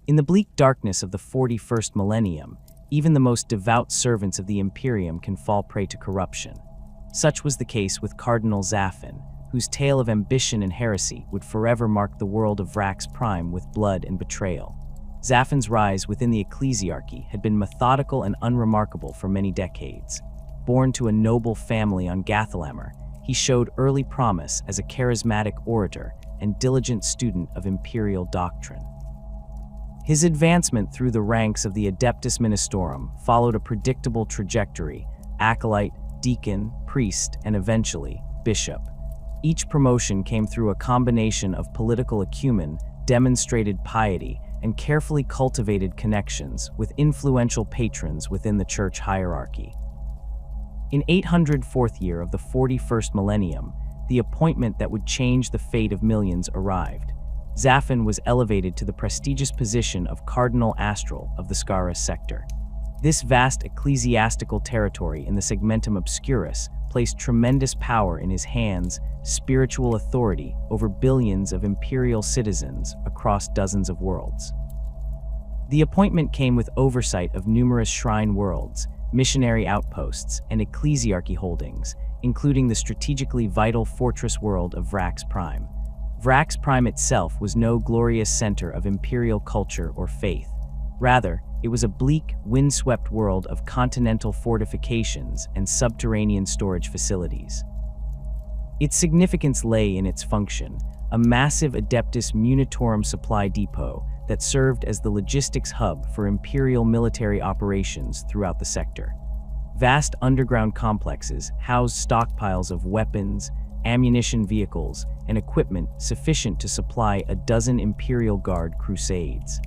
In the bleak darkness of the 41st millennium, even the most devout servants of the Imperium can fall prey to corruption. Such was the case with Cardinal Zaffin, whose tale of ambition and heresy would forever mark the world of Vraks Prime with blood and betrayal. Zaffin's rise within the ecclesiarchy had been methodical and unremarkable for many decades. Born to a noble family on Gathalammer, he showed early promise as a charismatic orator and diligent student of Imperial doctrine. His advancement through the ranks of the Adeptus Ministorum followed a predictable trajectory: acolyte, deacon, priest, and eventually, bishop. Each promotion came through a combination of political acumen, demonstrated piety, and carefully cultivated connections with influential patrons within the church hierarchy. In 804th year of the 41st millennium, the appointment that would change the fate of millions arrived. Zaffin was elevated to the prestigious position of Cardinal Astral of the Scaurus sector. This vast ecclesiastical territory in the Segmentum Obscurus placed tremendous power in his hands, spiritual authority over billions of imperial citizens across dozens of worlds. The appointment came with oversight of numerous shrine worlds, missionary outposts, and ecclesiarchy holdings, including the strategically vital fortress world of Vraks Prime. Vraks Prime itself was no glorious center of imperial culture or faith. Rather, it was a bleak, windswept world of continental fortifications and subterranean storage facilities. Its significance lay in its function, a massive Adeptus Munitorum supply depot that served as the logistics hub for imperial military operations throughout the sector. Vast underground complexes housed stockpiles of weapons, ammunition vehicles, and equipment sufficient to supply a dozen Imperial Guard crusades.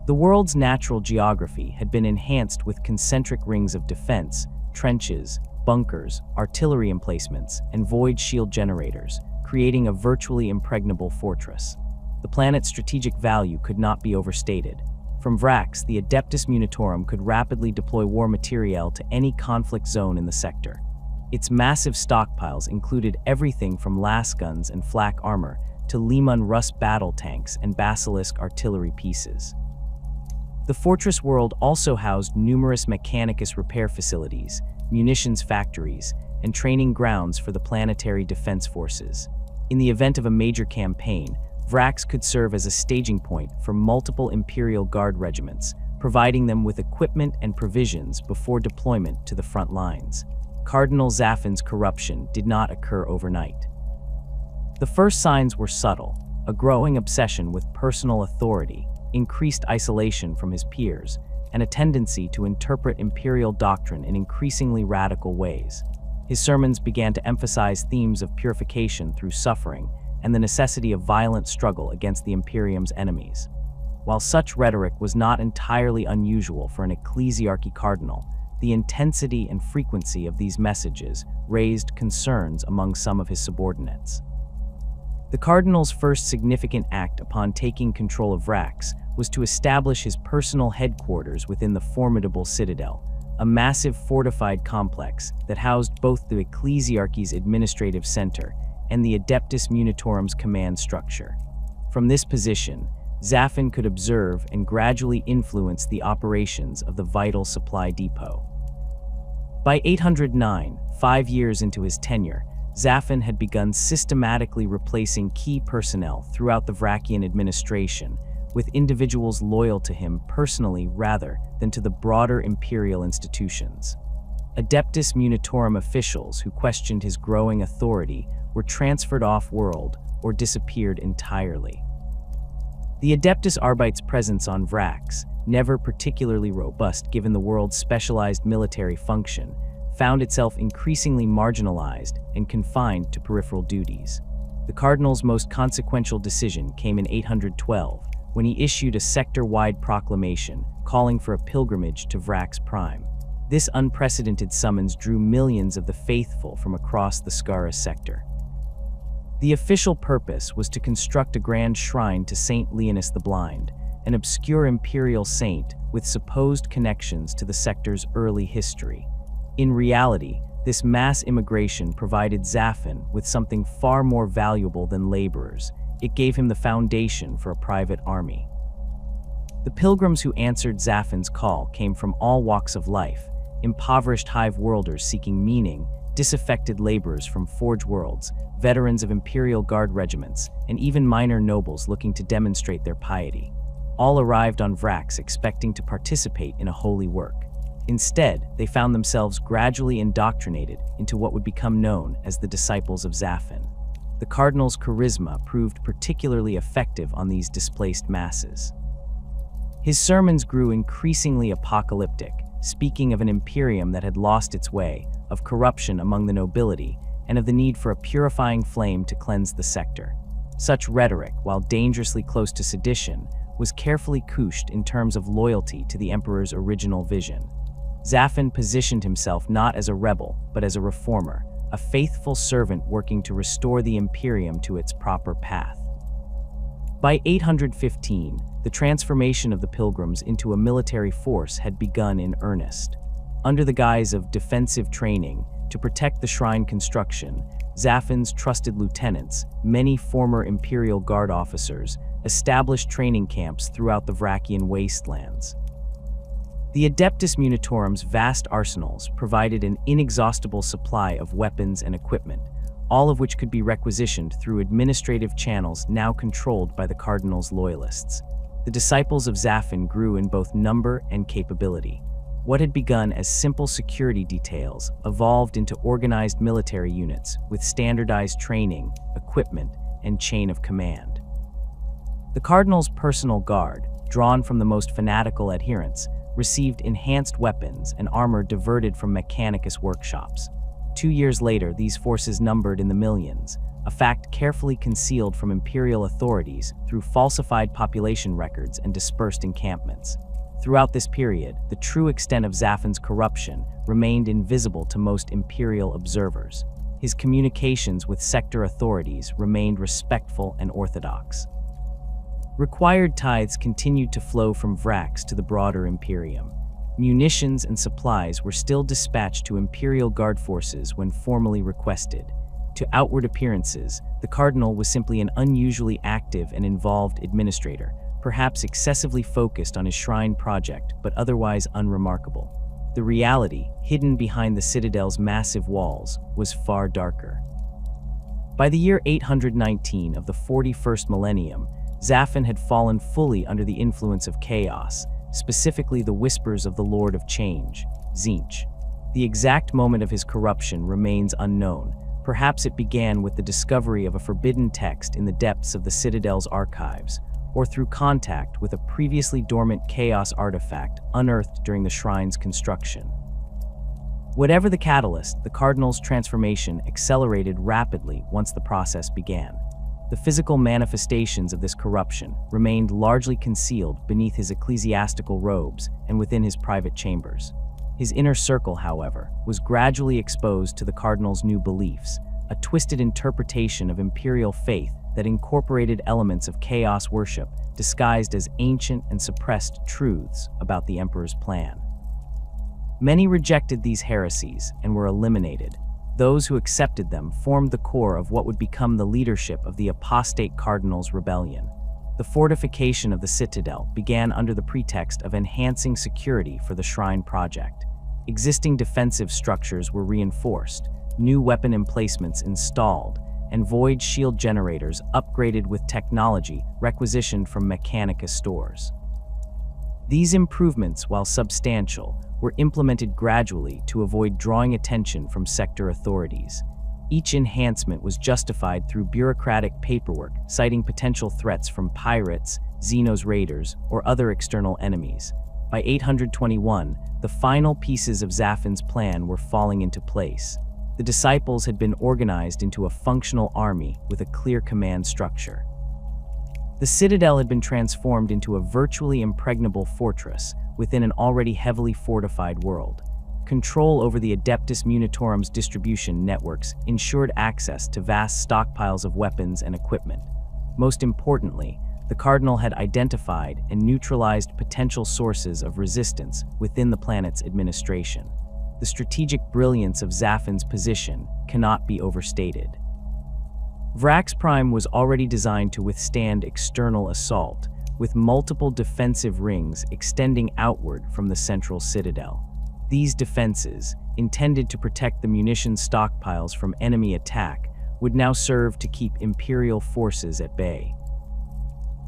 The world's natural geography had been enhanced with concentric rings of defense, trenches, bunkers, artillery emplacements, and void shield generators, creating a virtually impregnable fortress. The planet's strategic value could not be overstated. From Vraks, the Adeptus Munitorum could rapidly deploy war materiel to any conflict zone in the sector. Its massive stockpiles included everything from lasguns and flak armor to Leman Russ battle tanks and Basilisk artillery pieces. The fortress world also housed numerous Mechanicus repair facilities, munitions factories, and training grounds for the planetary defense forces. In the event of a major campaign, Vraks could serve as a staging point for multiple Imperial Guard regiments, providing them with equipment and provisions before deployment to the front lines. Cardinal Zaffin's corruption did not occur overnight. The first signs were subtle: a growing obsession with personal authority, increased isolation from his peers, and a tendency to interpret imperial doctrine in increasingly radical ways. His sermons began to emphasize themes of purification through suffering and the necessity of violent struggle against the Imperium's enemies. While such rhetoric was not entirely unusual for an ecclesiarchy cardinal, the intensity and frequency of these messages raised concerns among some of his subordinates. The cardinal's first significant act upon taking control of Vraks was to establish his personal headquarters within the formidable citadel, a massive fortified complex that housed both the ecclesiarchy's administrative center and the Adeptus Munitorum's command structure. From this position, Zaffin could observe and gradually influence the operations of the vital supply depot. By 809, 5 years into his tenure, Zaffin had begun systematically replacing key personnel throughout the Vrakian administration with individuals loyal to him personally rather than to the broader imperial institutions. Adeptus Munitorum officials who questioned his growing authority were transferred off-world or disappeared entirely. The Adeptus Arbite's presence on Vraks, never particularly robust given the world's specialized military function, found itself increasingly marginalized and confined to peripheral duties. The Cardinal's most consequential decision came in 812, when he issued a sector-wide proclamation calling for a pilgrimage to Vraks Prime. This unprecedented summons drew millions of the faithful from across the Scaurus sector. The official purpose was to construct a grand shrine to Saint Leonis the Blind, an obscure imperial saint with supposed connections to the sector's early history. In reality, this mass immigration provided Zaffin with something far more valuable than laborers. It gave him the foundation for a private army. The pilgrims who answered Zaffin's call came from all walks of life: impoverished hive-worlders seeking meaning, disaffected laborers from Forge worlds, veterans of Imperial Guard regiments, and even minor nobles looking to demonstrate their piety. All arrived on Vraks expecting to participate in a holy work. Instead, they found themselves gradually indoctrinated into what would become known as the disciples of Zaffin. The Cardinal's charisma proved particularly effective on these displaced masses. His sermons grew increasingly apocalyptic, speaking of an imperium that had lost its way, of corruption among the nobility, and of the need for a purifying flame to cleanse the sector. Such rhetoric, while dangerously close to sedition, was carefully couched in terms of loyalty to the Emperor's original vision. Zaffin positioned himself not as a rebel, but as a reformer, a faithful servant working to restore the Imperium to its proper path. By 815, the transformation of the Pilgrims into a military force had begun in earnest. Under the guise of defensive training, to protect the shrine construction, Zaffin's trusted lieutenants, many former Imperial Guard officers, established training camps throughout the Vrakian wastelands. The Adeptus Munitorum's vast arsenals provided an inexhaustible supply of weapons and equipment, all of which could be requisitioned through administrative channels now controlled by the Cardinal's loyalists. The disciples of Zaffin grew in both number and capability. What had begun as simple security details evolved into organized military units with standardized training, equipment, and chain of command. The Cardinal's personal guard, drawn from the most fanatical adherents, received enhanced weapons and armor diverted from Mechanicus workshops. 2 years later, these forces numbered in the millions, a fact carefully concealed from Imperial authorities through falsified population records and dispersed encampments. Throughout this period, the true extent of Zaffin's corruption remained invisible to most Imperial observers. His communications with sector authorities remained respectful and orthodox. Required tithes continued to flow from Vraks to the broader Imperium. Munitions and supplies were still dispatched to Imperial Guard forces when formally requested. To outward appearances, the Cardinal was simply an unusually active and involved administrator, perhaps excessively focused on his shrine project, but otherwise unremarkable. The reality, hidden behind the Citadel's massive walls, was far darker. By the year 819 of the 41st millennium, Zaffin had fallen fully under the influence of chaos, specifically the whispers of the Lord of Change, Tzeentch. The exact moment of his corruption remains unknown. Perhaps it began with the discovery of a forbidden text in the depths of the Citadel's archives, or through contact with a previously dormant chaos artifact unearthed during the shrine's construction. Whatever the catalyst, the Cardinal's transformation accelerated rapidly once the process began. The physical manifestations of this corruption remained largely concealed beneath his ecclesiastical robes and within his private chambers. His inner circle, however, was gradually exposed to the Cardinal's new beliefs, a twisted interpretation of Imperial faith that incorporated elements of chaos worship disguised as ancient and suppressed truths about the Emperor's plan. Many rejected these heresies and were eliminated. Those who accepted them formed the core of what would become the leadership of the apostate Cardinal's rebellion. The fortification of the Citadel began under the pretext of enhancing security for the Shrine project. Existing defensive structures were reinforced, new weapon emplacements installed, and void shield generators upgraded with technology requisitioned from Mechanicus stores. These improvements, while substantial, were implemented gradually to avoid drawing attention from sector authorities. Each enhancement was justified through bureaucratic paperwork, citing potential threats from pirates, Xenos raiders, or other external enemies. By 821, the final pieces of Zaffin's plan were falling into place. The disciples had been organized into a functional army with a clear command structure. The Citadel had been transformed into a virtually impregnable fortress within an already heavily fortified world. Control over the Adeptus Munitorum's distribution networks ensured access to vast stockpiles of weapons and equipment. Most importantly, the Cardinal had identified and neutralized potential sources of resistance within the planet's administration. The strategic brilliance of Zaffin's position cannot be overstated. Vraks Prime was already designed to withstand external assault, with multiple defensive rings extending outward from the central citadel. These defenses, intended to protect the munition stockpiles from enemy attack, would now serve to keep Imperial forces at bay.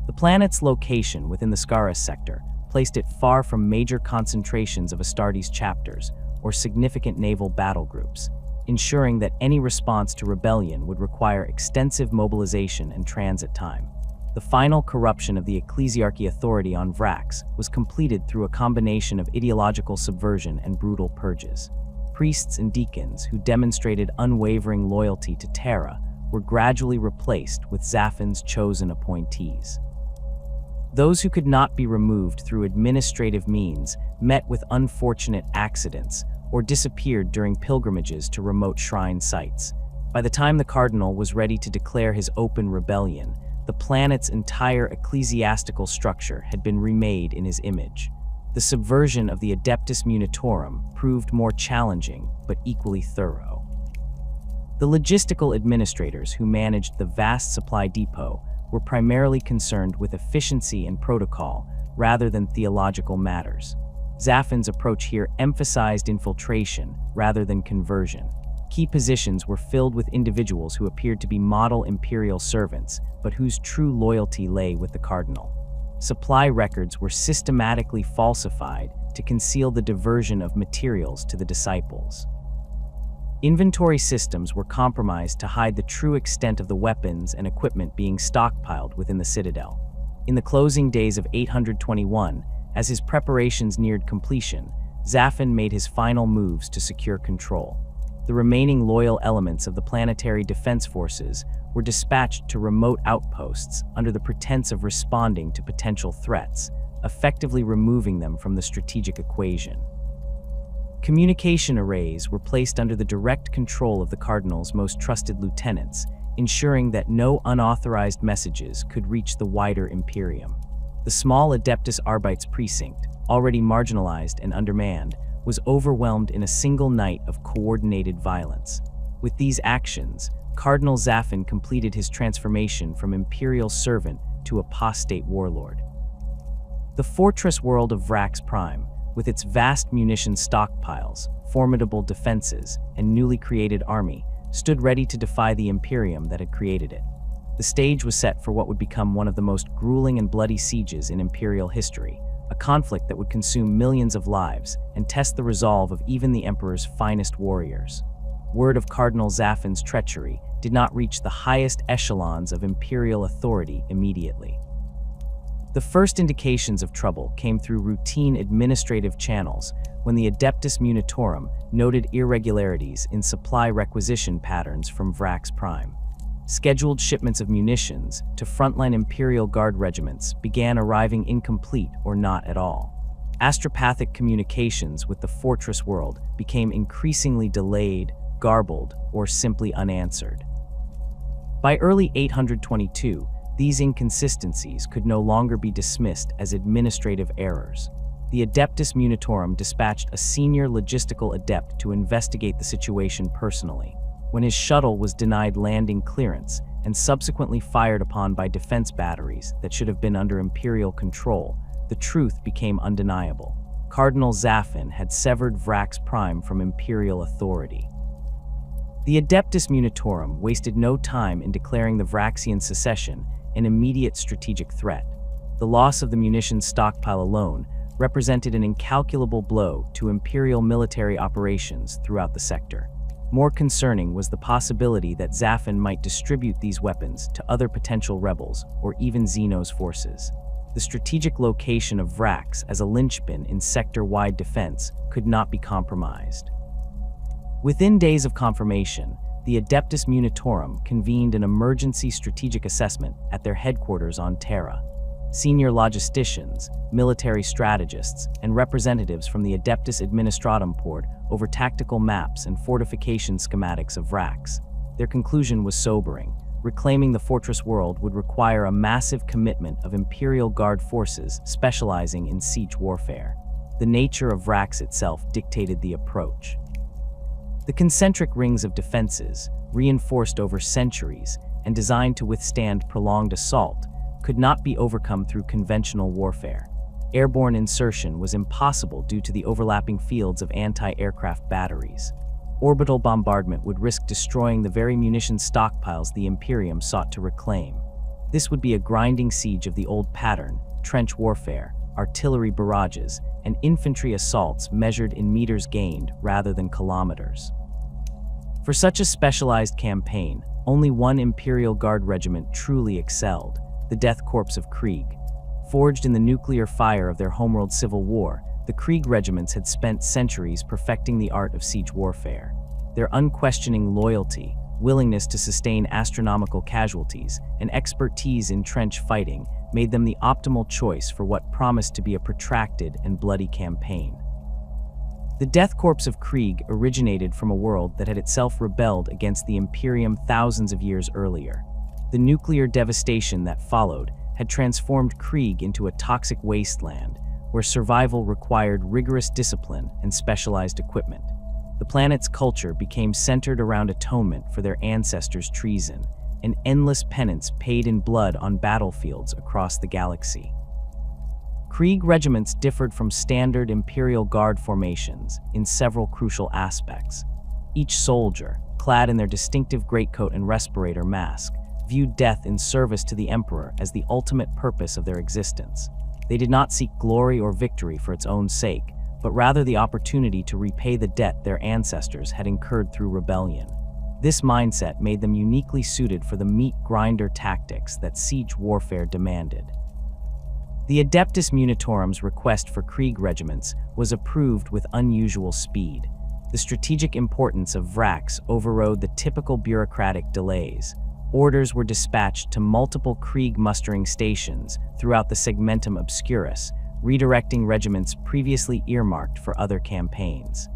The planet's location within the Scaras sector placed it far from major concentrations of Astartes chapters or significant naval battle groups, ensuring that any response to rebellion would require extensive mobilization and transit time. The final corruption of the ecclesiarchy authority on Vraks was completed through a combination of ideological subversion and brutal purges. Priests and deacons who demonstrated unwavering loyalty to Terra were gradually replaced with Zaphan's chosen appointees. Those who could not be removed through administrative means met with unfortunate accidents or disappeared during pilgrimages to remote shrine sites. By the time the Cardinal was ready to declare his open rebellion, the planet's entire ecclesiastical structure had been remade in his image. The subversion of the Adeptus Munitorum proved more challenging, but equally thorough. The logistical administrators who managed the vast supply depot were primarily concerned with efficiency and protocol rather than theological matters. Zaphan's approach here emphasized infiltration rather than conversion. Key positions were filled with individuals who appeared to be model Imperial servants, but whose true loyalty lay with the Cardinal. Supply records were systematically falsified to conceal the diversion of materials to the disciples. Inventory systems were compromised to hide the true extent of the weapons and equipment being stockpiled within the Citadel. In the closing days of 821, as his preparations neared completion, Zaphan made his final moves to secure control. The remaining loyal elements of the planetary defense forces were dispatched to remote outposts under the pretense of responding to potential threats, effectively removing them from the strategic equation. Communication arrays were placed under the direct control of the Cardinal's most trusted lieutenants, ensuring that no unauthorized messages could reach the wider Imperium. The small Adeptus Arbites precinct, already marginalized and undermanned, was overwhelmed in a single night of coordinated violence. With these actions, Cardinal Zaphan completed his transformation from Imperial servant to apostate warlord. The fortress world of Vraks Prime, with its vast munition stockpiles, formidable defenses, and newly created army, stood ready to defy the Imperium that had created it. The stage was set for what would become one of the most grueling and bloody sieges in Imperial history, a conflict that would consume millions of lives and test the resolve of even the Emperor's finest warriors. Word of Cardinal Zaphan's treachery did not reach the highest echelons of Imperial authority immediately. The first indications of trouble came through routine administrative channels when the Adeptus Munitorum noted irregularities in supply requisition patterns from Vraks Prime. Scheduled shipments of munitions to frontline Imperial Guard regiments began arriving incomplete or not at all. Astropathic communications with the fortress world became increasingly delayed, garbled, or simply unanswered. By early 822, these inconsistencies could no longer be dismissed as administrative errors. The Adeptus Munitorum dispatched a senior logistical adept to investigate the situation personally. When his shuttle was denied landing clearance and subsequently fired upon by defense batteries that should have been under Imperial control, the truth became undeniable. Cardinal Zaphan had severed Vraks Prime from Imperial authority. The Adeptus Munitorum wasted no time in declaring the Vraxian secession an immediate strategic threat. The loss of the munitions stockpile alone represented an incalculable blow to Imperial military operations throughout the sector. More concerning was the possibility that Zaphan might distribute these weapons to other potential rebels or even Xeno's forces. The strategic location of Vraks as a linchpin in sector-wide defense could not be compromised. Within days of confirmation, the Adeptus Munitorum convened an emergency strategic assessment at their headquarters on Terra. Senior logisticians, military strategists, and representatives from the Adeptus Administratum pored over tactical maps and fortification schematics of Vraks. Their conclusion was sobering. Reclaiming the fortress world would require a massive commitment of Imperial Guard forces specializing in siege warfare. The nature of Vraks itself dictated the approach. The concentric rings of defenses, reinforced over centuries and designed to withstand prolonged assault, could not be overcome through conventional warfare. Airborne insertion was impossible due to the overlapping fields of anti-aircraft batteries. Orbital bombardment would risk destroying the very munition stockpiles the Imperium sought to reclaim. This would be a grinding siege of the old pattern: trench warfare, artillery barrages, and infantry assaults measured in meters gained rather than kilometers. For such a specialized campaign, only one Imperial Guard regiment truly excelled: the Death Korps of Krieg. Forged in the nuclear fire of their homeworld civil war, the Krieg regiments had spent centuries perfecting the art of siege warfare. Their unquestioning loyalty, willingness to sustain astronomical casualties, and expertise in trench fighting made them the optimal choice for what promised to be a protracted and bloody campaign. The Death Korps of Krieg originated from a world that had itself rebelled against the Imperium thousands of years earlier. The nuclear devastation that followed had transformed Krieg into a toxic wasteland where survival required rigorous discipline and specialized equipment. The planet's culture became centered around atonement for their ancestors' treason, an endless penance paid in blood on battlefields across the galaxy. Krieg regiments differed from standard Imperial Guard formations in several crucial aspects. Each soldier, clad in their distinctive greatcoat and respirator mask, viewed death in service to the Emperor as the ultimate purpose of their existence. They did not seek glory or victory for its own sake, but rather the opportunity to repay the debt their ancestors had incurred through rebellion. This mindset made them uniquely suited for the meat grinder tactics that siege warfare demanded. The Adeptus Munitorum's request for Krieg regiments was approved with unusual speed. The strategic importance of Vraks overrode the typical bureaucratic delays. Orders were dispatched to multiple Krieg mustering stations throughout the Segmentum Obscurus, redirecting regiments previously earmarked for other campaigns.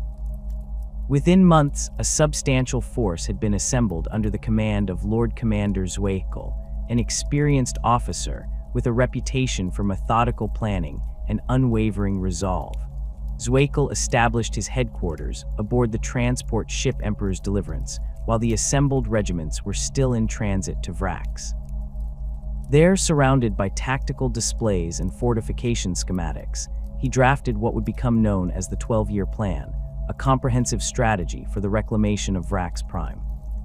Within months, a substantial force had been assembled under the command of Lord Commander Zweikel, an experienced officer with a reputation for methodical planning and unwavering resolve. Zweikel established his headquarters aboard the transport ship Emperor's Deliverance, while the assembled regiments were still in transit to Vraks. There, surrounded by tactical displays and fortification schematics, he drafted what would become known as the 12-Year Plan, a comprehensive strategy for the reclamation of Vraks Prime.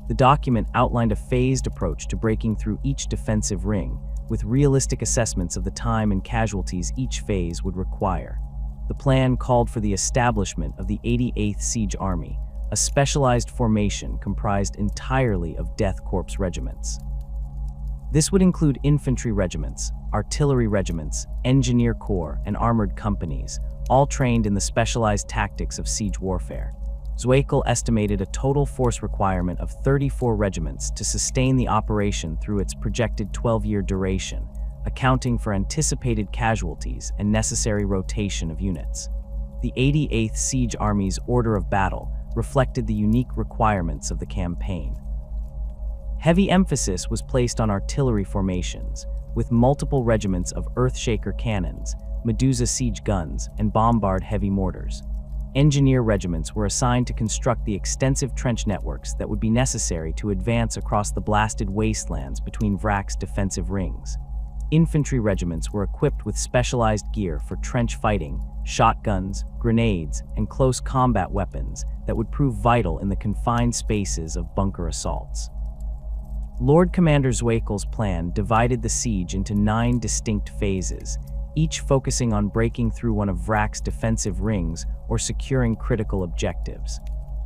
The document outlined a phased approach to breaking through each defensive ring, with realistic assessments of the time and casualties each phase would require. The plan called for the establishment of the 88th Siege Army, a specialized formation comprised entirely of Death Korps regiments. This would include infantry regiments, artillery regiments, engineer corps, and armored companies, all trained in the specialized tactics of siege warfare. Zweikel estimated a total force requirement of 34 regiments to sustain the operation through its projected 12-year duration, accounting for anticipated casualties and necessary rotation of units. The 88th Siege Army's order of battle reflected the unique requirements of the campaign. Heavy emphasis was placed on artillery formations, with multiple regiments of Earthshaker cannons, Medusa siege guns, and Bombard heavy mortars. Engineer regiments were assigned to construct the extensive trench networks that would be necessary to advance across the blasted wastelands between Vraks' defensive rings. Infantry regiments were equipped with specialized gear for trench fighting, shotguns, grenades, and close combat weapons that would prove vital in the confined spaces of bunker assaults. Lord Commander Zweikel's plan divided the siege into 9 distinct phases, each focusing on breaking through one of Vraks' defensive rings or securing critical objectives.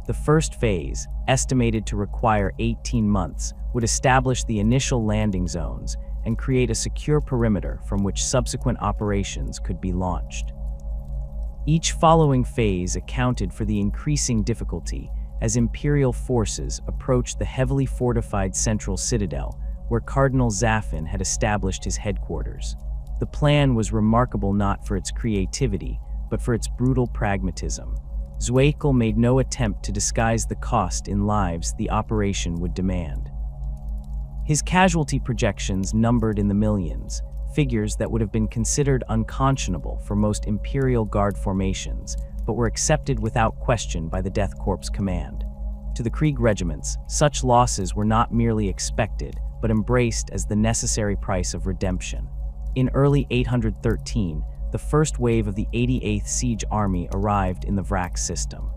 The first phase, estimated to require 18 months, would establish the initial landing zones and create a secure perimeter from which subsequent operations could be launched. Each following phase accounted for the increasing difficulty as Imperial forces approached the heavily fortified central citadel, where Cardinal Zaffin had established his headquarters. The plan was remarkable not for its creativity, but for its brutal pragmatism. Zweikel made no attempt to disguise the cost in lives the operation would demand. His casualty projections numbered in the millions, figures that would have been considered unconscionable for most Imperial Guard formations, but were accepted without question by the Death Korps command. To the Krieg regiments, such losses were not merely expected, but embraced as the necessary price of redemption. In early 813, the first wave of the 88th Siege Army arrived in the Vraks system.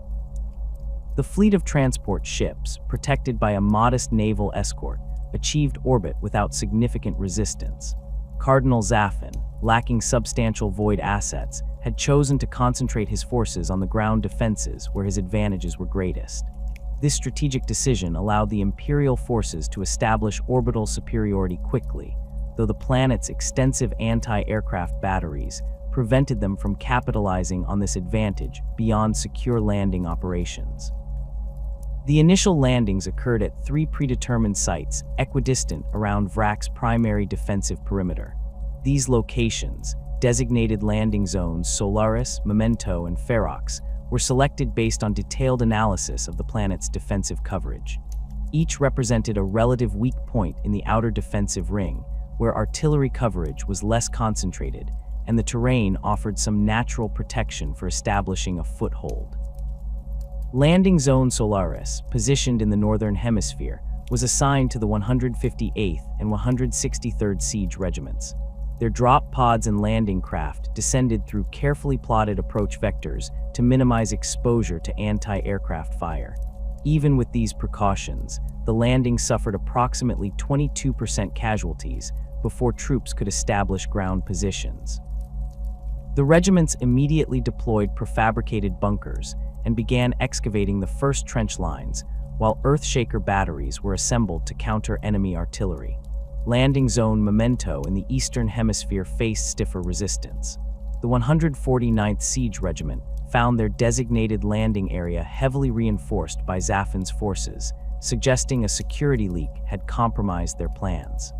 The fleet of transport ships, protected by a modest naval escort, achieved orbit without significant resistance. Cardinal Zaffin, lacking substantial void assets, had chosen to concentrate his forces on the ground defenses where his advantages were greatest. This strategic decision allowed the Imperial forces to establish orbital superiority quickly, though the planet's extensive anti-aircraft batteries prevented them from capitalizing on this advantage beyond secure landing operations. The initial landings occurred at 3 predetermined sites equidistant around Vraks' primary defensive perimeter. These locations, designated landing zones Solaris, Memento, and Vraks, were selected based on detailed analysis of the planet's defensive coverage. Each represented a relative weak point in the outer defensive ring, where artillery coverage was less concentrated, and the terrain offered some natural protection for establishing a foothold. Landing Zone Solaris, positioned in the Northern Hemisphere, was assigned to the 158th and 163rd Siege Regiments. Their drop pods and landing craft descended through carefully plotted approach vectors to minimize exposure to anti-aircraft fire. Even with these precautions, the landing suffered approximately 22% casualties before troops could establish ground positions. The regiments immediately deployed prefabricated bunkers and began excavating the first trench lines, while Earthshaker batteries were assembled to counter enemy artillery. Landing Zone Memento in the Eastern Hemisphere faced stiffer resistance. The 149th Siege Regiment found their designated landing area heavily reinforced by Zaffin's forces, suggesting a security leak had compromised their plans.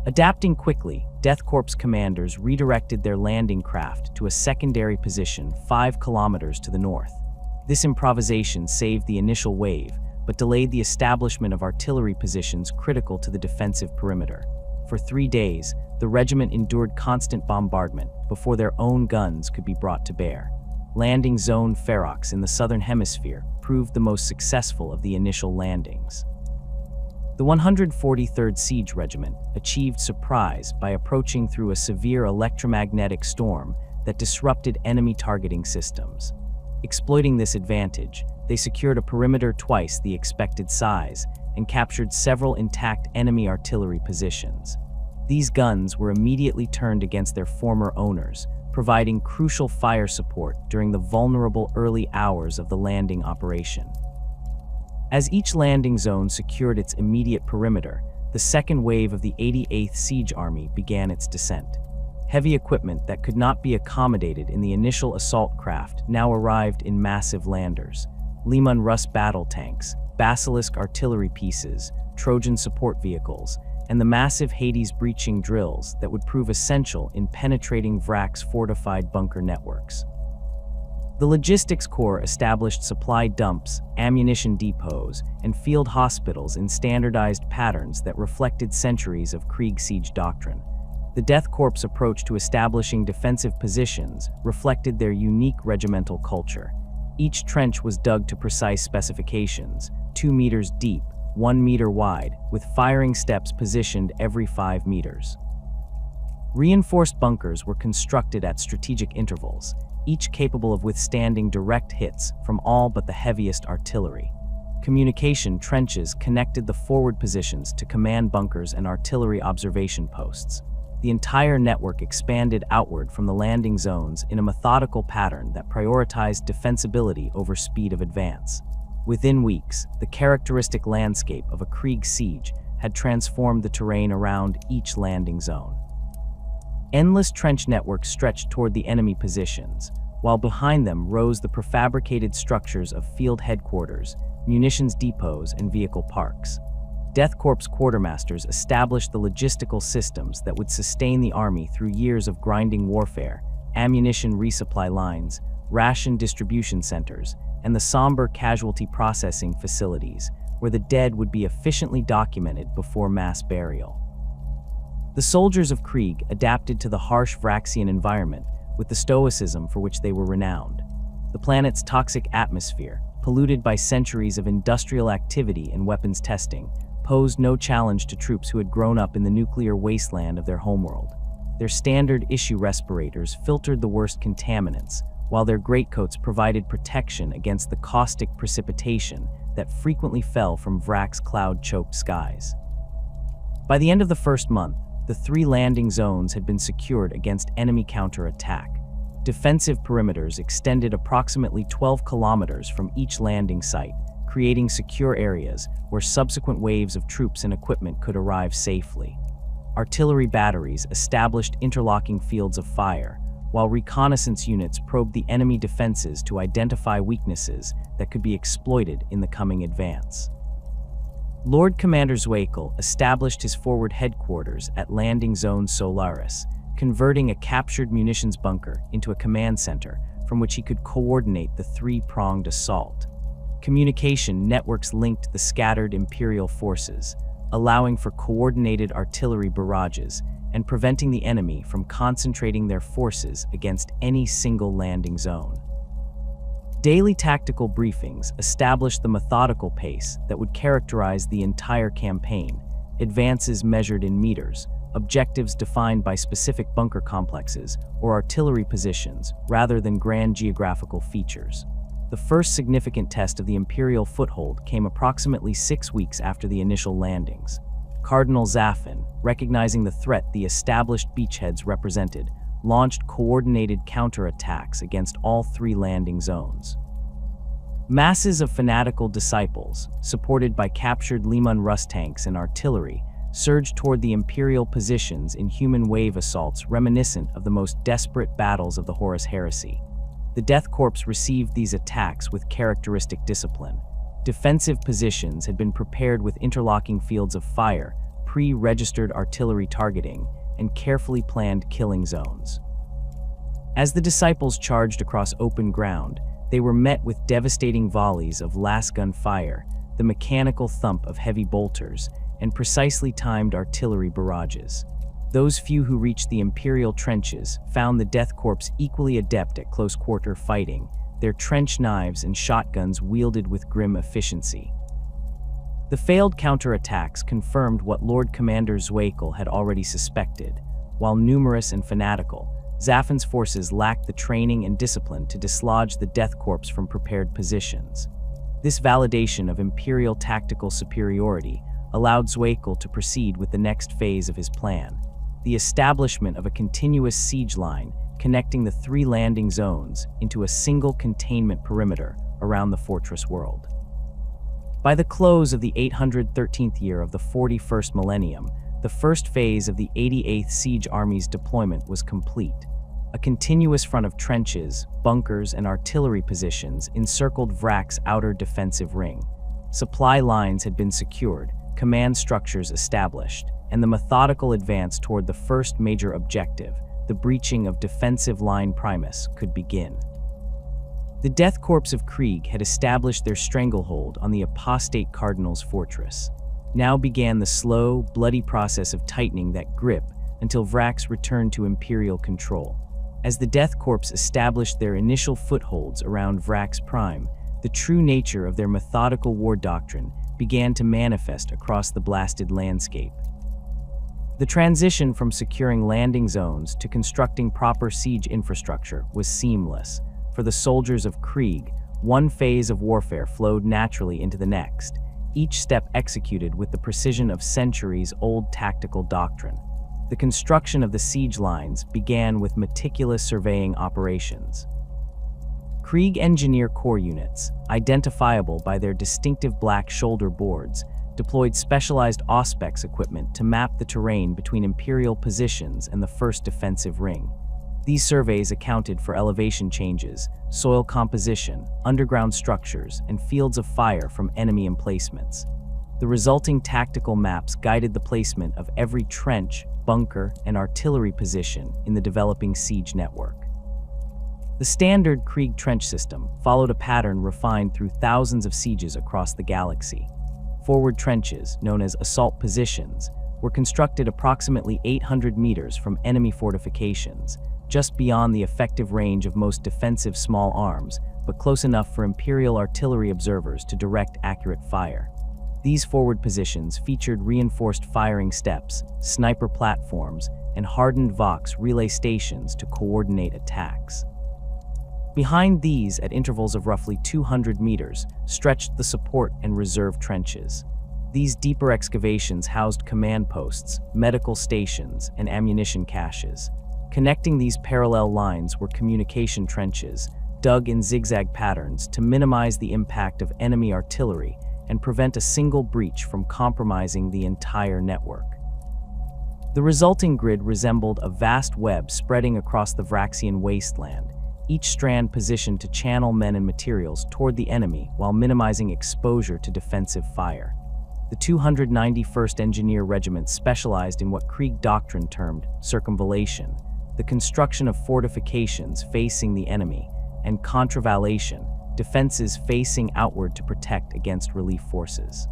Adapting quickly, Death Korps commanders redirected their landing craft to a secondary position 5 kilometers to the north. This improvisation saved the initial wave, but delayed the establishment of artillery positions critical to the defensive perimeter. For 3 days, the regiment endured constant bombardment before their own guns could be brought to bear. Landing Zone Vraks in the Southern Hemisphere proved the most successful of the initial landings. The 143rd Siege Regiment achieved surprise by approaching through a severe electromagnetic storm that disrupted enemy targeting systems. Exploiting this advantage, they secured a perimeter twice the expected size and captured several intact enemy artillery positions. These guns were immediately turned against their former owners, providing crucial fire support during the vulnerable early hours of the landing operation. As each landing zone secured its immediate perimeter, the second wave of the 88th Siege Army began its descent. Heavy equipment that could not be accommodated in the initial assault craft now arrived in massive landers. Lehman Russ battle tanks, Basilisk artillery pieces, Trojan support vehicles, and the massive Hades breaching drills that would prove essential in penetrating Vraks' fortified bunker networks. The Logistics Corps established supply dumps, ammunition depots, and field hospitals in standardized patterns that reflected centuries of Krieg siege doctrine. The Death Korps' approach to establishing defensive positions reflected their unique regimental culture. Each trench was dug to precise specifications, 2 meters deep, 1 meter wide, with firing steps positioned every 5 meters. Reinforced bunkers were constructed at strategic intervals, each capable of withstanding direct hits from all but the heaviest artillery. Communication trenches connected the forward positions to command bunkers and artillery observation posts. The entire network expanded outward from the landing zones in a methodical pattern that prioritized defensibility over speed of advance. Within weeks, the characteristic landscape of a Krieg siege had transformed the terrain around each landing zone. Endless trench networks stretched toward the enemy positions, while behind them rose the prefabricated structures of field headquarters, munitions depots, and vehicle parks. Death Korps quartermasters established the logistical systems that would sustain the army through years of grinding warfare, ammunition resupply lines, ration distribution centers, and the somber casualty processing facilities, where the dead would be efficiently documented before mass burial. The soldiers of Krieg adapted to the harsh Vraksian environment with the stoicism for which they were renowned. The planet's toxic atmosphere, polluted by centuries of industrial activity and weapons testing, posed no challenge to troops who had grown up in the nuclear wasteland of their homeworld. their standard-issue respirators filtered the worst contaminants, while their greatcoats provided protection against the caustic precipitation that frequently fell from Vraks' cloud-choked skies. By the end of the first month, the 3 landing zones had been secured against enemy counterattack. Defensive perimeters extended approximately 12 kilometers from each landing site, creating secure areas where subsequent waves of troops and equipment could arrive safely. Artillery batteries established interlocking fields of fire, while reconnaissance units probed the enemy defenses to identify weaknesses that could be exploited in the coming advance. Lord Commander Zweikel established his forward headquarters at Landing Zone Solaris, converting a captured munitions bunker into a command center from which he could coordinate the 3-pronged assault. Communication networks linked the scattered Imperial forces, allowing for coordinated artillery barrages and preventing the enemy from concentrating their forces against any single landing zone. Daily tactical briefings established the methodical pace that would characterize the entire campaign, advances measured in meters, objectives defined by specific bunker complexes or artillery positions rather than grand geographical features. The first significant test of the Imperial foothold came approximately 6 weeks after the initial landings. Cardinal Zaffin, recognizing the threat the established beachheads represented, launched coordinated counterattacks against all 3 landing zones. Masses of fanatical disciples, supported by captured Liman Rus tanks and artillery, surged toward the Imperial positions in human wave assaults reminiscent of the most desperate battles of the Horus Heresy. The Death Korps received these attacks with characteristic discipline. Defensive positions had been prepared with interlocking fields of fire, pre-registered artillery targeting, and carefully planned killing zones. As the disciples charged across open ground, they were met with devastating volleys of las-gun fire, the mechanical thump of heavy bolters, and precisely timed artillery barrages. Those few who reached the Imperial trenches found the Death Korps equally adept at close-quarter fighting, their trench knives and shotguns wielded with grim efficiency. The failed counterattacks confirmed what Lord Commander Zweikel had already suspected. While numerous and fanatical, Zaffin's forces lacked the training and discipline to dislodge the Death Korps from prepared positions. This validation of Imperial tactical superiority allowed Zweikel to proceed with the next phase of his plan, the establishment of a continuous siege line connecting the 3 landing zones into a single containment perimeter around the fortress world. By the close of the 813th year of the 41st millennium, the first phase of the 88th Siege Army's deployment was complete. A continuous front of trenches, bunkers, and artillery positions encircled Vraks' outer defensive ring. Supply lines had been secured, command structures established, and the methodical advance toward the first major objective, the breaching of defensive line primus, could begin. The Death Korps of Krieg had established their stranglehold on the apostate Cardinal's fortress. Now began the slow, bloody process of tightening that grip until Vraks returned to Imperial control. As the Death Korps established their initial footholds around Vraks Prime, the true nature of their methodical war doctrine began to manifest across the blasted landscape. The transition from securing landing zones to constructing proper siege infrastructure was seamless. For the soldiers of Krieg, one phase of warfare flowed naturally into the next, each step executed with the precision of centuries-old tactical doctrine. The construction of the siege lines began with meticulous surveying operations. Krieg Engineer Corps units, identifiable by their distinctive black shoulder boards, deployed specialized auspex equipment to map the terrain between Imperial positions and the first defensive ring. These surveys accounted for elevation changes, soil composition, underground structures, and fields of fire from enemy emplacements. The resulting tactical maps guided the placement of every trench, bunker, and artillery position in the developing siege network. The standard Krieg trench system followed a pattern refined through thousands of sieges across the galaxy. Forward trenches, known as assault positions, were constructed approximately 800 meters from enemy fortifications, just beyond the effective range of most defensive small arms, but close enough for Imperial artillery observers to direct accurate fire. These forward positions featured reinforced firing steps, sniper platforms, and hardened Vraks relay stations to coordinate attacks. Behind these, at intervals of roughly 200 meters, stretched the support and reserve trenches. These deeper excavations housed command posts, medical stations, and ammunition caches. Connecting these parallel lines were communication trenches, dug in zigzag patterns to minimize the impact of enemy artillery and prevent a single breach from compromising the entire network. The resulting grid resembled a vast web spreading across the Vraxian wasteland, each strand positioned to channel men and materials toward the enemy while minimizing exposure to defensive fire. The 291st Engineer Regiment specialized in what Krieg doctrine termed circumvallation, the construction of fortifications facing the enemy, and contravallation, defenses facing outward to protect against relief forces.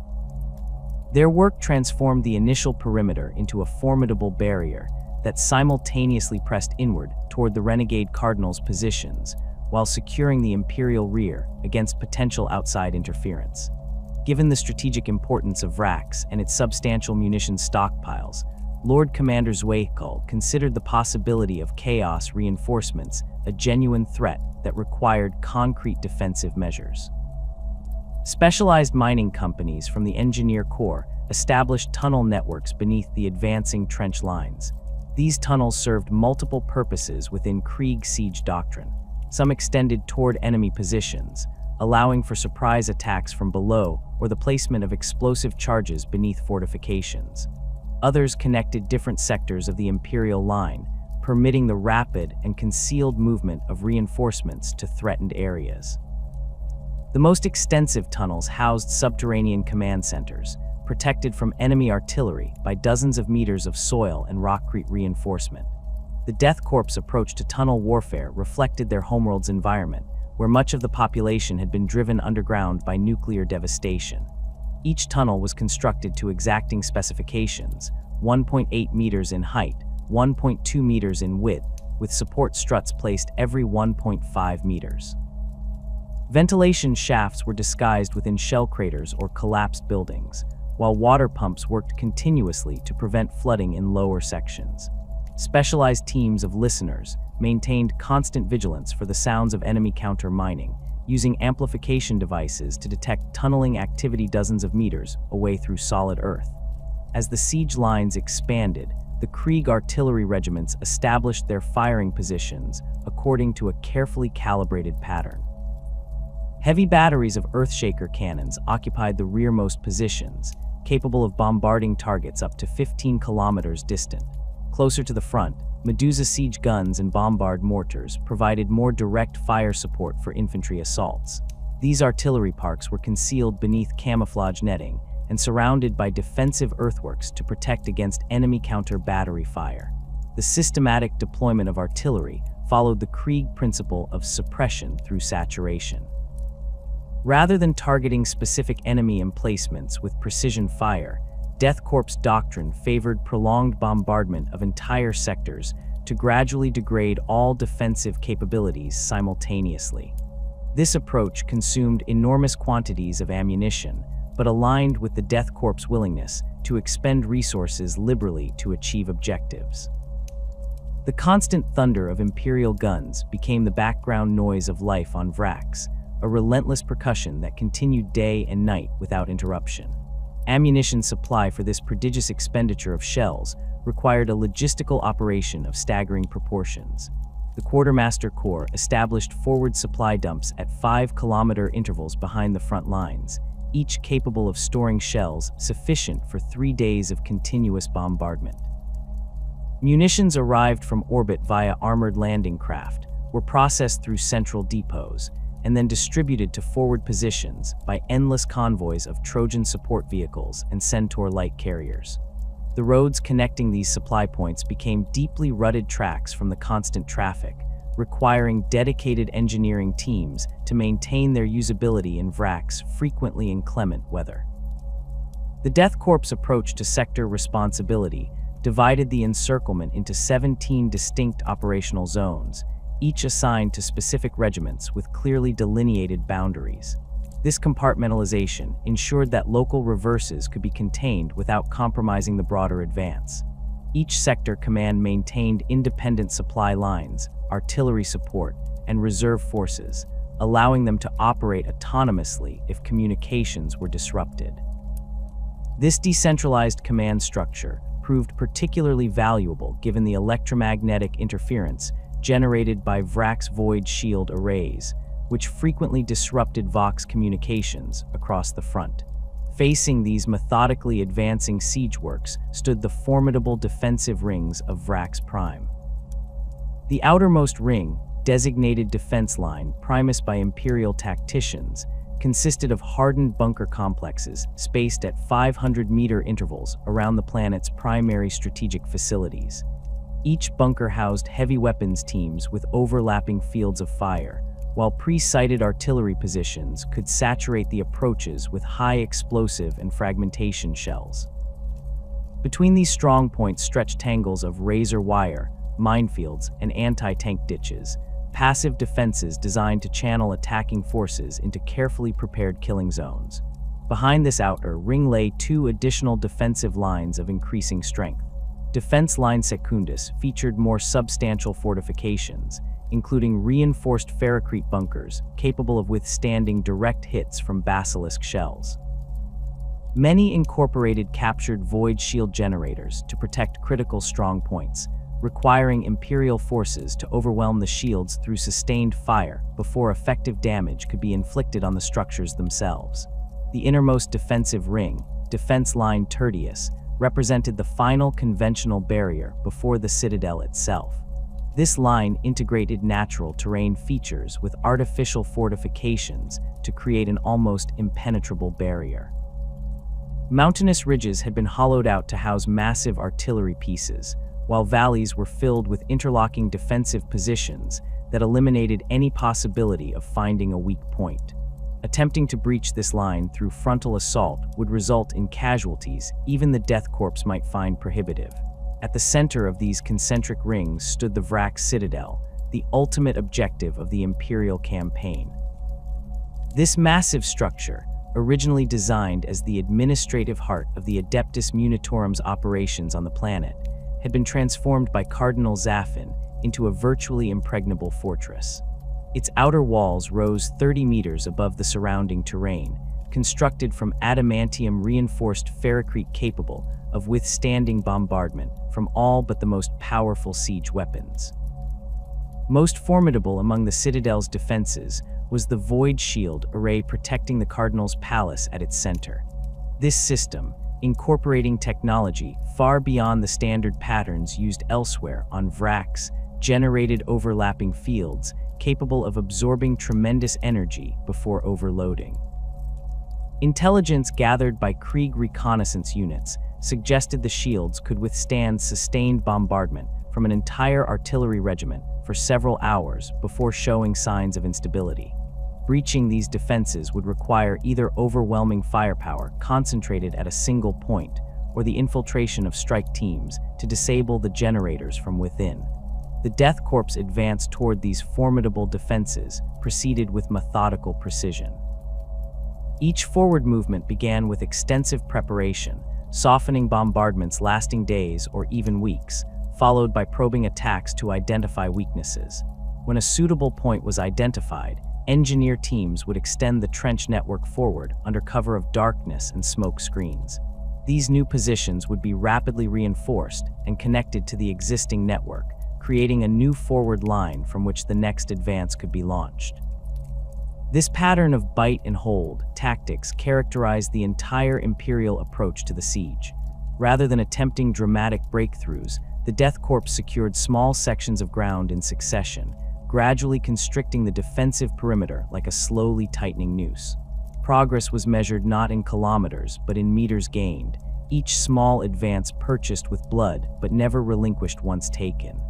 Their work transformed the initial perimeter into a formidable barrier that simultaneously pressed inward toward the renegade Cardinal's positions while securing the Imperial rear against potential outside interference. Given the strategic importance of Vraks and its substantial munitions stockpiles, Lord Commander Zweikul considered the possibility of chaos reinforcements a genuine threat that required concrete defensive measures. Specialized mining companies from the Engineer Corps established tunnel networks beneath the advancing trench lines. These tunnels served multiple purposes within Krieg siege doctrine. Some extended toward enemy positions, allowing for surprise attacks from below or the placement of explosive charges beneath fortifications. Others connected different sectors of the Imperial line, permitting the rapid and concealed movement of reinforcements to threatened areas. The most extensive tunnels housed subterranean command centers, protected from enemy artillery by dozens of meters of soil and rockcrete reinforcement. The Death Korps' approach to tunnel warfare reflected their homeworld's environment, where much of the population had been driven underground by nuclear devastation. Each tunnel was constructed to exacting specifications, 1.8 meters in height, 1.2 meters in width, with support struts placed every 1.5 meters. Ventilation shafts were disguised within shell craters or collapsed buildings, while water pumps worked continuously to prevent flooding in lower sections. Specialized teams of listeners maintained constant vigilance for the sounds of enemy counter-mining, using amplification devices to detect tunneling activity dozens of meters away through solid earth. As the siege lines expanded, the Krieg artillery regiments established their firing positions according to a carefully calibrated pattern. Heavy batteries of Earthshaker cannons occupied the rearmost positions, capable of bombarding targets up to 15 kilometers distant. Closer to the front, Medusa siege guns and bombard mortars provided more direct fire support for infantry assaults. These artillery parks were concealed beneath camouflage netting and surrounded by defensive earthworks to protect against enemy counter-battery fire. The systematic deployment of artillery followed the Krieg principle of suppression through saturation. Rather than targeting specific enemy emplacements with precision fire, Death Korps doctrine favored prolonged bombardment of entire sectors to gradually degrade all defensive capabilities simultaneously. This approach consumed enormous quantities of ammunition, but aligned with the Death Korps' willingness to expend resources liberally to achieve objectives. The constant thunder of Imperial guns became the background noise of life on Vraks, a relentless percussion that continued day and night without interruption. Ammunition supply for this prodigious expenditure of shells required a logistical operation of staggering proportions. The Quartermaster Corps established forward supply dumps at 5-kilometer intervals behind the front lines, each capable of storing shells sufficient for 3 days of continuous bombardment. Munitions arrived from orbit via armored landing craft, were processed through central depots, and then distributed to forward positions by endless convoys of Trojan support vehicles and Centaur light carriers. The roads connecting these supply points became deeply rutted tracks from the constant traffic, requiring dedicated engineering teams to maintain their usability in Vraks' frequently inclement weather. The Death Korps' approach to sector responsibility divided the encirclement into 17 distinct operational zones, each assigned to specific regiments with clearly delineated boundaries. This compartmentalization ensured that local reverses could be contained without compromising the broader advance. Each sector command maintained independent supply lines, artillery support, and reserve forces, allowing them to operate autonomously if communications were disrupted. This decentralized command structure proved particularly valuable given the electromagnetic interference generated by Vraks void shield arrays, which frequently disrupted Vox communications across the front. Facing these methodically advancing siege works stood the formidable defensive rings of Vraks Prime. The outermost ring, designated Defense Line Primus by Imperial tacticians, consisted of hardened bunker complexes spaced at 500-meter intervals around the planet's primary strategic facilities. Each bunker housed heavy weapons teams with overlapping fields of fire, while pre-sighted artillery positions could saturate the approaches with high explosive and fragmentation shells. Between these strong points stretched tangles of razor wire, minefields, and anti-tank ditches, passive defenses designed to channel attacking forces into carefully prepared killing zones. Behind this outer ring lay two additional defensive lines of increasing strength. Defense Line Secundus featured more substantial fortifications, including reinforced ferrocrete bunkers capable of withstanding direct hits from basilisk shells. Many incorporated captured void shield generators to protect critical strong points, requiring Imperial forces to overwhelm the shields through sustained fire before effective damage could be inflicted on the structures themselves. The innermost defensive ring, Defense Line Tertius, represented the final conventional barrier before the citadel itself. This line integrated natural terrain features with artificial fortifications to create an almost impenetrable barrier. Mountainous ridges had been hollowed out to house massive artillery pieces, while valleys were filled with interlocking defensive positions that eliminated any possibility of finding a weak point. Attempting to breach this line through frontal assault would result in casualties even the Death Korps might find prohibitive. At the center of these concentric rings stood the Vraks Citadel, the ultimate objective of the Imperial campaign. This massive structure, originally designed as the administrative heart of the Adeptus Munitorum's operations on the planet, had been transformed by Cardinal Zaffin into a virtually impregnable fortress. Its outer walls rose 30 meters above the surrounding terrain, constructed from adamantium-reinforced ferrocrete capable of withstanding bombardment from all but the most powerful siege weapons. Most formidable among the Citadel's defenses was the void shield array protecting the Cardinal's palace at its center. This system, incorporating technology far beyond the standard patterns used elsewhere on Vraks, generated overlapping fields capable of absorbing tremendous energy before overloading. Intelligence gathered by Krieg reconnaissance units suggested the shields could withstand sustained bombardment from an entire artillery regiment for several hours before showing signs of instability. Breaching these defenses would require either overwhelming firepower concentrated at a single point or the infiltration of strike teams to disable the generators from within. The Death Korps advanced toward these formidable defenses, proceeded with methodical precision. Each forward movement began with extensive preparation, softening bombardments lasting days or even weeks, followed by probing attacks to identify weaknesses. When a suitable point was identified, engineer teams would extend the trench network forward under cover of darkness and smoke screens. These new positions would be rapidly reinforced and connected to the existing network, creating a new forward line from which the next advance could be launched. This pattern of bite and hold tactics characterized the entire Imperial approach to the siege. Rather than attempting dramatic breakthroughs, the Death Korps secured small sections of ground in succession, gradually constricting the defensive perimeter like a slowly tightening noose. Progress was measured not in kilometers, but in meters gained, each small advance purchased with blood but never relinquished once taken.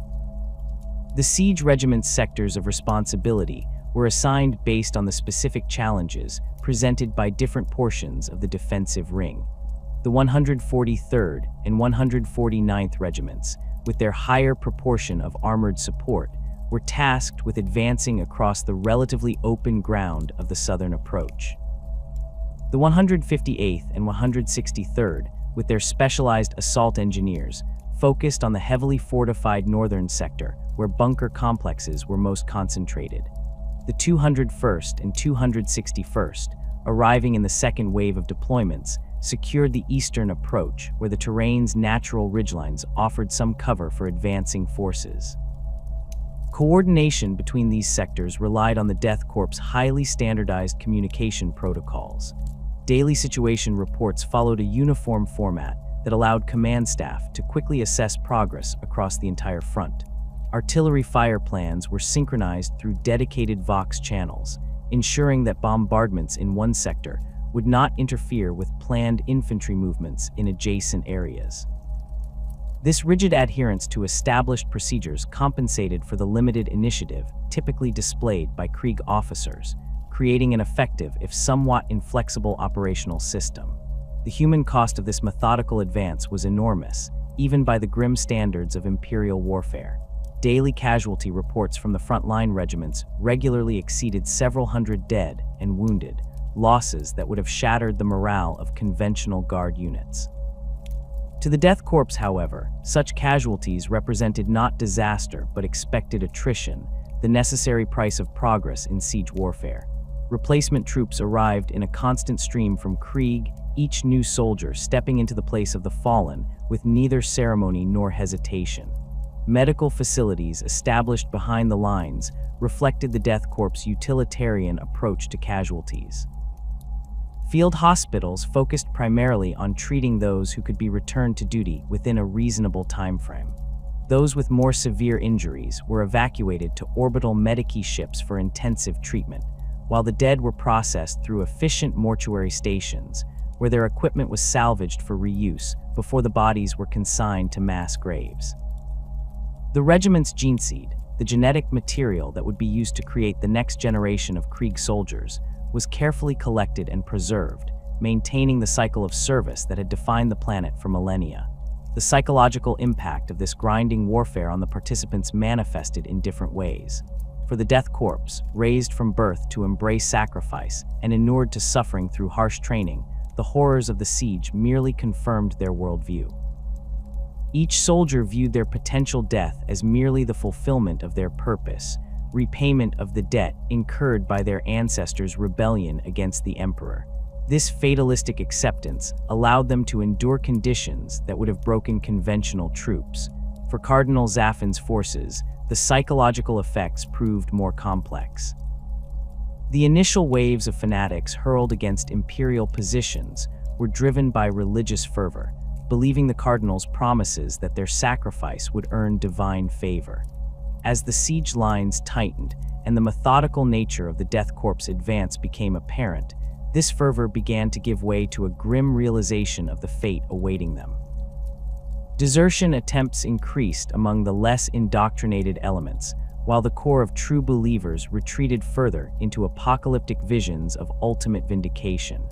The siege regiment's sectors of responsibility were assigned based on the specific challenges presented by different portions of the defensive ring. The 143rd and 149th regiments, with their higher proportion of armored support, were tasked with advancing across the relatively open ground of the southern approach. The 158th and 163rd, with their specialized assault engineers, focused on the heavily fortified northern sector where bunker complexes were most concentrated. The 201st and 261st, arriving in the second wave of deployments, secured the eastern approach where the terrain's natural ridgelines offered some cover for advancing forces. Coordination between these sectors relied on the Death Korps' highly standardized communication protocols. Daily situation reports followed a uniform format that allowed command staff to quickly assess progress across the entire front. Artillery fire plans were synchronized through dedicated Vox channels, ensuring that bombardments in one sector would not interfere with planned infantry movements in adjacent areas. This rigid adherence to established procedures compensated for the limited initiative typically displayed by Krieg officers, creating an effective, if somewhat inflexible, operational system. The human cost of this methodical advance was enormous, even by the grim standards of Imperial warfare. Daily casualty reports from the frontline regiments regularly exceeded several hundred dead and wounded, losses that would have shattered the morale of conventional guard units. To the Death Korps, however, such casualties represented not disaster but expected attrition, the necessary price of progress in siege warfare. Replacement troops arrived in a constant stream from Krieg, each new soldier stepping into the place of the fallen with neither ceremony nor hesitation. Medical facilities established behind the lines reflected the Death Korps' utilitarian approach to casualties. Field hospitals focused primarily on treating those who could be returned to duty within a reasonable timeframe. Those with more severe injuries were evacuated to orbital medici ships for intensive treatment, while the dead were processed through efficient mortuary stations, where their equipment was salvaged for reuse before the bodies were consigned to mass graves. The regiment's gene seed, the genetic material that would be used to create the next generation of Krieg soldiers, was carefully collected and preserved, maintaining the cycle of service that had defined the planet for millennia. The psychological impact of this grinding warfare on the participants manifested in different ways. For the Death Korps, raised from birth to embrace sacrifice and inured to suffering through harsh training, the horrors of the siege merely confirmed their worldview. Each soldier viewed their potential death as merely the fulfillment of their purpose, repayment of the debt incurred by their ancestors' rebellion against the Emperor. This fatalistic acceptance allowed them to endure conditions that would have broken conventional troops. For Cardinal Zaffin's forces, the psychological effects proved more complex. The initial waves of fanatics hurled against Imperial positions were driven by religious fervor, believing the Cardinal's promises that their sacrifice would earn divine favor. As the siege lines tightened and the methodical nature of the Death Korps' advance became apparent, this fervor began to give way to a grim realization of the fate awaiting them. Desertion attempts increased among the less indoctrinated elements, while the core of true believers retreated further into apocalyptic visions of ultimate vindication.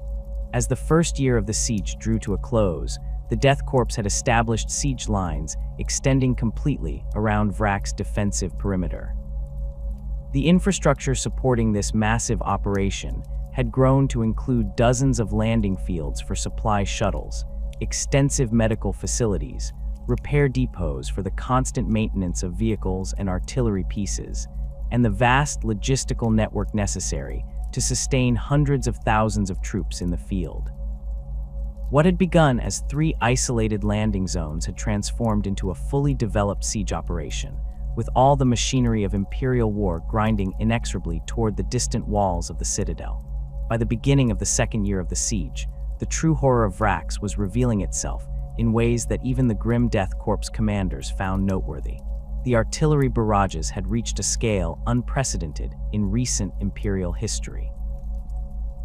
As the first year of the siege drew to a close, the Death Korps had established siege lines extending completely around Vraks' defensive perimeter. The infrastructure supporting this massive operation had grown to include dozens of landing fields for supply shuttles, extensive medical facilities, repair depots for the constant maintenance of vehicles and artillery pieces, and the vast logistical network necessary to sustain hundreds of thousands of troops in the field. What had begun as 3 isolated landing zones had transformed into a fully developed siege operation, with all the machinery of Imperial war grinding inexorably toward the distant walls of the citadel. By the beginning of the second year of the siege, the true horror of Vraks was revealing itself in ways that even the grim Death Korps commanders found noteworthy. The artillery barrages had reached a scale unprecedented in recent Imperial history.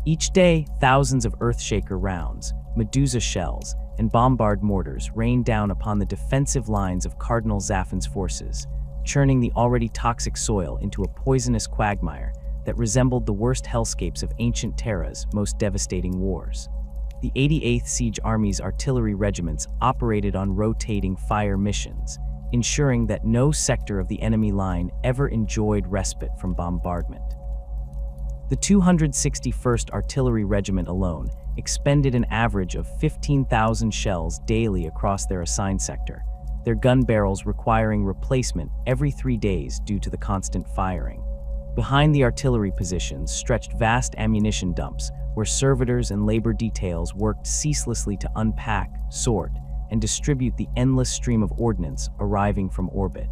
Each day, thousands of Earthshaker rounds, Medusa shells, and bombard mortars rained down upon the defensive lines of Cardinal Zaffin's forces, churning the already toxic soil into a poisonous quagmire that resembled the worst hellscapes of ancient Terra's most devastating wars. The 88th Siege Army's artillery regiments operated on rotating fire missions, ensuring that no sector of the enemy line ever enjoyed respite from bombardment. The 261st Artillery Regiment alone expended an average of 15,000 shells daily across their assigned sector, their gun barrels requiring replacement every 3 days due to the constant firing. Behind the artillery positions stretched vast ammunition dumps where servitors and labor details worked ceaselessly to unpack, sort, and distribute the endless stream of ordnance arriving from orbit.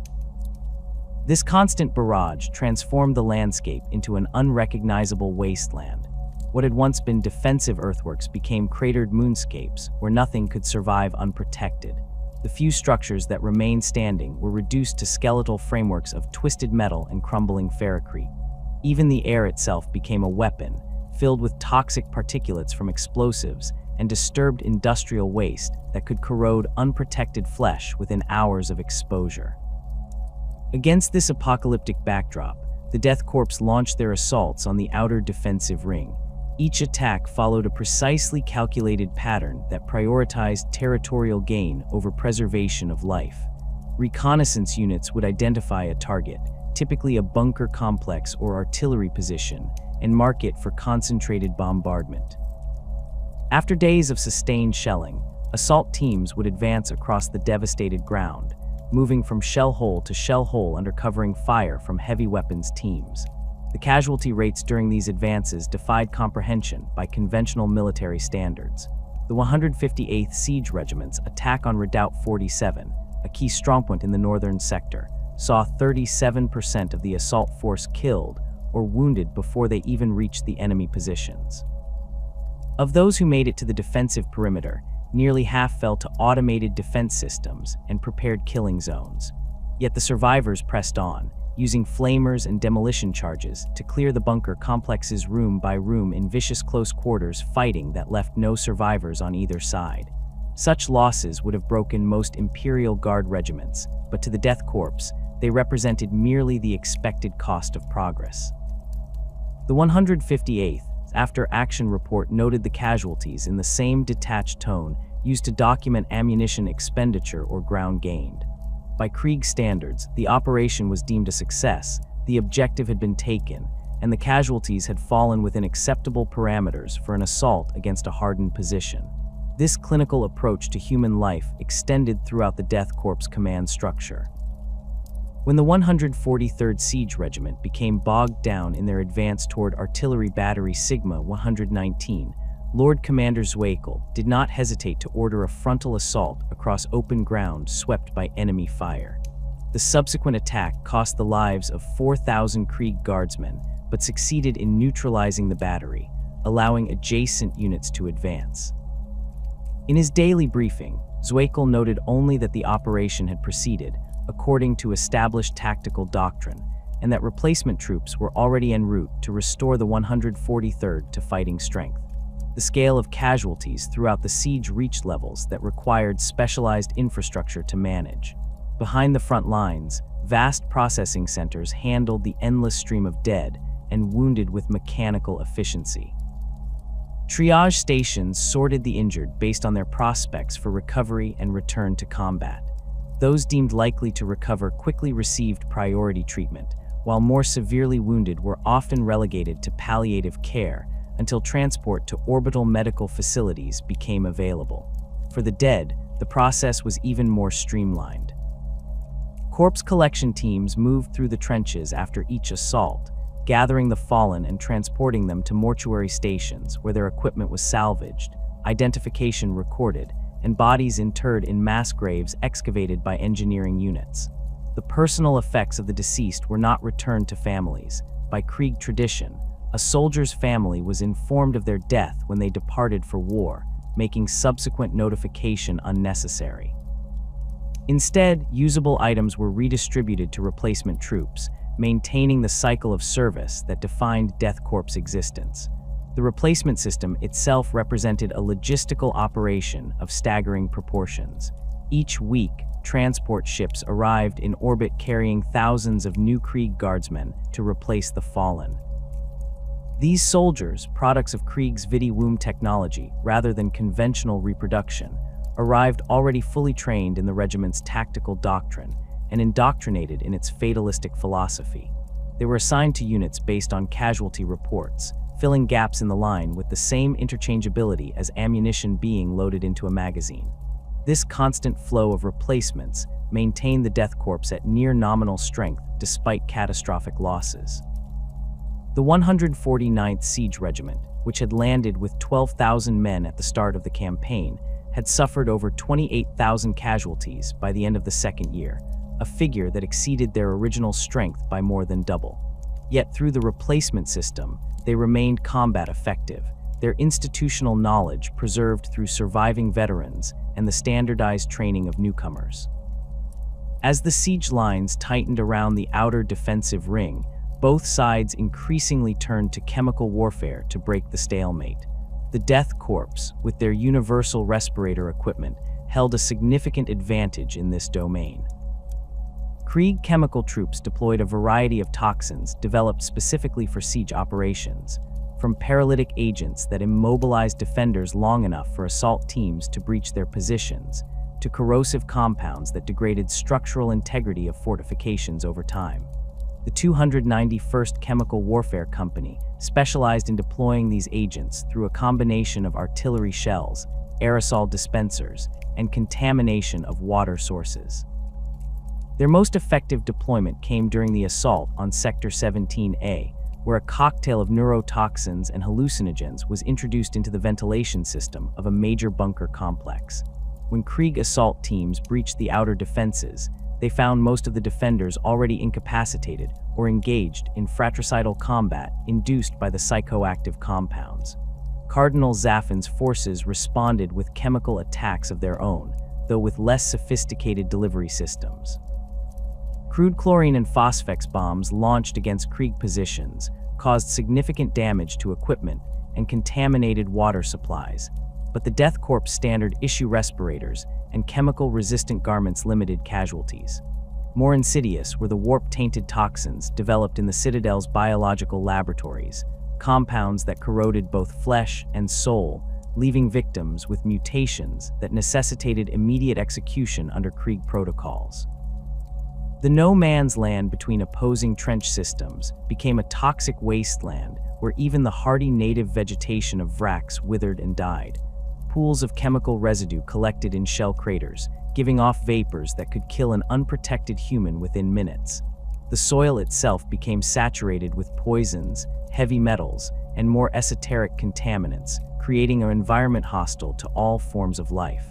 This constant barrage transformed the landscape into an unrecognizable wasteland. What had once been defensive earthworks became cratered moonscapes where nothing could survive unprotected. The few structures that remained standing were reduced to skeletal frameworks of twisted metal and crumbling ferrocrete. Even the air itself became a weapon, filled with toxic particulates from explosives and disturbed industrial waste that could corrode unprotected flesh within hours of exposure. Against this apocalyptic backdrop, the Death Korps launched their assaults on the outer defensive ring. Each attack followed a precisely calculated pattern that prioritized territorial gain over preservation of life. Reconnaissance units would identify a target, typically a bunker complex or artillery position, and mark it for concentrated bombardment. After days of sustained shelling, assault teams would advance across the devastated ground, moving from shell hole to shell hole under covering fire from heavy weapons teams. The casualty rates during these advances defied comprehension by conventional military standards. The 158th Siege Regiment's attack on Redoubt 47, a key strongpoint in the northern sector, saw 37% of the assault force killed or wounded before they even reached the enemy positions. Of those who made it to the defensive perimeter, nearly half fell to automated defense systems and prepared killing zones. Yet the survivors pressed on, using flamers and demolition charges to clear the bunker complexes room by room in vicious close quarters fighting that left no survivors on either side. Such losses would have broken most Imperial Guard regiments, but to the Death Korps, they represented merely the expected cost of progress. The 158th after-action report noted the casualties in the same detached tone used to document ammunition expenditure or ground gained. By Krieg standards, the operation was deemed a success, the objective had been taken, and the casualties had fallen within acceptable parameters for an assault against a hardened position. This clinical approach to human life extended throughout the Death Korps command structure. When the 143rd Siege Regiment became bogged down in their advance toward Artillery Battery Sigma 119, Lord Commander Zweikel did not hesitate to order a frontal assault across open ground swept by enemy fire. The subsequent attack cost the lives of 4,000 Krieg guardsmen, but succeeded in neutralizing the battery, allowing adjacent units to advance. In his daily briefing, Zweikel noted only that the operation had proceeded according to established tactical doctrine, and that replacement troops were already en route to restore the 143rd to fighting strength. The scale of casualties throughout the siege reached levels that required specialized infrastructure to manage. Behind the front lines, vast processing centers handled the endless stream of dead and wounded with mechanical efficiency. Triage stations sorted the injured based on their prospects for recovery and return to combat. Those deemed likely to recover quickly received priority treatment, while more severely wounded were often relegated to palliative care until transport to orbital medical facilities became available. For the dead, the process was even more streamlined. Corpse collection teams moved through the trenches after each assault, gathering the fallen and transporting them to mortuary stations where their equipment was salvaged, identification recorded, and bodies interred in mass graves excavated by engineering units. The personal effects of the deceased were not returned to families. By Krieg tradition, a soldier's family was informed of their death when they departed for war, making subsequent notification unnecessary. Instead, usable items were redistributed to replacement troops, maintaining the cycle of service that defined Death Korps' existence. The replacement system itself represented a logistical operation of staggering proportions. Each week, transport ships arrived in orbit carrying thousands of new Krieg guardsmen to replace the fallen. These soldiers, products of Krieg's Vidi-Womb technology rather than conventional reproduction, arrived already fully trained in the regiment's tactical doctrine and indoctrinated in its fatalistic philosophy. They were assigned to units based on casualty reports, filling gaps in the line with the same interchangeability as ammunition being loaded into a magazine. This constant flow of replacements maintained the Death Korps at near nominal strength despite catastrophic losses. The 149th Siege Regiment, which had landed with 12,000 men at the start of the campaign, had suffered over 28,000 casualties by the end of the second year, a figure that exceeded their original strength by more than double. Yet through the replacement system, they remained combat effective, their institutional knowledge preserved through surviving veterans and the standardized training of newcomers. As the siege lines tightened around the outer defensive ring, both sides increasingly turned to chemical warfare to break the stalemate. The Death Korps, with their universal respirator equipment, held a significant advantage in this domain. Krieg chemical troops deployed a variety of toxins developed specifically for siege operations, from paralytic agents that immobilized defenders long enough for assault teams to breach their positions, to corrosive compounds that degraded structural integrity of fortifications over time. The 291st Chemical Warfare Company specialized in deploying these agents through a combination of artillery shells, aerosol dispensers, and contamination of water sources. Their most effective deployment came during the assault on Sector 17A, where a cocktail of neurotoxins and hallucinogens was introduced into the ventilation system of a major bunker complex. When Krieg assault teams breached the outer defenses, they found most of the defenders already incapacitated or engaged in fratricidal combat induced by the psychoactive compounds. Cardinal Zaffin's forces responded with chemical attacks of their own, though with less sophisticated delivery systems. Crude chlorine and phosphex bombs launched against Krieg positions caused significant damage to equipment and contaminated water supplies, but the Death Korps standard issue respirators and chemical-resistant garments limited casualties. More insidious were the warp-tainted toxins developed in the Citadel's biological laboratories, compounds that corroded both flesh and soul, leaving victims with mutations that necessitated immediate execution under Krieg protocols. The no-man's land between opposing trench systems became a toxic wasteland where even the hardy native vegetation of Vraks withered and died. Pools of chemical residue collected in shell craters, giving off vapors that could kill an unprotected human within minutes. The soil itself became saturated with poisons, heavy metals, and more esoteric contaminants, creating an environment hostile to all forms of life.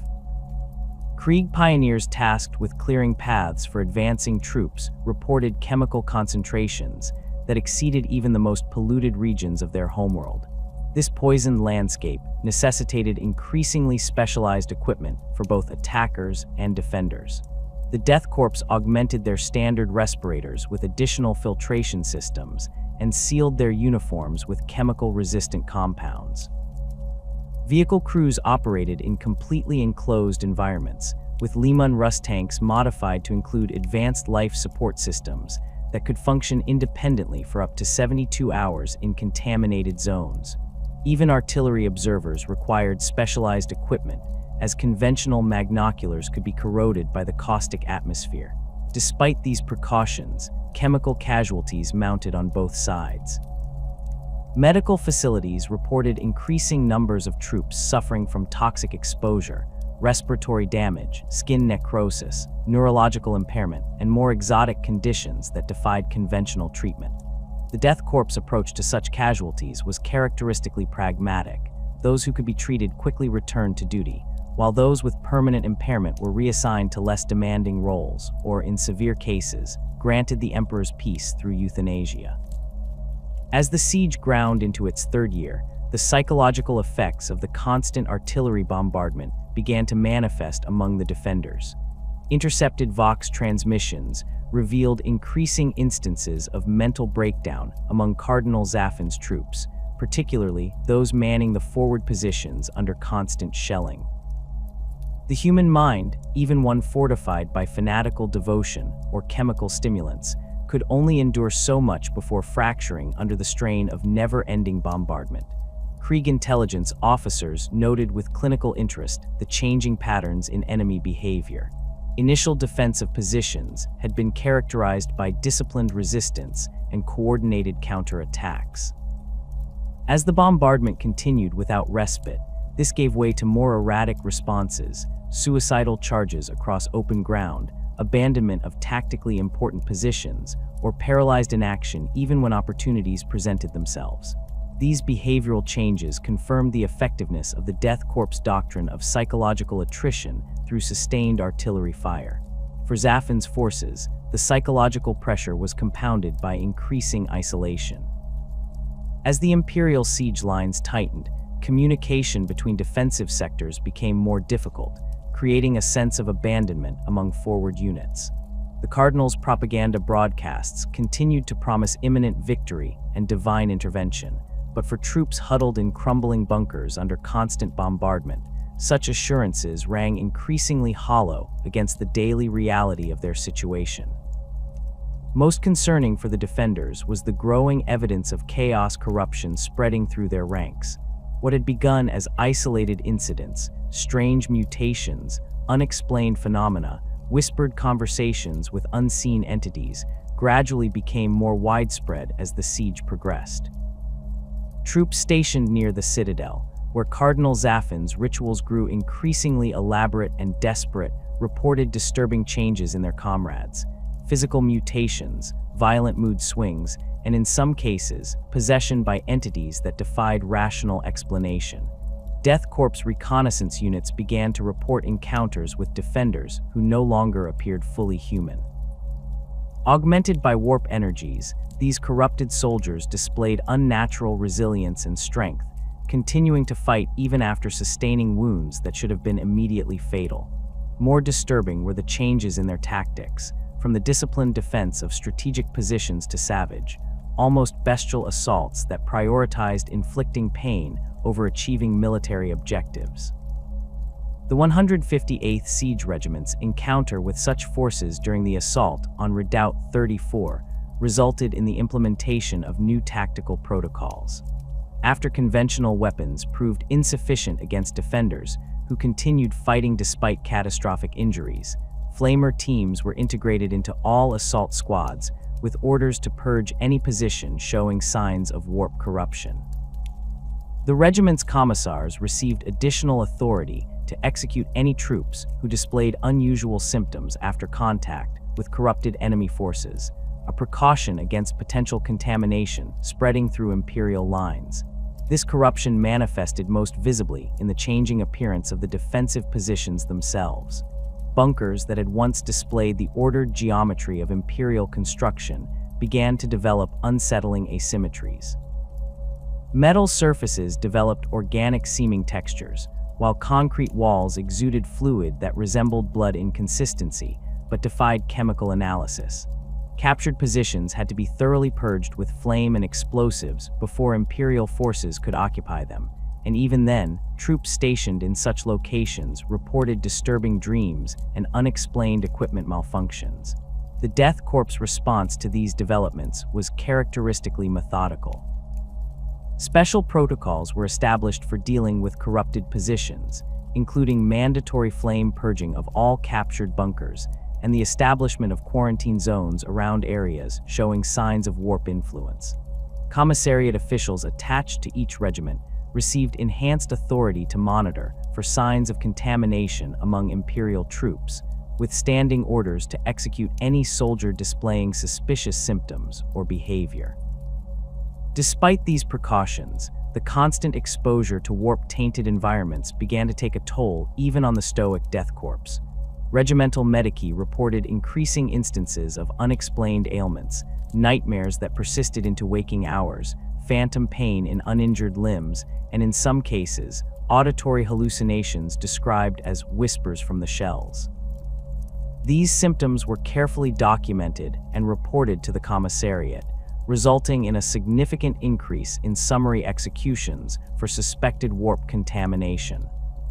Krieg pioneers tasked with clearing paths for advancing troops reported chemical concentrations that exceeded even the most polluted regions of their homeworld. This poisoned landscape necessitated increasingly specialized equipment for both attackers and defenders. The Death Korps augmented their standard respirators with additional filtration systems and sealed their uniforms with chemical-resistant compounds. Vehicle crews operated in completely enclosed environments, with Lehman Russ tanks modified to include advanced life support systems that could function independently for up to 72 hours in contaminated zones. Even artillery observers required specialized equipment, as conventional magnoculars could be corroded by the caustic atmosphere. Despite these precautions, chemical casualties mounted on both sides. Medical facilities reported increasing numbers of troops suffering from toxic exposure, respiratory damage, skin necrosis, neurological impairment, and more exotic conditions that defied conventional treatment. The Death Korps' approach to such casualties was characteristically pragmatic. Those who could be treated quickly returned to duty, while those with permanent impairment were reassigned to less demanding roles, or, in severe cases, granted the Emperor's peace through euthanasia. As the siege ground into its third year, the psychological effects of the constant artillery bombardment began to manifest among the defenders. Intercepted Vox transmissions revealed increasing instances of mental breakdown among Cardinal Zaffin's troops, particularly those manning the forward positions under constant shelling. The human mind, even one fortified by fanatical devotion or chemical stimulants, could only endure so much before fracturing under the strain of never-ending bombardment. Krieg intelligence officers noted with clinical interest the changing patterns in enemy behavior. Initial defensive positions had been characterized by disciplined resistance and coordinated counterattacks. As the bombardment continued without respite, this gave way to more erratic responses, suicidal charges across open ground, abandonment of tactically important positions, or paralyzed inaction even when opportunities presented themselves. These behavioral changes confirmed the effectiveness of the Death Korps doctrine of psychological attrition through sustained artillery fire. For Zaffin's forces, the psychological pressure was compounded by increasing isolation. As the Imperial siege lines tightened, communication between defensive sectors became more difficult, creating a sense of abandonment among forward units. The Cardinal's propaganda broadcasts continued to promise imminent victory and divine intervention, but for troops huddled in crumbling bunkers under constant bombardment, such assurances rang increasingly hollow against the daily reality of their situation. Most concerning for the defenders was the growing evidence of chaos corruption spreading through their ranks. What had begun as isolated incidents, strange mutations, unexplained phenomena, whispered conversations with unseen entities, gradually became more widespread as the siege progressed. Troops stationed near the citadel, where Cardinal Zaffin's rituals grew increasingly elaborate and desperate, reported disturbing changes in their comrades. Physical mutations, violent mood swings, and in some cases, possession by entities that defied rational explanation. Death Korps reconnaissance units began to report encounters with defenders who no longer appeared fully human. Augmented by warp energies, these corrupted soldiers displayed unnatural resilience and strength, continuing to fight even after sustaining wounds that should have been immediately fatal. More disturbing were the changes in their tactics, from the disciplined defense of strategic positions to savage, almost bestial assaults that prioritized inflicting pain over achieving military objectives. The 158th Siege Regiment's encounter with such forces during the assault on Redoubt 34 resulted in the implementation of new tactical protocols. After conventional weapons proved insufficient against defenders who continued fighting despite catastrophic injuries, Flamer teams were integrated into all assault squads with orders to purge any position showing signs of warp corruption. The regiment's commissars received additional authority to execute any troops who displayed unusual symptoms after contact with corrupted enemy forces, a precaution against potential contamination spreading through Imperial lines. This corruption manifested most visibly in the changing appearance of the defensive positions themselves. Bunkers that had once displayed the ordered geometry of Imperial construction began to develop unsettling asymmetries. Metal surfaces developed organic-seeming textures, while concrete walls exuded fluid that resembled blood in consistency but defied chemical analysis. Captured positions had to be thoroughly purged with flame and explosives before Imperial forces could occupy them, and even then, troops stationed in such locations reported disturbing dreams and unexplained equipment malfunctions. The Death Korps' response to these developments was characteristically methodical. Special protocols were established for dealing with corrupted positions, including mandatory flame purging of all captured bunkers and the establishment of quarantine zones around areas showing signs of warp influence. Commissariat officials attached to each regiment received enhanced authority to monitor for signs of contamination among Imperial troops, with standing orders to execute any soldier displaying suspicious symptoms or behavior. Despite these precautions, the constant exposure to warp-tainted environments began to take a toll even on the stoic Death Korps. Regimental medici reported increasing instances of unexplained ailments, nightmares that persisted into waking hours, phantom pain in uninjured limbs, and in some cases, auditory hallucinations described as whispers from the shells. These symptoms were carefully documented and reported to the commissariat, resulting in a significant increase in summary executions for suspected warp contamination.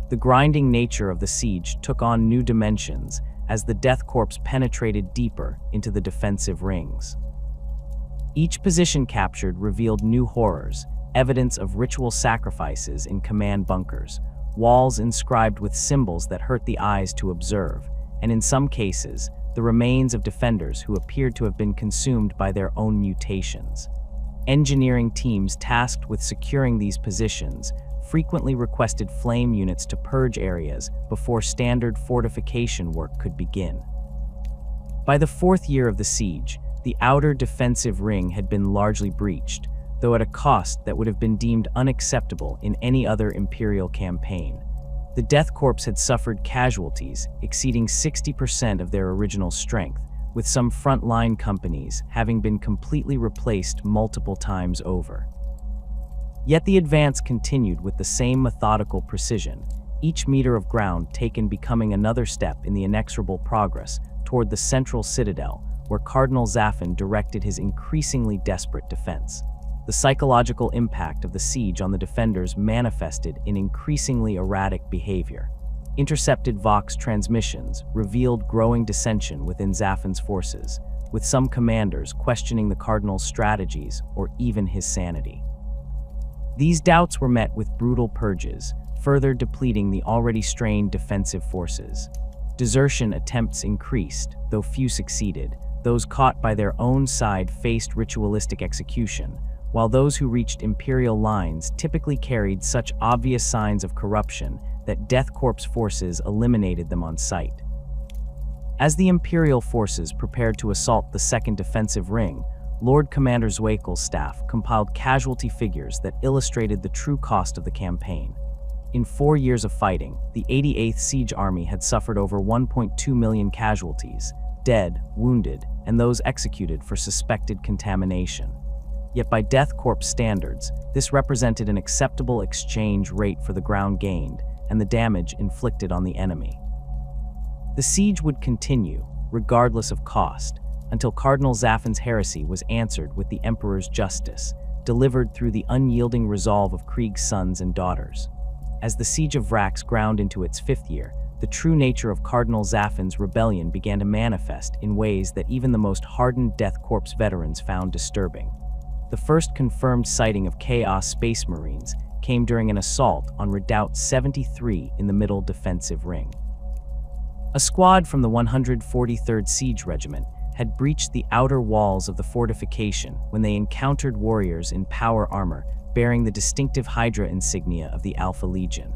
The grinding nature of the siege took on new dimensions as the Death Korps penetrated deeper into the defensive rings. Each position captured revealed new horrors, evidence of ritual sacrifices in command bunkers, walls inscribed with symbols that hurt the eyes to observe, and in some cases, the remains of defenders who appeared to have been consumed by their own mutations. Engineering teams tasked with securing these positions frequently requested flame units to purge areas before standard fortification work could begin. By the fourth year of the siege, the outer defensive ring had been largely breached, though at a cost that would have been deemed unacceptable in any other Imperial campaign. The Death Korps had suffered casualties exceeding 60% of their original strength, with some front-line companies having been completely replaced multiple times over. Yet the advance continued with the same methodical precision, each meter of ground taken becoming another step in the inexorable progress toward the central citadel, where Cardinal Zaffin directed his increasingly desperate defense. The psychological impact of the siege on the defenders manifested in increasingly erratic behavior. Intercepted Vox transmissions revealed growing dissension within Zaffin's forces, with some commanders questioning the Cardinal's strategies or even his sanity. These doubts were met with brutal purges, further depleting the already strained defensive forces. Desertion attempts increased, though few succeeded. Those caught by their own side faced ritualistic execution, while those who reached Imperial lines typically carried such obvious signs of corruption that Death Korps forces eliminated them on sight. As the Imperial forces prepared to assault the second defensive ring, Lord Commander Zweikel's staff compiled casualty figures that illustrated the true cost of the campaign. In 4 years of fighting, the 88th Siege Army had suffered over 1.2 million casualties, dead, wounded, and those executed for suspected contamination. Yet by Death Korps standards, this represented an acceptable exchange rate for the ground gained and the damage inflicted on the enemy. The siege would continue, regardless of cost, until Cardinal Zaffin's heresy was answered with the Emperor's justice, delivered through the unyielding resolve of Krieg's sons and daughters. As the siege of Vraks ground into its 5th year, the true nature of Cardinal Zaffin's rebellion began to manifest in ways that even the most hardened Death Korps veterans found disturbing. The first confirmed sighting of Chaos Space Marines came during an assault on Redoubt 73 in the middle defensive ring. A squad from the 143rd Siege Regiment had breached the outer walls of the fortification when they encountered warriors in power armor bearing the distinctive Hydra insignia of the Alpha Legion.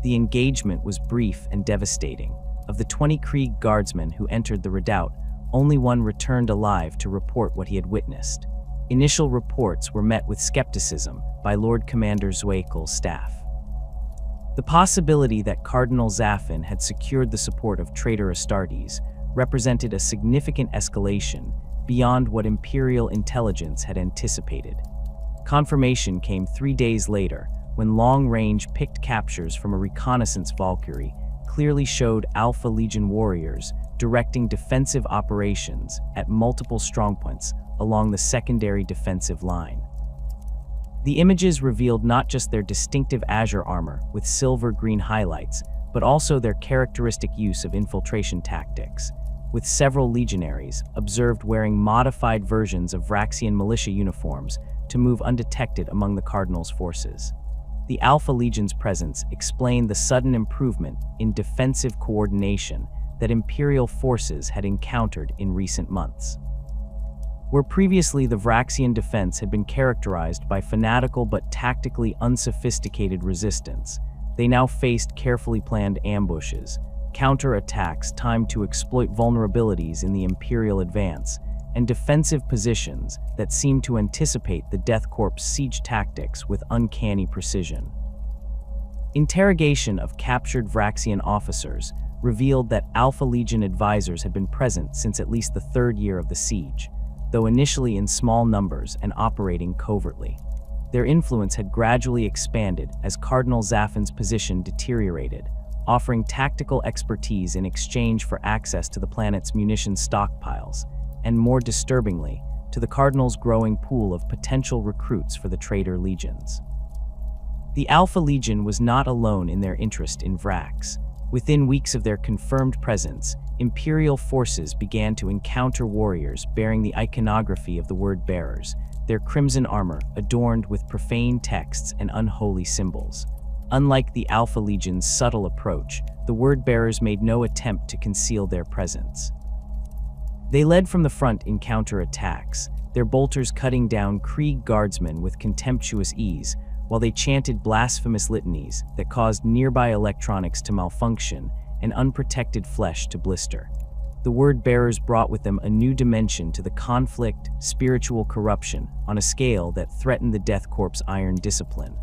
The engagement was brief and devastating. Of the 20 Krieg guardsmen who entered the redoubt, only one returned alive to report what he had witnessed. Initial reports were met with skepticism by Lord Commander Zweikel's staff. The possibility that Cardinal Zaffin had secured the support of traitor Astartes represented a significant escalation beyond what Imperial intelligence had anticipated. Confirmation came 3 days later, when long-range picked captures from a reconnaissance Valkyrie clearly showed Alpha Legion warriors directing defensive operations at multiple strongpoints along the secondary defensive line. The images revealed not just their distinctive azure armor with silver-green highlights, but also their characteristic use of infiltration tactics, with several legionaries observed wearing modified versions of Vraxian militia uniforms to move undetected among the Cardinal's forces. The Alpha Legion's presence explained the sudden improvement in defensive coordination that Imperial forces had encountered in recent months. Where previously the Vraxian defense had been characterized by fanatical but tactically unsophisticated resistance, they now faced carefully planned ambushes, counter-attacks timed to exploit vulnerabilities in the Imperial advance, and defensive positions that seemed to anticipate the Death Korps' siege tactics with uncanny precision. Interrogation of captured Vraxian officers revealed that Alpha Legion advisors had been present since at least the 3rd year of the siege, though initially in small numbers and operating covertly. Their influence had gradually expanded as Cardinal Zaffin's position deteriorated, offering tactical expertise in exchange for access to the planet's munitions stockpiles, and more disturbingly, to the Cardinal's growing pool of potential recruits for the traitor legions. The Alpha Legion was not alone in their interest in Vraks. Within weeks of their confirmed presence, Imperial forces began to encounter warriors bearing the iconography of the Word Bearers, their crimson armor adorned with profane texts and unholy symbols. Unlike the Alpha Legion's subtle approach, the Word Bearers made no attempt to conceal their presence. They led from the front in counterattacks, their bolters cutting down Krieg guardsmen with contemptuous ease, while they chanted blasphemous litanies that caused nearby electronics to malfunction and unprotected flesh to blister. The word-bearers brought with them a new dimension to the conflict, spiritual corruption, on a scale that threatened the Death Korps' iron discipline.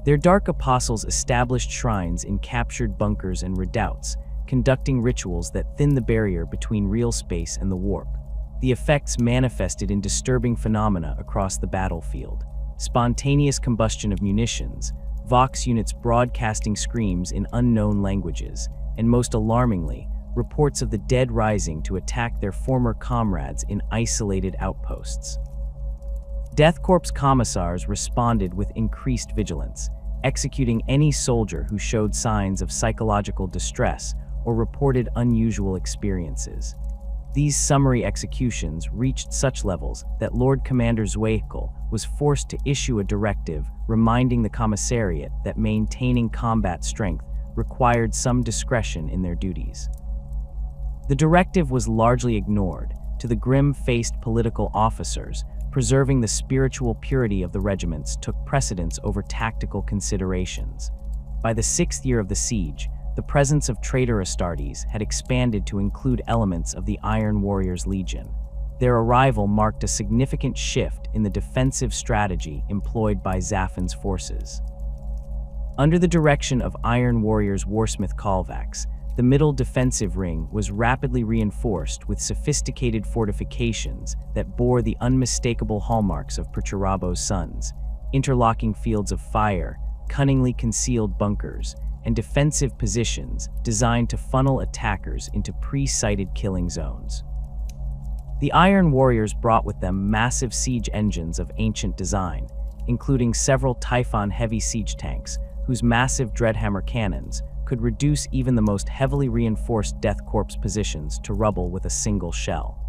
Their dark apostles established shrines in captured bunkers and redoubts, conducting rituals that thin the barrier between real space and the warp. The effects manifested in disturbing phenomena across the battlefield: spontaneous combustion of munitions, Vox units broadcasting screams in unknown languages, and most alarmingly, reports of the dead rising to attack their former comrades in isolated outposts. Death Korps commissars responded with increased vigilance, executing any soldier who showed signs of psychological distress or reported unusual experiences. These summary executions reached such levels that Lord Commander Zweigel was forced to issue a directive reminding the commissariat that maintaining combat strength required some discretion in their duties. The directive was largely ignored. To the grim-faced political officers, preserving the spiritual purity of the regiments took precedence over tactical considerations. By the 6th year of the siege, the presence of traitor Astartes had expanded to include elements of the Iron Warriors Legion. Their arrival marked a significant shift in the defensive strategy employed by Zaffin's forces. Under the direction of Iron Warriors Warsmith Kalvax, the middle defensive ring was rapidly reinforced with sophisticated fortifications that bore the unmistakable hallmarks of Perturabo's sons: interlocking fields of fire, cunningly concealed bunkers, and defensive positions designed to funnel attackers into pre-sighted killing zones. The Iron Warriors brought with them massive siege engines of ancient design, including several Typhon heavy siege tanks, whose massive Dreadhammer cannons could reduce even the most heavily reinforced Death Korps positions to rubble with a single shell.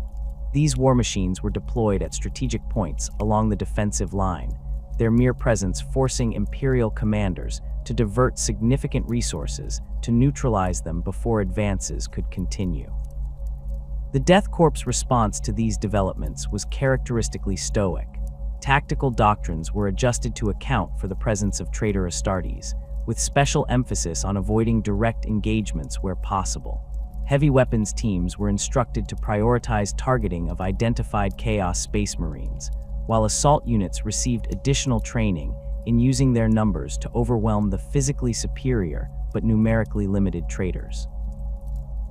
These war machines were deployed at strategic points along the defensive line, their mere presence forcing Imperial commanders to divert significant resources to neutralize them before advances could continue. The Death Korps' response to these developments was characteristically stoic. Tactical doctrines were adjusted to account for the presence of traitor Astartes, with special emphasis on avoiding direct engagements where possible. Heavy weapons teams were instructed to prioritize targeting of identified Chaos Space Marines, while assault units received additional training in using their numbers to overwhelm the physically superior but numerically limited traitors.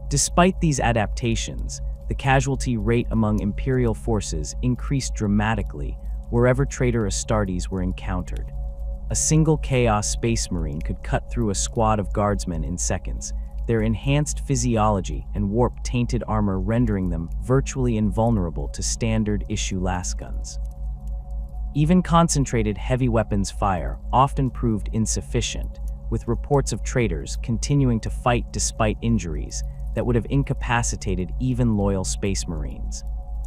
Despite these adaptations, the casualty rate among Imperial forces increased dramatically wherever traitor Astartes were encountered. A single Chaos Space Marine could cut through a squad of guardsmen in seconds, their enhanced physiology and warp-tainted armor rendering them virtually invulnerable to standard-issue lasguns. Even concentrated heavy weapons fire often proved insufficient, with reports of traitors continuing to fight despite injuries that would have incapacitated even loyal Space Marines.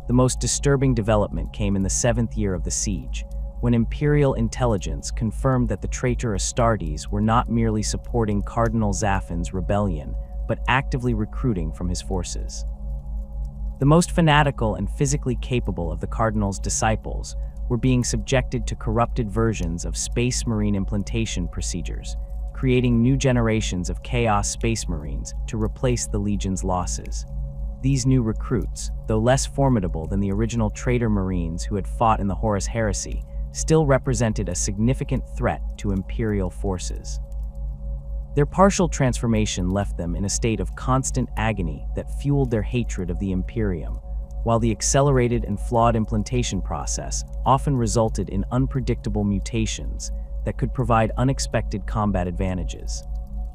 The most disturbing development came in the 7th year of the siege, when Imperial intelligence confirmed that the traitor Astartes were not merely supporting Cardinal Zaffin's rebellion, but actively recruiting from his forces. The most fanatical and physically capable of the Cardinal's disciples were being subjected to corrupted versions of Space Marine implantation procedures, creating new generations of Chaos Space Marines to replace the Legion's losses. These new recruits, though less formidable than the original traitor Marines who had fought in the Horus Heresy, still represented a significant threat to Imperial forces. Their partial transformation left them in a state of constant agony that fueled their hatred of the Imperium, while the accelerated and flawed implantation process often resulted in unpredictable mutations that could provide unexpected combat advantages.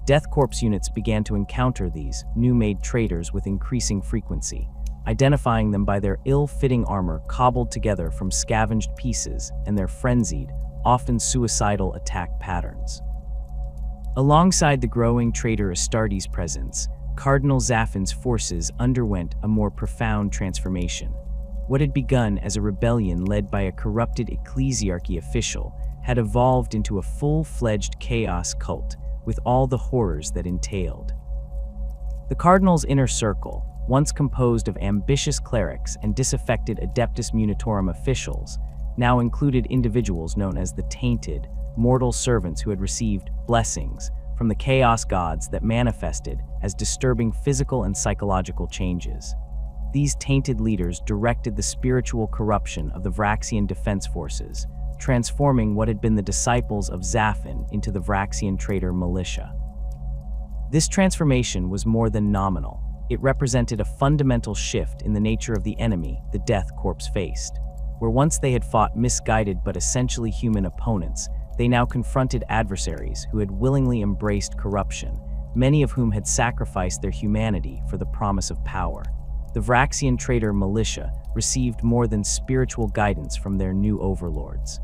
Death Korps units began to encounter these new-made traitors with increasing frequency, identifying them by their ill-fitting armor cobbled together from scavenged pieces and their frenzied, often suicidal attack patterns. Alongside the growing traitor Astartes' presence, Cardinal Zaffin's forces underwent a more profound transformation. What had begun as a rebellion led by a corrupted ecclesiarchy official had evolved into a full-fledged chaos cult with all the horrors that entailed. The Cardinal's inner circle, once composed of ambitious clerics and disaffected Adeptus Munitorum officials, now included individuals known as the Tainted, mortal servants who had received blessings from the chaos gods that manifested as disturbing physical and psychological changes. These tainted leaders directed the spiritual corruption of the Vraksian defense forces, transforming what had been the disciples of Zaffin into the Vraksian traitor militia. This transformation was more than nominal. It represented a fundamental shift in the nature of the enemy the Death Korps faced. Where once they had fought misguided but essentially human opponents, they now confronted adversaries who had willingly embraced corruption, many of whom had sacrificed their humanity for the promise of power. The Vraksian traitor militia received more than spiritual guidance from their new overlords.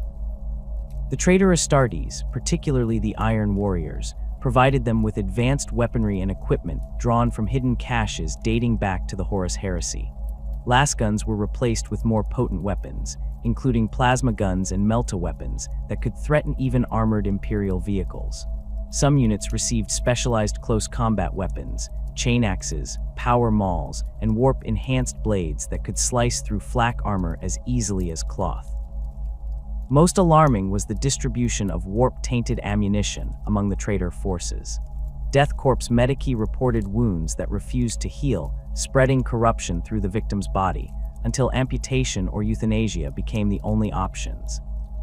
The traitor Astartes, particularly the Iron Warriors, provided them with advanced weaponry and equipment drawn from hidden caches dating back to the Horus Heresy. Lasguns were replaced with more potent weapons, including plasma guns and melta-weapons that could threaten even armored Imperial vehicles. Some units received specialized close combat weapons, chain axes, power mauls, and warp-enhanced blades that could slice through flak armor as easily as cloth. Most alarming was the distribution of warp-tainted ammunition among the traitor forces. Death Korps medici reported wounds that refused to heal, spreading corruption through the victim's body, until amputation or euthanasia became the only options.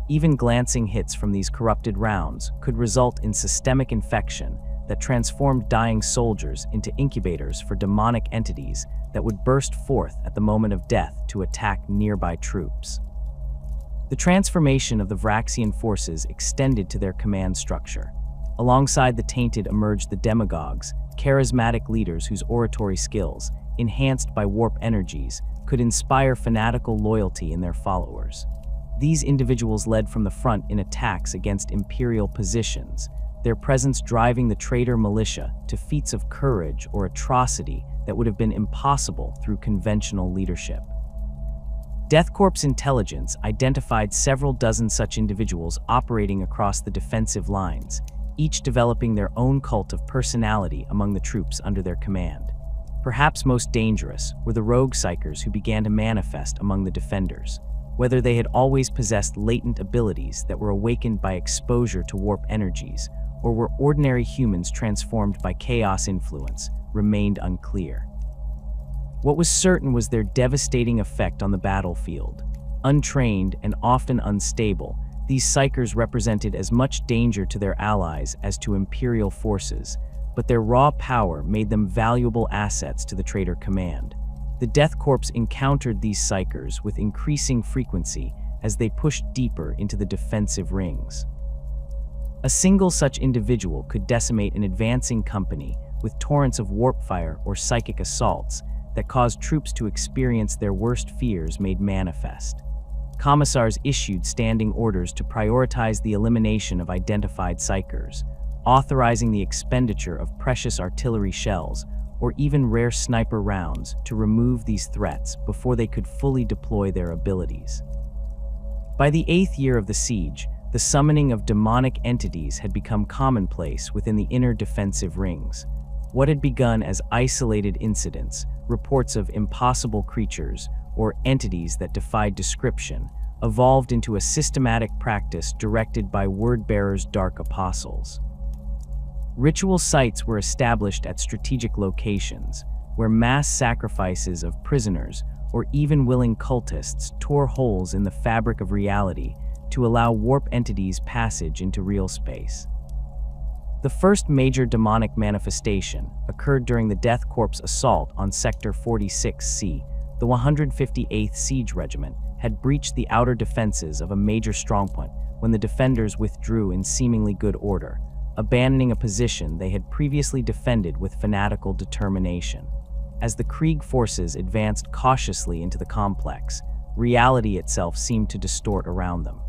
Even glancing hits from these corrupted rounds could result in systemic infection that transformed dying soldiers into incubators for demonic entities that would burst forth at the moment of death to attack nearby troops. The transformation of the Vraksian forces extended to their command structure. Alongside the tainted emerged the demagogues, charismatic leaders whose oratory skills, enhanced by warp energies, could inspire fanatical loyalty in their followers. These individuals led from the front in attacks against Imperial positions, their presence driving the traitor militia to feats of courage or atrocity that would have been impossible through conventional leadership. Death Korps intelligence identified several dozen such individuals operating across the defensive lines, each developing their own cult of personality among the troops under their command. Perhaps most dangerous were the rogue psychers who began to manifest among the defenders. Whether they had always possessed latent abilities that were awakened by exposure to warp energies, or were ordinary humans transformed by chaos influence, remained unclear. What was certain was their devastating effect on the battlefield. Untrained and often unstable, these psychers represented as much danger to their allies as to Imperial forces, but their raw power made them valuable assets to the traitor command. The Death Korps encountered these psychers with increasing frequency as they pushed deeper into the defensive rings. A single such individual could decimate an advancing company with torrents of warp fire or psychic assaults that caused troops to experience their worst fears made manifest. Commissars issued standing orders to prioritize the elimination of identified psychers, authorizing the expenditure of precious artillery shells or even rare sniper rounds to remove these threats before they could fully deploy their abilities. By the 8th year of the siege, the summoning of demonic entities had become commonplace within the inner defensive rings. What had begun as isolated incidents, reports of impossible creatures, or entities that defied description, evolved into a systematic practice directed by word-bearers' dark apostles. Ritual sites were established at strategic locations, where mass sacrifices of prisoners or even willing cultists tore holes in the fabric of reality to allow warp entities passage into real space. The first major demonic manifestation occurred during the Death Korps assault on Sector 46C. The 158th Siege Regiment had breached the outer defenses of a major strongpoint when the defenders withdrew in seemingly good order, abandoning a position they had previously defended with fanatical determination. As the Krieg forces advanced cautiously into the complex, reality itself seemed to distort around them.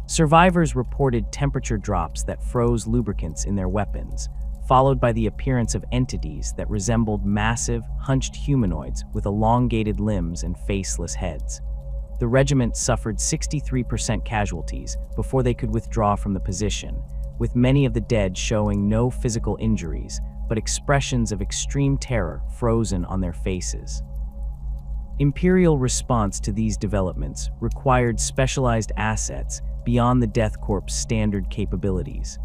Survivors reported temperature drops that froze lubricants in their weapons, followed by the appearance of entities that resembled massive, hunched humanoids with elongated limbs and faceless heads. The regiment suffered 63% casualties before they could withdraw from the position, with many of the dead showing no physical injuries, but expressions of extreme terror frozen on their faces. Imperial response to these developments required specialized assets beyond the Death Korps' standard capabilities.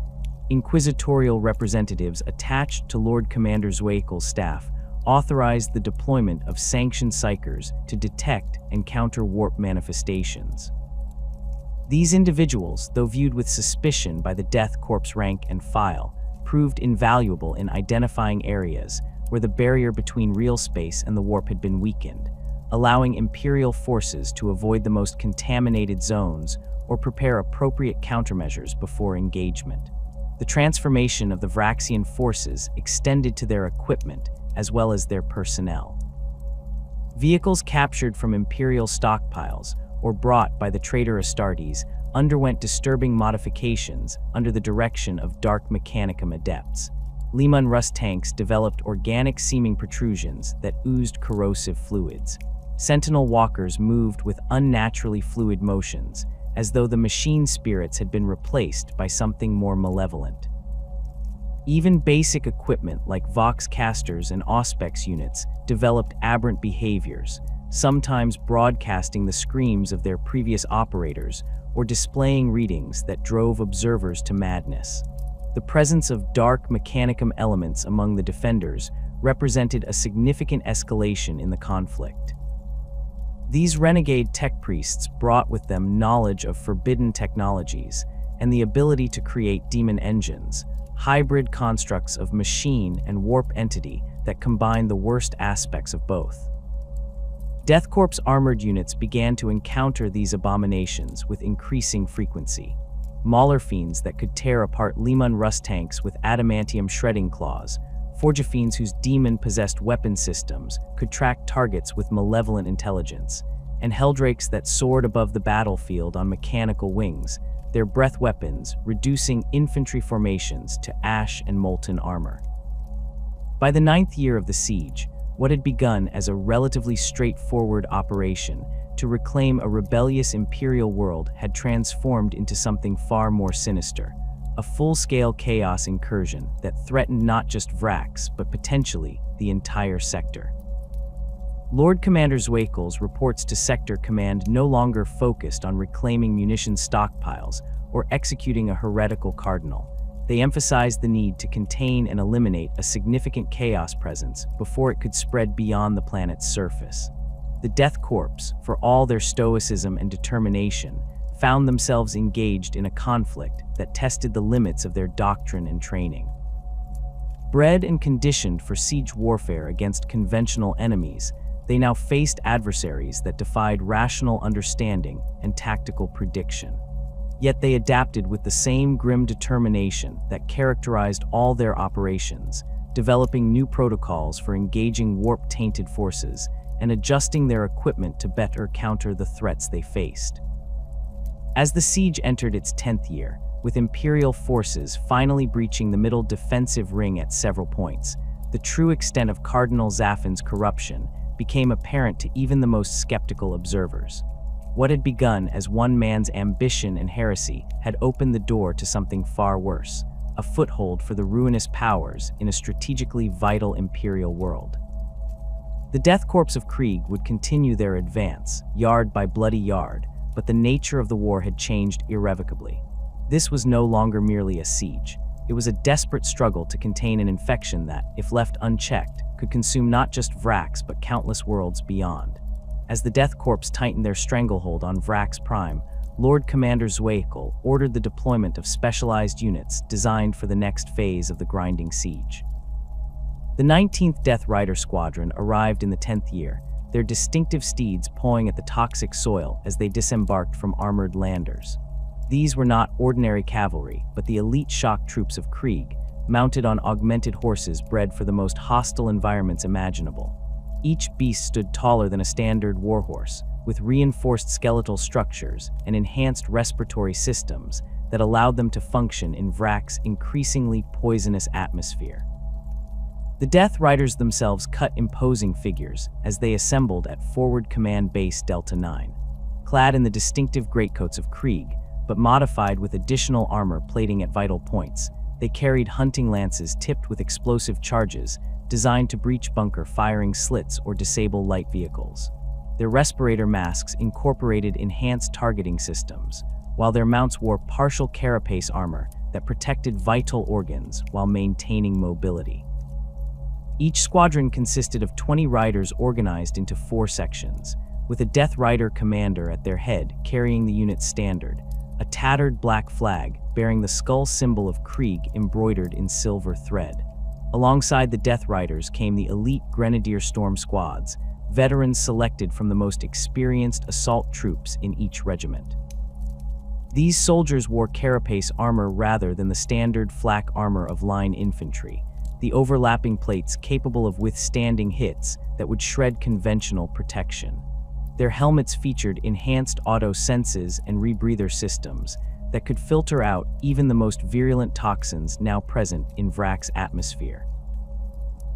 Inquisitorial representatives attached to Lord Commander Zweikel's staff authorized the deployment of sanctioned psychers to detect and counter warp manifestations. These individuals, though viewed with suspicion by the Death Korps rank and file, proved invaluable in identifying areas where the barrier between real space and the warp had been weakened, allowing Imperial forces to avoid the most contaminated zones or prepare appropriate countermeasures before engagement. The transformation of the Vraksian forces extended to their equipment as well as their personnel. Vehicles captured from Imperial stockpiles or brought by the traitor Astartes underwent disturbing modifications under the direction of Dark Mechanicum adepts. Leman Rust tanks developed organic-seeming protrusions that oozed corrosive fluids. Sentinel walkers moved with unnaturally fluid motions, as though the machine spirits had been replaced by something more malevolent. Even basic equipment like Vox casters and Auspex units developed aberrant behaviors, sometimes broadcasting the screams of their previous operators or displaying readings that drove observers to madness. The presence of Dark Mechanicum elements among the defenders represented a significant escalation in the conflict. These renegade tech priests brought with them knowledge of forbidden technologies and the ability to create demon engines, hybrid constructs of machine and warp entity that combine the worst aspects of both. Death Korps armored units began to encounter these abominations with increasing frequency. Mauler fiends that could tear apart Leman Rust tanks with adamantium shredding claws, Forgifiends whose demon-possessed weapon systems could track targets with malevolent intelligence, and Helldrakes that soared above the battlefield on mechanical wings, their breath weapons reducing infantry formations to ash and molten armor. By the 9th year of the siege, what had begun as a relatively straightforward operation to reclaim a rebellious Imperial world had transformed into something far more sinister. A full-scale chaos incursion that threatened not just Vraks, but potentially the entire sector. Lord Commander Zweikel's reports to Sector Command no longer focused on reclaiming munitions stockpiles or executing a heretical Cardinal. They emphasized the need to contain and eliminate a significant chaos presence before it could spread beyond the planet's surface. The Death Korps, for all their stoicism and determination, found themselves engaged in a conflict that tested the limits of their doctrine and training. Bred and conditioned for siege warfare against conventional enemies, they now faced adversaries that defied rational understanding and tactical prediction. Yet they adapted with the same grim determination that characterized all their operations, developing new protocols for engaging warp-tainted forces and adjusting their equipment to better counter the threats they faced. As the siege entered its 10th year, with Imperial forces finally breaching the middle defensive ring at several points, the true extent of Cardinal Zaffin's corruption became apparent to even the most skeptical observers. What had begun as one man's ambition and heresy had opened the door to something far worse, a foothold for the ruinous powers in a strategically vital Imperial world. The Death Korps of Krieg would continue their advance, yard by bloody yard, but the nature of the war had changed irrevocably. This was no longer merely a siege. It was a desperate struggle to contain an infection that, if left unchecked, could consume not just Vraks but countless worlds beyond. As the Death Korps tightened their stranglehold on Vraks Prime, Lord Commander Zweikel ordered the deployment of specialized units designed for the next phase of the grinding siege. The 19th Death Rider Squadron arrived in the 10th year, their distinctive steeds pawing at the toxic soil as they disembarked from armored landers. These were not ordinary cavalry, but the elite shock troops of Krieg, mounted on augmented horses bred for the most hostile environments imaginable. Each beast stood taller than a standard warhorse, with reinforced skeletal structures and enhanced respiratory systems that allowed them to function in Vraks' increasingly poisonous atmosphere. The Death Riders themselves cut imposing figures as they assembled at Forward Command Base Delta 9. Clad in the distinctive greatcoats of Krieg, but modified with additional armor plating at vital points, They carried hunting lances tipped with explosive charges, designed to breach bunker firing slits or disable light vehicles. Their respirator masks incorporated enhanced targeting systems, while their mounts wore partial carapace armor that protected vital organs while maintaining mobility. Each squadron consisted of 20 riders organized into 4 sections, with a Death Rider commander at their head carrying the unit's standard, a tattered black flag bearing the skull symbol of Krieg embroidered in silver thread. Alongside the Death Riders came the elite Grenadier Storm Squads, veterans selected from the most experienced assault troops in each regiment. These soldiers wore carapace armor rather than the standard flak armor of line infantry, the overlapping plates capable of withstanding hits that would shred conventional protection. Their helmets featured enhanced auto senses and rebreather systems that could filter out even the most virulent toxins now present in Vraks' atmosphere.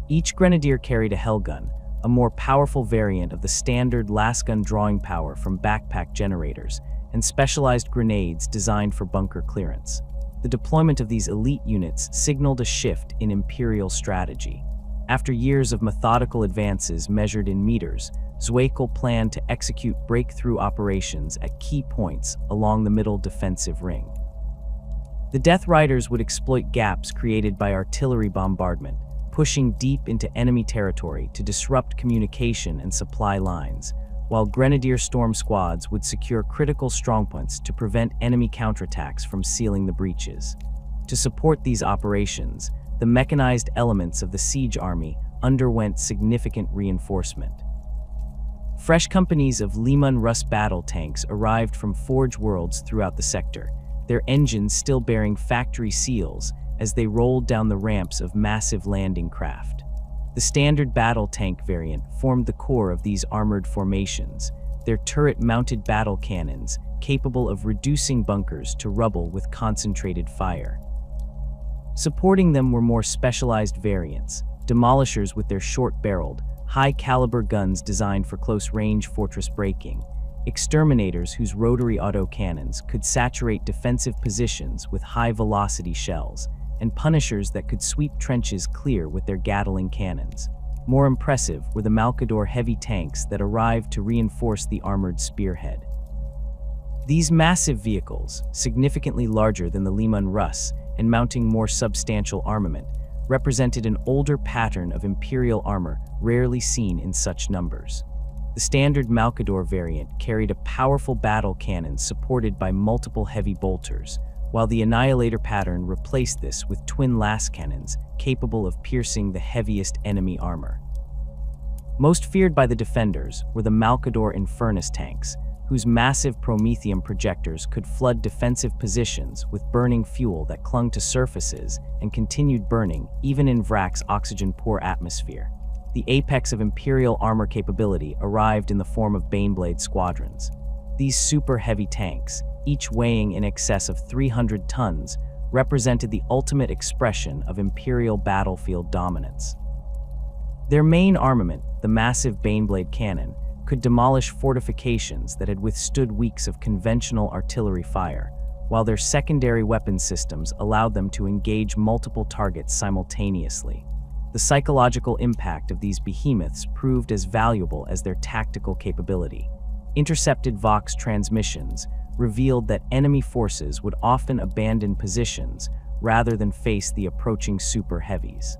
Each grenadier carried a Hellgun, a more powerful variant of the standard lasgun drawing power from backpack generators, and specialized grenades designed for bunker clearance. The deployment of these elite units signaled a shift in Imperial strategy. After years of methodical advances measured in meters, Zweikel planned to execute breakthrough operations at key points along the middle defensive ring. The Death Riders would exploit gaps created by artillery bombardment, pushing deep into enemy territory to disrupt communication and supply lines, while Grenadier Storm Squads would secure critical strongpoints to prevent enemy counterattacks from sealing the breaches. To support these operations, the mechanized elements of the siege army underwent significant reinforcement. Fresh companies of Lehman Russ battle tanks arrived from Forge worlds throughout the sector, their engines still bearing factory seals as they rolled down the ramps of massive landing craft. The standard battle tank variant formed the core of these armored formations, their turret-mounted battle cannons capable of reducing bunkers to rubble with concentrated fire. Supporting them were more specialized variants, demolishers with their short-barreled, high-caliber guns designed for close-range fortress breaking, exterminators whose rotary autocannons could saturate defensive positions with high-velocity shells, and punishers that could sweep trenches clear with their Gatling cannons. More impressive were the Malkador heavy tanks that arrived to reinforce the armored spearhead. These massive vehicles, significantly larger than the Lehman Russ and mounting more substantial armament, represented an older pattern of Imperial armor rarely seen in such numbers. The standard Malkador variant carried a powerful battle cannon supported by multiple heavy bolters, while the Annihilator pattern replaced this with twin las cannons capable of piercing the heaviest enemy armor. Most feared by the defenders were the Malkador Infernus tanks, whose massive promethium projectors could flood defensive positions with burning fuel that clung to surfaces and continued burning even in Vraks' oxygen-poor atmosphere. The apex of Imperial armor capability arrived in the form of Baneblade squadrons. These super-heavy tanks, each weighing in excess of 300 tons, represented the ultimate expression of Imperial battlefield dominance. Their main armament, the massive Baneblade cannon, could demolish fortifications that had withstood weeks of conventional artillery fire, while their secondary weapon systems allowed them to engage multiple targets simultaneously. The psychological impact of these behemoths proved as valuable as their tactical capability. Intercepted Vox transmissions revealed that enemy forces would often abandon positions rather than face the approaching super heavies.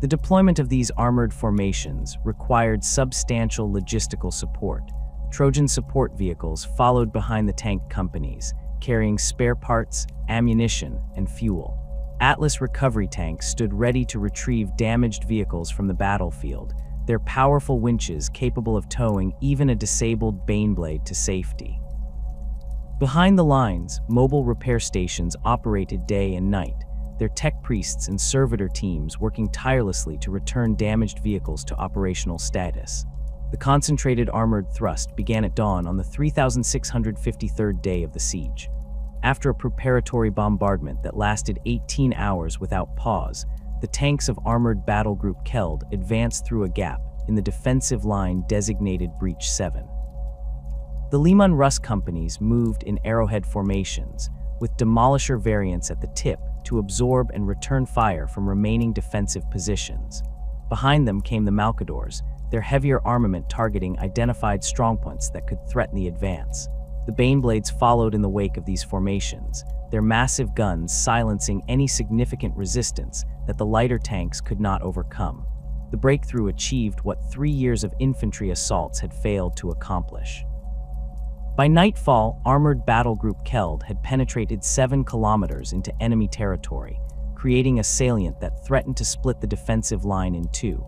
The deployment of these armored formations required substantial logistical support. Trojan support vehicles followed behind the tank companies, carrying spare parts, ammunition, and fuel. Atlas recovery tanks stood ready to retrieve damaged vehicles from the battlefield, their powerful winches capable of towing even a disabled Baneblade to safety. Behind the lines, mobile repair stations operated day and night, their tech priests and servitor teams working tirelessly to return damaged vehicles to operational status. The concentrated armored thrust began at dawn on the 3,653rd day of the siege. After a preparatory bombardment that lasted 18 hours without pause, the tanks of Armored Battle Group Keld advanced through a gap in the defensive line designated Breach 7. The Lehman Russ companies moved in arrowhead formations, with demolisher variants at the tip to absorb and return fire from remaining defensive positions. Behind them came the Malcadors, their heavier armament targeting identified strongpoints that could threaten the advance. The Baneblades followed in the wake of these formations, their massive guns silencing any significant resistance that the lighter tanks could not overcome. The breakthrough achieved what 3 years of infantry assaults had failed to accomplish. By nightfall, armored battle group Keld had penetrated 7 kilometers into enemy territory, creating a salient that threatened to split the defensive line in two.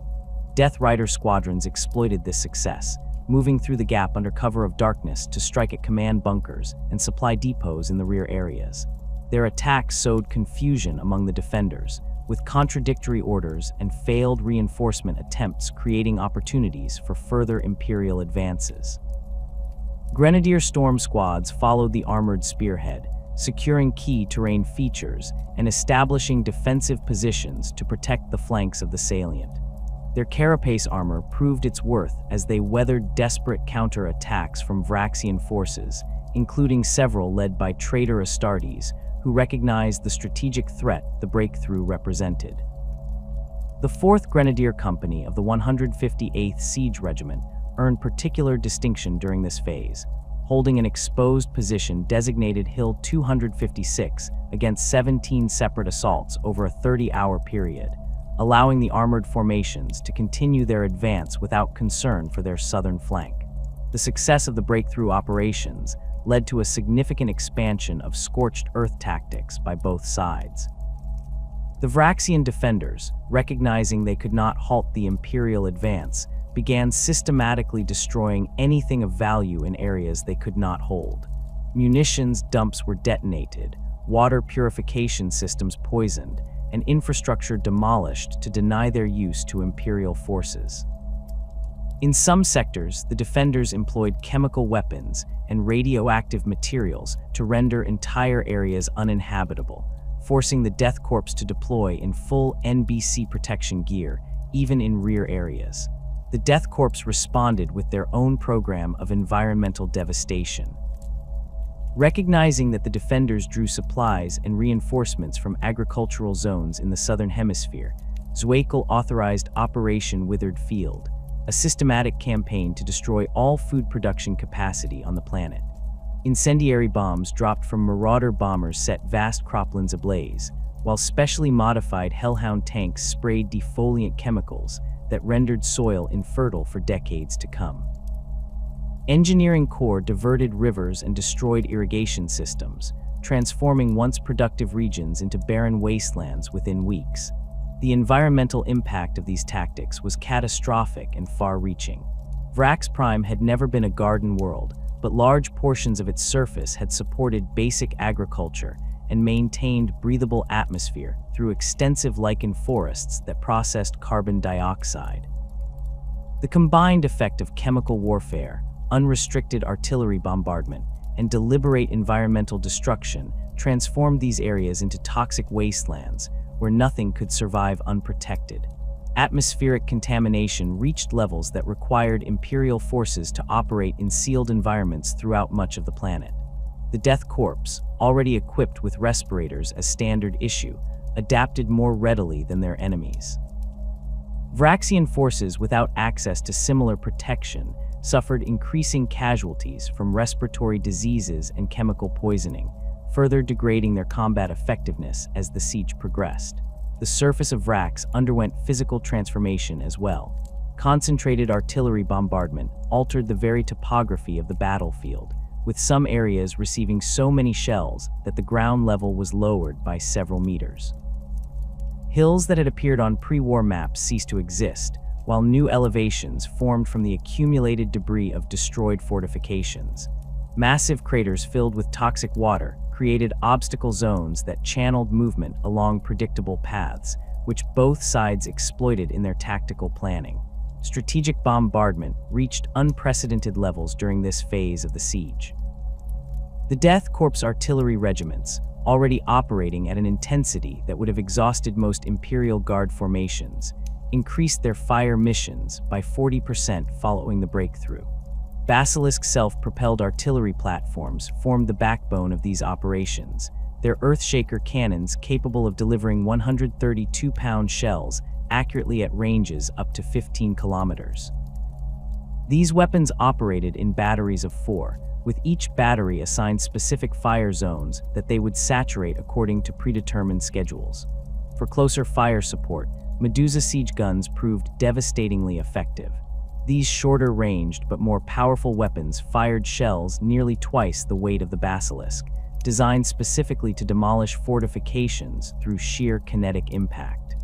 Death Rider squadrons exploited this success, moving through the gap under cover of darkness to strike at command bunkers and supply depots in the rear areas. Their attacks sowed confusion among the defenders, with contradictory orders and failed reinforcement attempts creating opportunities for further Imperial advances. Grenadier storm squads followed the armored spearhead, securing key terrain features and establishing defensive positions to protect the flanks of the salient. Their carapace armor proved its worth as they weathered desperate counter-attacks from Vraxian forces, including several led by traitor Astartes, who recognized the strategic threat the breakthrough represented. The 4th Grenadier Company of the 158th Siege Regiment earned particular distinction during this phase, holding an exposed position designated Hill 256 against 17 separate assaults over a 30-hour period, allowing the armored formations to continue their advance without concern for their southern flank. The success of the breakthrough operations led to a significant expansion of scorched earth tactics by both sides. The Vraxian defenders, recognizing they could not halt the Imperial advance, began systematically destroying anything of value in areas they could not hold. Munitions dumps were detonated, water purification systems poisoned, and infrastructure demolished to deny their use to Imperial forces. In some sectors, the defenders employed chemical weapons and radioactive materials to render entire areas uninhabitable, forcing the Death Korps to deploy in full NBC protection gear, even in rear areas. The Death Korps responded with their own program of environmental devastation. Recognizing that the defenders drew supplies and reinforcements from agricultural zones in the southern hemisphere, Zwakel authorized Operation Withered Field, a systematic campaign to destroy all food production capacity on the planet. Incendiary bombs dropped from Marauder bombers set vast croplands ablaze, while specially modified Hellhound tanks sprayed defoliant chemicals that rendered soil infertile for decades to come. Engineering Corps diverted rivers and destroyed irrigation systems, transforming once productive regions into barren wastelands within weeks. The environmental impact of these tactics was catastrophic and far-reaching. Vraks Prime had never been a garden world, but large portions of its surface had supported basic agriculture and maintained breathable atmosphere through extensive lichen forests that processed carbon dioxide. The combined effect of chemical warfare, unrestricted artillery bombardment, and deliberate environmental destruction transformed these areas into toxic wastelands where nothing could survive unprotected. Atmospheric contamination reached levels that required Imperial forces to operate in sealed environments throughout much of the planet. The Death Korps, already equipped with respirators as standard issue, adapted more readily than their enemies. Vraxian forces without access to similar protection suffered increasing casualties from respiratory diseases and chemical poisoning, further degrading their combat effectiveness as the siege progressed. The surface of Vraks underwent physical transformation as well. Concentrated artillery bombardment altered the very topography of the battlefield, with some areas receiving so many shells that the ground level was lowered by several meters. Hills that had appeared on pre-war maps ceased to exist, while new elevations formed from the accumulated debris of destroyed fortifications. Massive craters filled with toxic water created obstacle zones that channeled movement along predictable paths, which both sides exploited in their tactical planning. Strategic bombardment reached unprecedented levels during this phase of the siege. The Death Korps artillery regiments, already operating at an intensity that would have exhausted most Imperial Guard formations, increased their fire missions by 40% following the breakthrough. Basilisk self-propelled artillery platforms formed the backbone of these operations, their Earthshaker cannons capable of delivering 132-pound shells accurately at ranges up to 15 kilometers. These weapons operated in batteries of 4, with each battery assigned specific fire zones that they would saturate according to predetermined schedules. For closer fire support, Medusa siege guns proved devastatingly effective. These shorter-ranged but more powerful weapons fired shells nearly twice the weight of the basilisk, designed specifically to demolish fortifications through sheer kinetic impact.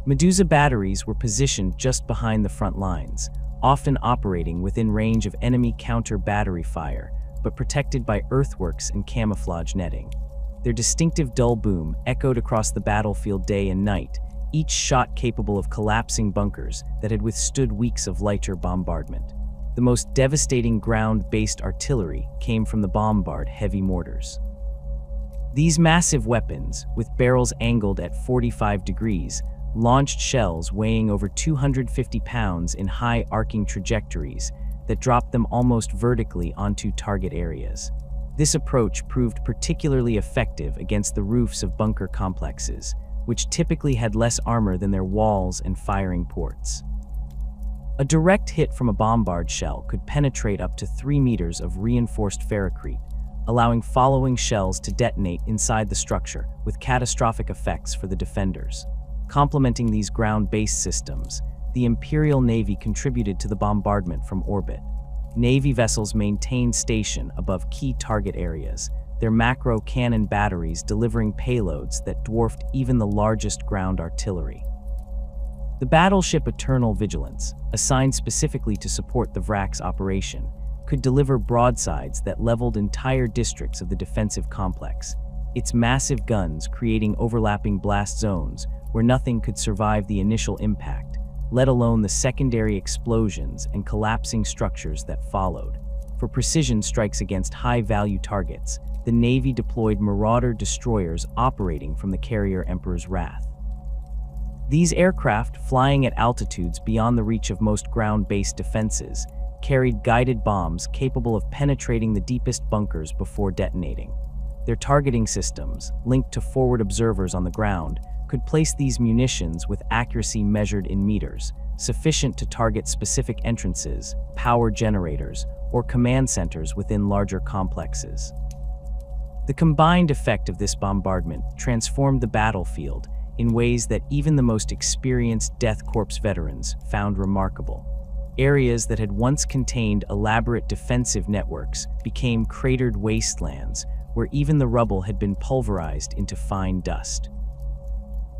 Medusa batteries were positioned just behind the front lines, often operating within range of enemy counter-battery fire, but protected by earthworks and camouflage netting. Their distinctive dull boom echoed across the battlefield day and night, each shot capable of collapsing bunkers that had withstood weeks of lighter bombardment. The most devastating ground-based artillery came from the bombard heavy mortars. These massive weapons, with barrels angled at 45 degrees, launched shells weighing over 250 pounds in high arcing trajectories that dropped them almost vertically onto target areas. This approach proved particularly effective against the roofs of bunker complexes, which typically had less armor than their walls and firing ports. A direct hit from a bombard shell could penetrate up to 3 meters of reinforced ferrocrete, allowing following shells to detonate inside the structure with catastrophic effects for the defenders. Complementing these ground-based systems, the Imperial Navy contributed to the bombardment from orbit. Navy vessels maintained station above key target areas, their macro cannon batteries delivering payloads that dwarfed even the largest ground artillery. The battleship Eternal Vigilance, assigned specifically to support the Vraks operation, could deliver broadsides that leveled entire districts of the defensive complex, its massive guns creating overlapping blast zones where nothing could survive the initial impact, let alone the secondary explosions and collapsing structures that followed. For precision strikes against high-value targets, the Navy deployed Marauder destroyers operating from the carrier Emperor's Wrath. These aircraft, flying at altitudes beyond the reach of most ground-based defenses, carried guided bombs capable of penetrating the deepest bunkers before detonating. Their targeting systems, linked to forward observers on the ground, could place these munitions with accuracy measured in meters, sufficient to target specific entrances, power generators, or command centers within larger complexes. The combined effect of this bombardment transformed the battlefield in ways that even the most experienced Death Korps veterans found remarkable. Areas that had once contained elaborate defensive networks became cratered wastelands where even the rubble had been pulverized into fine dust.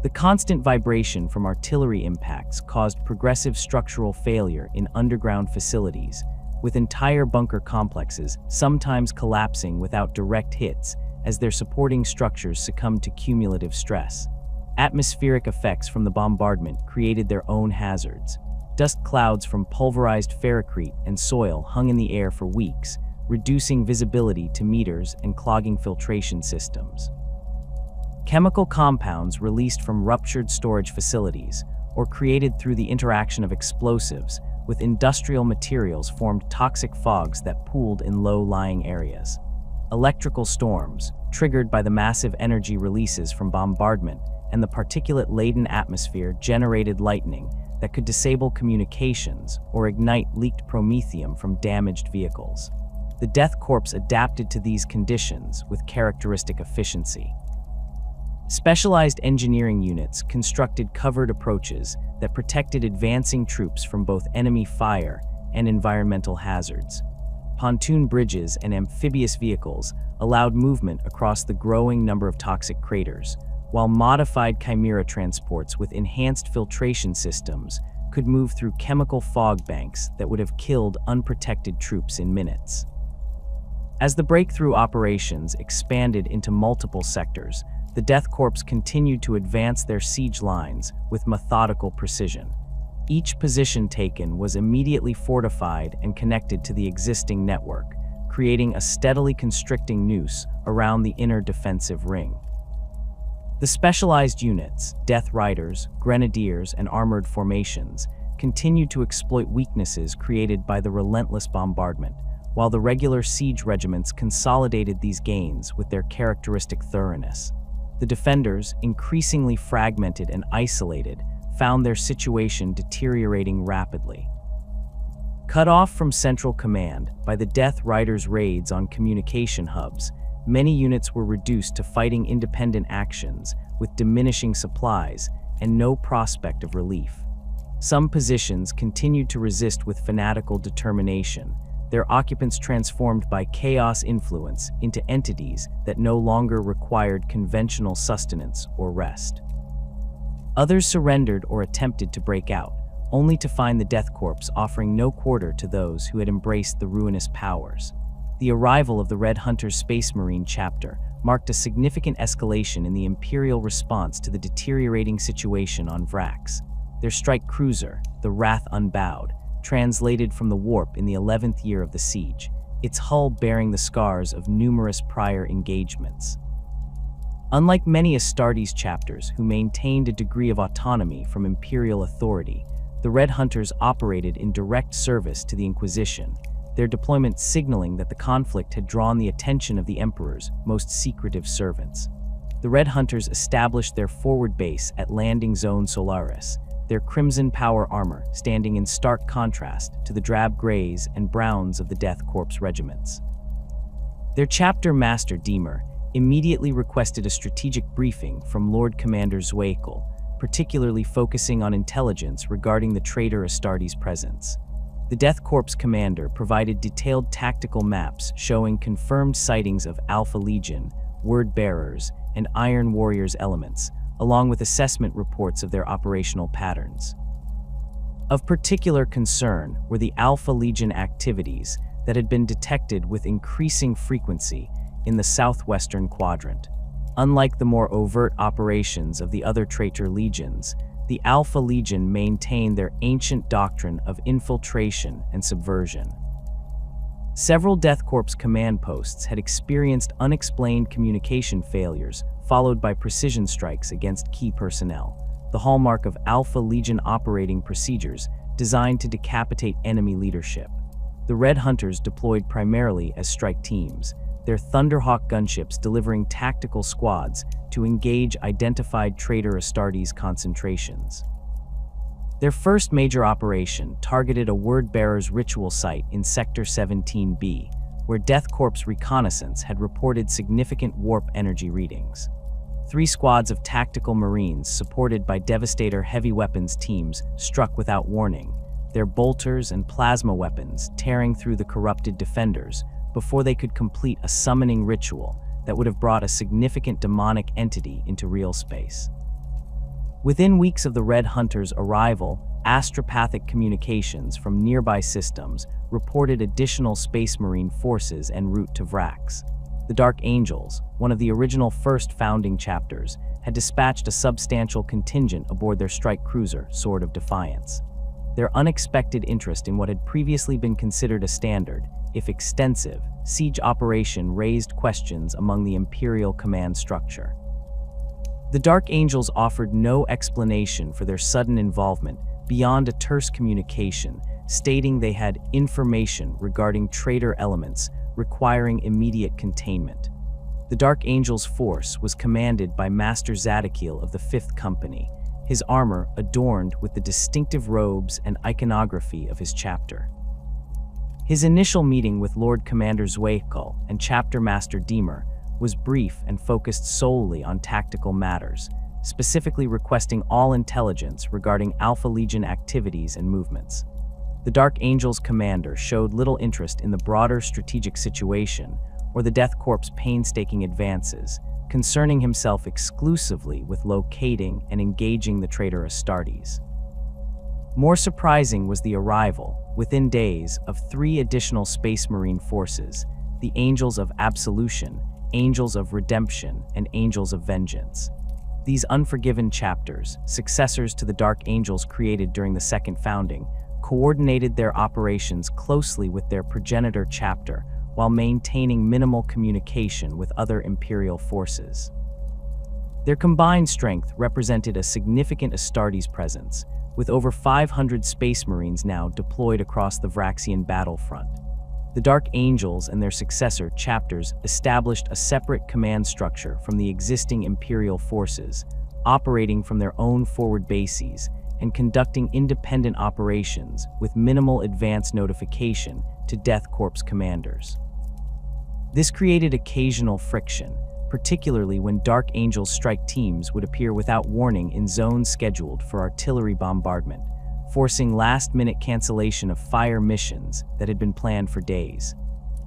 The constant vibration from artillery impacts caused progressive structural failure in underground facilities, with entire bunker complexes sometimes collapsing without direct hits as their supporting structures succumbed to cumulative stress. Atmospheric effects from the bombardment created their own hazards. Dust clouds from pulverized ferrocrete and soil hung in the air for weeks, reducing visibility to meters and clogging filtration systems. Chemical compounds released from ruptured storage facilities, or created through the interaction of explosives with industrial materials, formed toxic fogs that pooled in low-lying areas. Electrical storms, triggered by the massive energy releases from bombardment and the particulate-laden atmosphere, generated lightning that could disable communications or ignite leaked promethium from damaged vehicles. The Death Korps adapted to these conditions with characteristic efficiency. Specialized engineering units constructed covered approaches that protected advancing troops from both enemy fire and environmental hazards. Pontoon bridges and amphibious vehicles allowed movement across the growing number of toxic craters, while modified chimera transports with enhanced filtration systems could move through chemical fog banks that would have killed unprotected troops in minutes. As the breakthrough operations expanded into multiple sectors, the Death Korps continued to advance their siege lines with methodical precision. Each position taken was immediately fortified and connected to the existing network, creating a steadily constricting noose around the inner defensive ring. The specialized units, Death Riders, Grenadiers, and armored formations, continued to exploit weaknesses created by the relentless bombardment, while the regular siege regiments consolidated these gains with their characteristic thoroughness. The defenders, increasingly fragmented and isolated, found their situation deteriorating rapidly. Cut off from central command by the Death Riders' raids on communication hubs, many units were reduced to fighting independent actions with diminishing supplies and no prospect of relief. Some positions continued to resist with fanatical determination, their occupants transformed by chaos influence into entities that no longer required conventional sustenance or rest. Others surrendered or attempted to break out, only to find the Death Korps offering no quarter to those who had embraced the ruinous powers. The arrival of the Red Hunters Space Marine chapter marked a significant escalation in the Imperial response to the deteriorating situation on Vraks. Their strike cruiser, the Wrath Unbowed, translated from the warp in the 11th year of the siege, its hull bearing the scars of numerous prior engagements. Unlike many Astartes chapters who maintained a degree of autonomy from Imperial authority, the Red Hunters operated in direct service to the Inquisition, their deployment signaling that the conflict had drawn the attention of the Emperor's most secretive servants. The Red Hunters established their forward base at Landing Zone Solaris, their crimson power armor standing in stark contrast to the drab grays and browns of the Death Korps regiments. Their chapter master Deamer immediately requested a strategic briefing from Lord Commander Zwekel, particularly focusing on intelligence regarding the traitor Astartes' presence. The Death Korps commander provided detailed tactical maps showing confirmed sightings of Alpha Legion, Word Bearers, and Iron Warriors elements, along with assessment reports of their operational patterns. Of particular concern were the Alpha Legion activities that had been detected with increasing frequency in the southwestern quadrant. Unlike the more overt operations of the other traitor legions, the Alpha Legion maintained their ancient doctrine of infiltration and subversion. Several Death Korps command posts had experienced unexplained communication failures, followed by precision strikes against key personnel, the hallmark of Alpha Legion operating procedures designed to decapitate enemy leadership. The Red Hunters deployed primarily as strike teams, their Thunderhawk gunships delivering tactical squads to engage identified traitor Astartes concentrations. Their first major operation targeted a Word-Bearer's ritual site in Sector 17B, where Death Korps reconnaissance had reported significant warp energy readings. 3 squads of tactical Marines supported by Devastator heavy weapons teams struck without warning, their bolters and plasma weapons tearing through the corrupted defenders before they could complete a summoning ritual that would have brought a significant demonic entity into real space. Within weeks of the Red Hunters' arrival, astropathic communications from nearby systems reported additional Space Marine forces en route to Vraks. The Dark Angels, one of the original first founding chapters, had dispatched a substantial contingent aboard their strike cruiser, Sword of Defiance. Their unexpected interest in what had previously been considered a standard, if extensive, siege operation raised questions among the Imperial command structure. The Dark Angels offered no explanation for their sudden involvement beyond a terse communication, stating they had information regarding traitor elements requiring immediate containment. The Dark Angels' force was commanded by Master Zadokil of the 5th Company, his armor adorned with the distinctive robes and iconography of his chapter. His initial meeting with Lord Commander Zwekel and Chapter Master Deamer was brief and focused solely on tactical matters, specifically requesting all intelligence regarding Alpha Legion activities and movements. The Dark Angels commander showed little interest in the broader strategic situation or the Death Korps' painstaking advances, concerning himself exclusively with locating and engaging the traitor Astartes. More surprising was the arrival, within days, of 3 additional Space Marine forces, the Angels of Absolution, Angels of Redemption, and Angels of Vengeance. These unforgiven chapters, successors to the Dark Angels created during the Second Founding, coordinated their operations closely with their progenitor chapter while maintaining minimal communication with other Imperial forces. Their combined strength represented a significant Astartes presence, with over 500 Space Marines now deployed across the Vraxian battlefront. The Dark Angels and their successor chapters established a separate command structure from the existing Imperial forces, operating from their own forward bases and conducting independent operations with minimal advance notification to Death Korps commanders. This created occasional friction, particularly when Dark Angels strike teams would appear without warning in zones scheduled for artillery bombardment, forcing last-minute cancellation of fire missions that had been planned for days.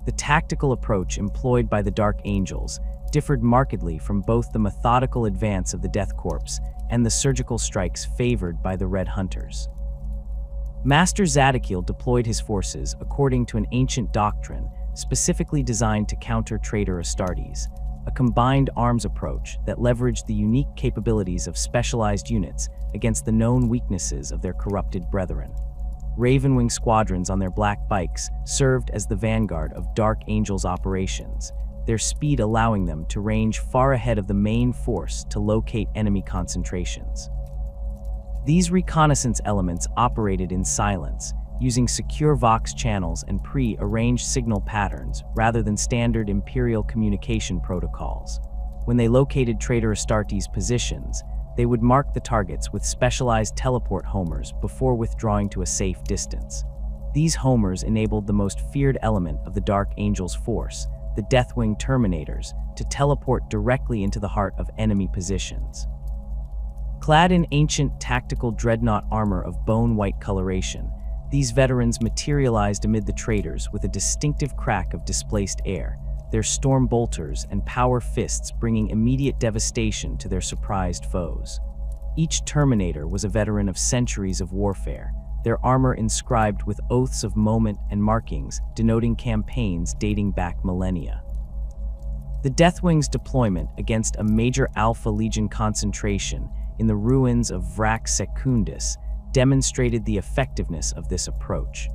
The tactical approach employed by the Dark Angels differed markedly from both the methodical advance of the Death Korps and the surgical strikes favored by the Red Hunters. Master Zadokil deployed his forces according to an ancient doctrine specifically designed to counter traitor Astartes, a combined arms approach that leveraged the unique capabilities of specialized units against the known weaknesses of their corrupted brethren. Ravenwing squadrons on their black bikes served as the vanguard of Dark Angels operations, their speed allowing them to range far ahead of the main force to locate enemy concentrations. These reconnaissance elements operated in silence, using secure Vox channels and pre-arranged signal patterns rather than standard Imperial communication protocols. When they located traitor Astartes' positions, they would mark the targets with specialized teleport homers before withdrawing to a safe distance. These homers enabled the most feared element of the Dark Angels' force, the Deathwing Terminators, to teleport directly into the heart of enemy positions. Clad in ancient tactical dreadnought armor of bone-white coloration, these veterans materialized amid the traitors with a distinctive crack of displaced air, their storm bolters and power fists bringing immediate devastation to their surprised foes. Each Terminator was a veteran of centuries of warfare, their armor inscribed with oaths of moment and markings denoting campaigns dating back millennia. The Deathwing's deployment against a major Alpha Legion concentration in the ruins of Vraks Secundus demonstrated the effectiveness of this approach.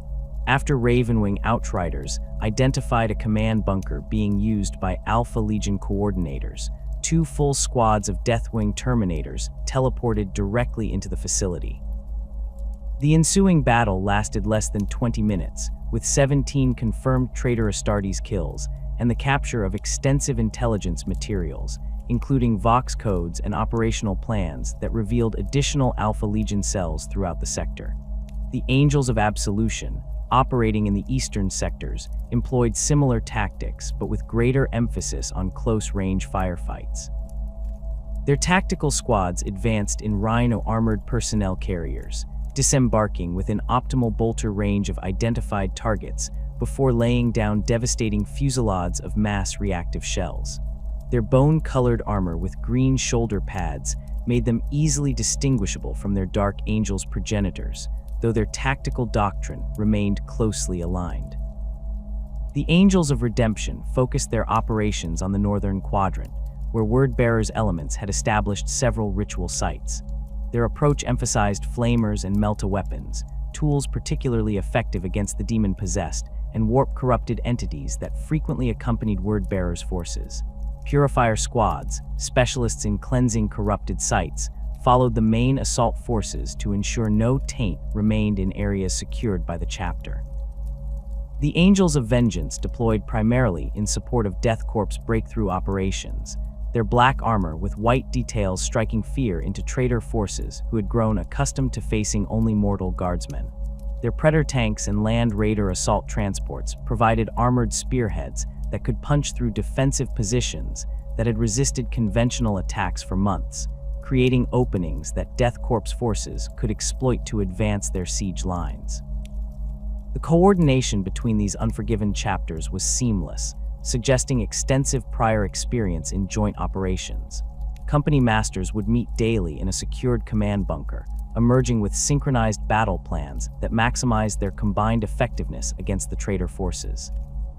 After Ravenwing Outriders identified a command bunker being used by Alpha Legion coordinators, 2 full squads of Deathwing Terminators teleported directly into the facility. The ensuing battle lasted less than 20 minutes, with 17 confirmed traitor Astartes kills and the capture of extensive intelligence materials, including Vox codes and operational plans that revealed additional Alpha Legion cells throughout the sector. The Angels of Absolution, operating in the eastern sectors, employed similar tactics but with greater emphasis on close-range firefights. Their tactical squads advanced in Rhino armored personnel carriers, disembarking within optimal bolter range of identified targets before laying down devastating fusillades of mass reactive shells. Their bone-colored armor with green shoulder pads made them easily distinguishable from their Dark Angels progenitors, though their tactical doctrine remained closely aligned. The Angels of Redemption focused their operations on the northern quadrant, where Word-Bearers elements had established several ritual sites. Their approach emphasized flamers and melta-weapons, tools particularly effective against the demon-possessed and warp-corrupted entities that frequently accompanied Word-Bearers' forces. Purifier squads, specialists in cleansing corrupted sites, followed the main assault forces to ensure no taint remained in areas secured by the chapter. The Angels of Vengeance deployed primarily in support of Death Korps breakthrough operations, their black armor with white details striking fear into traitor forces who had grown accustomed to facing only mortal guardsmen. Their Predator tanks and Land Raider assault transports provided armored spearheads that could punch through defensive positions that had resisted conventional attacks for months, creating openings that Death Korps forces could exploit to advance their siege lines. The coordination between these unforgiven chapters was seamless, suggesting extensive prior experience in joint operations. Company masters would meet daily in a secured command bunker, emerging with synchronized battle plans that maximized their combined effectiveness against the traitor forces.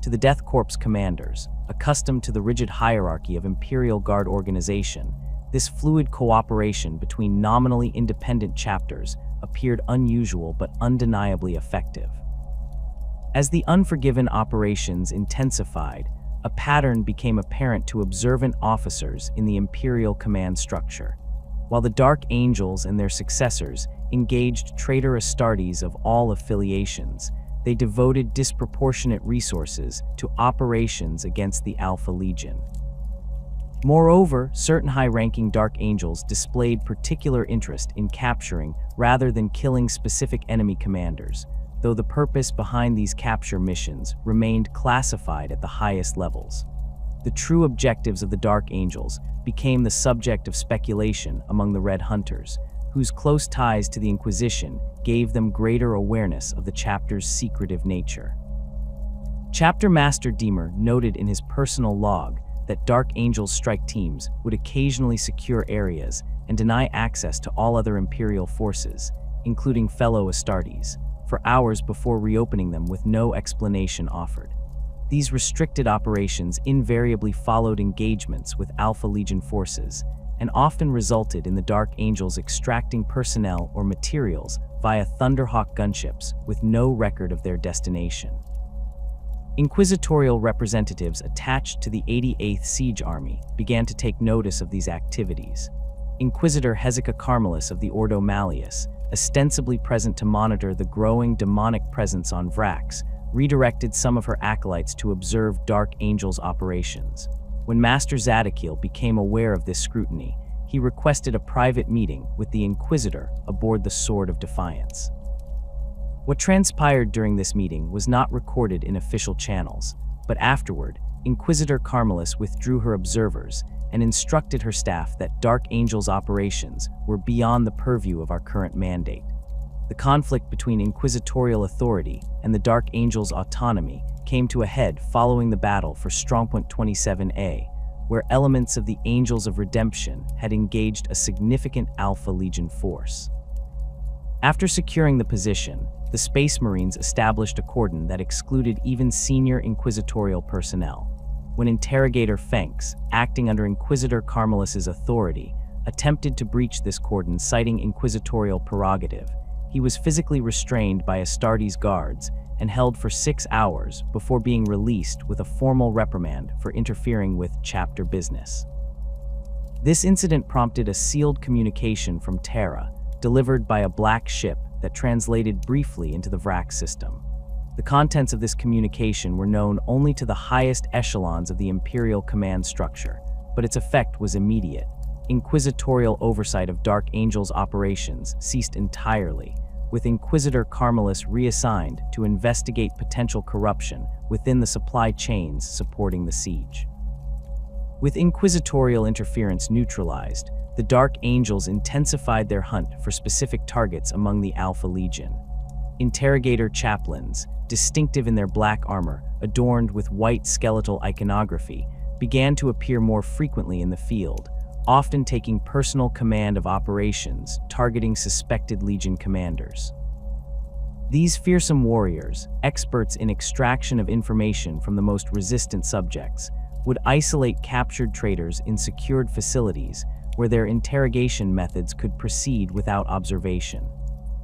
To the Death Korps commanders, accustomed to the rigid hierarchy of Imperial Guard organization, this fluid cooperation between nominally independent chapters appeared unusual but undeniably effective. As the Unforgiven operations intensified, a pattern became apparent to observant officers in the Imperial command structure. While the Dark Angels and their successors engaged traitor Astartes of all affiliations, they devoted disproportionate resources to operations against the Alpha Legion. Moreover, certain high-ranking Dark Angels displayed particular interest in capturing rather than killing specific enemy commanders, though the purpose behind these capture missions remained classified at the highest levels. The true objectives of the Dark Angels became the subject of speculation among the Red Hunters, whose close ties to the Inquisition gave them greater awareness of the chapter's secretive nature. Chapter Master Deemer noted in his personal log that Dark Angels strike teams would occasionally secure areas and deny access to all other Imperial forces, including fellow Astartes, for hours before reopening them with no explanation offered. These restricted operations invariably followed engagements with Alpha Legion forces, and often resulted in the Dark Angels extracting personnel or materials via Thunderhawk gunships with no record of their destination. Inquisitorial representatives attached to the 88th Siege Army began to take notice of these activities. Inquisitor Hezekiah Carmelus of the Ordo Malleus, ostensibly present to monitor the growing demonic presence on Vraks, redirected some of her acolytes to observe Dark Angels' operations. When Master Zadkiel became aware of this scrutiny, he requested a private meeting with the Inquisitor aboard the Sword of Defiance. What transpired during this meeting was not recorded in official channels, but afterward, Inquisitor Carmelus withdrew her observers and instructed her staff that Dark Angels' operations were beyond the purview of our current mandate. The conflict between inquisitorial authority and the Dark Angels' autonomy came to a head following the battle for Strongpoint 27A, where elements of the Angels of Redemption had engaged a significant Alpha Legion force. After securing the position, the Space Marines established a cordon that excluded even senior inquisitorial personnel. When Interrogator Fenks, acting under Inquisitor Carmelus's authority, attempted to breach this cordon citing inquisitorial prerogative, he was physically restrained by Astartes guards and held for 6 hours before being released with a formal reprimand for interfering with chapter business. This incident prompted a sealed communication from Terra, delivered by a black ship that translated briefly into the Vraks system. The contents of this communication were known only to the highest echelons of the Imperial command structure, but its effect was immediate. Inquisitorial oversight of Dark Angels' operations ceased entirely, with Inquisitor Carmelus reassigned to investigate potential corruption within the supply chains supporting the siege. With inquisitorial interference neutralized, the Dark Angels intensified their hunt for specific targets among the Alpha Legion. Interrogator chaplains, distinctive in their black armor adorned with white skeletal iconography, began to appear more frequently in the field, often taking personal command of operations targeting suspected Legion commanders. These fearsome warriors, experts in extraction of information from the most resistant subjects, would isolate captured traitors in secured facilities where their interrogation methods could proceed without observation.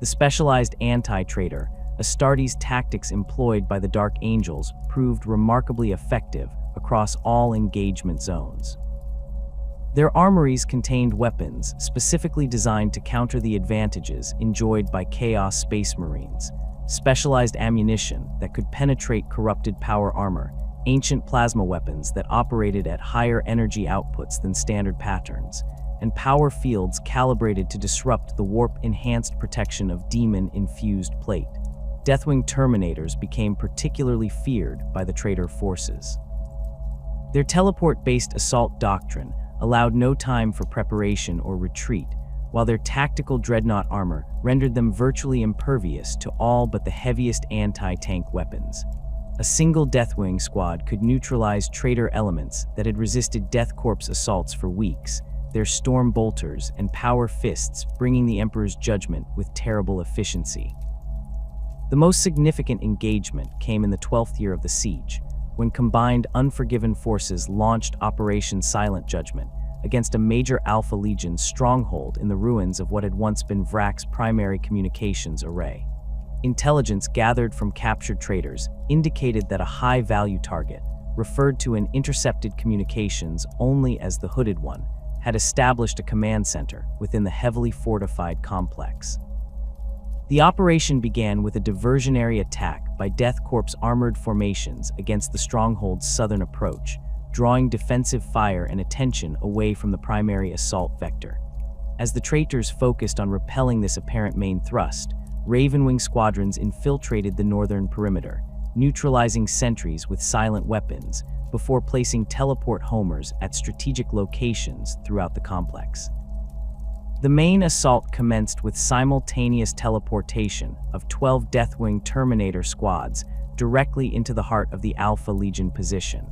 The specialized anti-traitor, Astartes tactics employed by the Dark Angels proved remarkably effective across all engagement zones. Their armories contained weapons specifically designed to counter the advantages enjoyed by Chaos Space Marines, specialized ammunition that could penetrate corrupted power armor, ancient plasma weapons that operated at higher energy outputs than standard patterns, and power fields calibrated to disrupt the warp-enhanced protection of demon-infused plate. Deathwing Terminators became particularly feared by the traitor forces. Their teleport-based assault doctrine allowed no time for preparation or retreat, while their tactical dreadnought armor rendered them virtually impervious to all but the heaviest anti-tank weapons. A single Deathwing squad could neutralize traitor elements that had resisted Death Korps assaults for weeks, their storm bolters and power fists bringing the Emperor's judgment with terrible efficiency. The most significant engagement came in the 12th year of the siege, when combined Unforgiven forces launched Operation Silent Judgment against a major Alpha Legion stronghold in the ruins of what had once been Vraks' primary communications array. Intelligence gathered from captured traitors indicated that a high-value target, referred to in intercepted communications only as the Hooded One, had established a command center within the heavily fortified complex. The operation began with a diversionary attack by Death Korps armored formations against the stronghold's southern approach, drawing defensive fire and attention away from the primary assault vector. As the traitors focused on repelling this apparent main thrust, Ravenwing squadrons infiltrated the northern perimeter, neutralizing sentries with silent weapons before placing teleport homers at strategic locations throughout the complex. The main assault commenced with simultaneous teleportation of 12 Deathwing Terminator squads directly into the heart of the Alpha Legion position.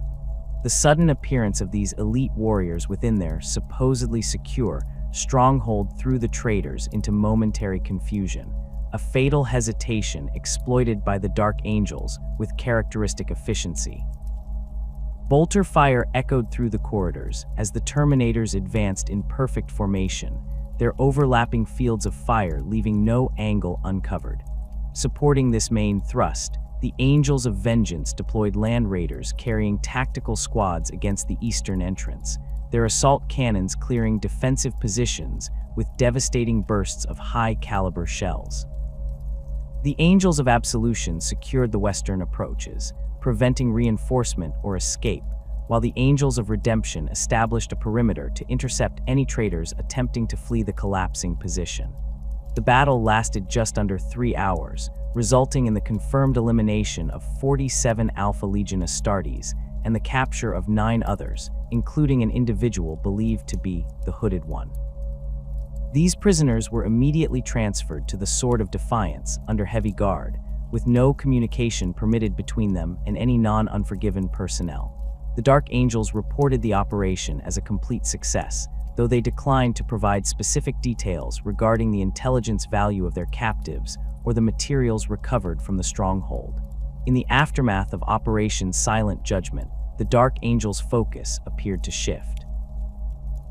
The sudden appearance of these elite warriors within their supposedly secure stronghold threw the traitors into momentary confusion, a fatal hesitation exploited by the Dark Angels with characteristic efficiency. Bolter fire echoed through the corridors as the Terminators advanced in perfect formation, their overlapping fields of fire leaving no angle uncovered. Supporting this main thrust, the Angels of Vengeance deployed land raiders carrying tactical squads against the eastern entrance, their assault cannons clearing defensive positions with devastating bursts of high-caliber shells. The Angels of Absolution secured the western approaches, preventing reinforcement or escape, while the Angels of Redemption established a perimeter to intercept any traitors attempting to flee the collapsing position. The battle lasted just under 3 hours, resulting in the confirmed elimination of 47 Alpha Legion Astartes and the capture of 9 others, including an individual believed to be the Hooded One. These prisoners were immediately transferred to the Sword of Defiance under heavy guard, with no communication permitted between them and any non-Unforgiven personnel. The Dark Angels reported the operation as a complete success, though they declined to provide specific details regarding the intelligence value of their captives or the materials recovered from the stronghold. In the aftermath of Operation Silent Judgment, the Dark Angels' focus appeared to shift.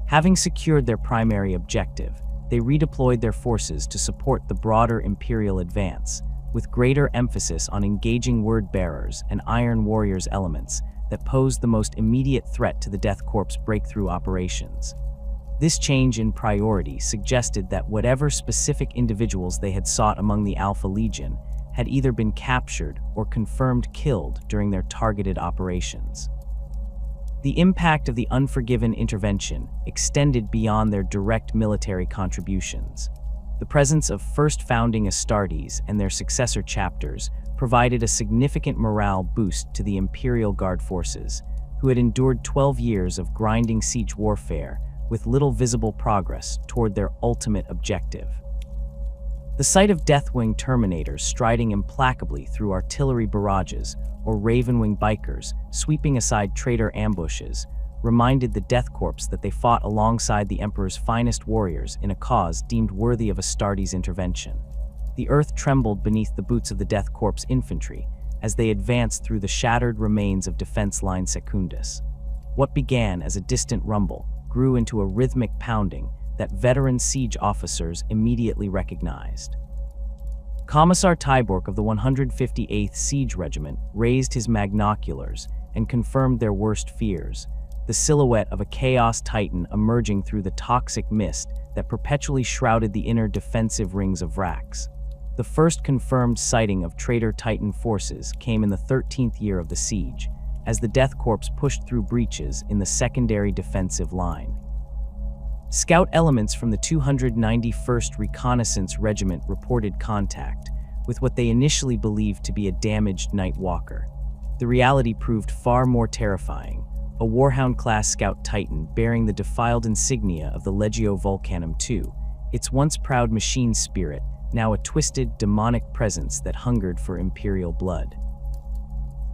Having secured their primary objective, they redeployed their forces to support the broader Imperial advance, with greater emphasis on engaging Word-bearers and Iron Warriors elements that posed the most immediate threat to the Death Korps' breakthrough operations. This change in priority suggested that whatever specific individuals they had sought among the Alpha Legion had either been captured or confirmed killed during their targeted operations. The impact of the Unforgiven intervention extended beyond their direct military contributions. The presence of first founding Astartes and their successor chapters provided a significant morale boost to the Imperial Guard forces, who had endured 12 years of grinding siege warfare with little visible progress toward their ultimate objective. The sight of Deathwing Terminators striding implacably through artillery barrages or Ravenwing bikers sweeping aside traitor ambushes reminded the Death Korps that they fought alongside the Emperor's finest warriors in a cause deemed worthy of Astartes' intervention. The earth trembled beneath the boots of the Death Korps infantry as they advanced through the shattered remains of Defense Line Secundus. What began as a distant rumble grew into a rhythmic pounding that veteran siege officers immediately recognized. Commissar Tybork of the 158th Siege Regiment raised his magnoculars and confirmed their worst fears, the silhouette of a Chaos Titan emerging through the toxic mist that perpetually shrouded the inner defensive rings of Vraks. The first confirmed sighting of traitor Titan forces came in the 13th year of the siege, as the Death Korps pushed through breaches in the secondary defensive line. Scout elements from the 291st Reconnaissance Regiment reported contact with what they initially believed to be a damaged Night Walker. The reality proved far more terrifying, a Warhound-class Scout Titan bearing the defiled insignia of the Legio Vulcanum II, its once proud machine spirit, now a twisted, demonic presence that hungered for Imperial blood.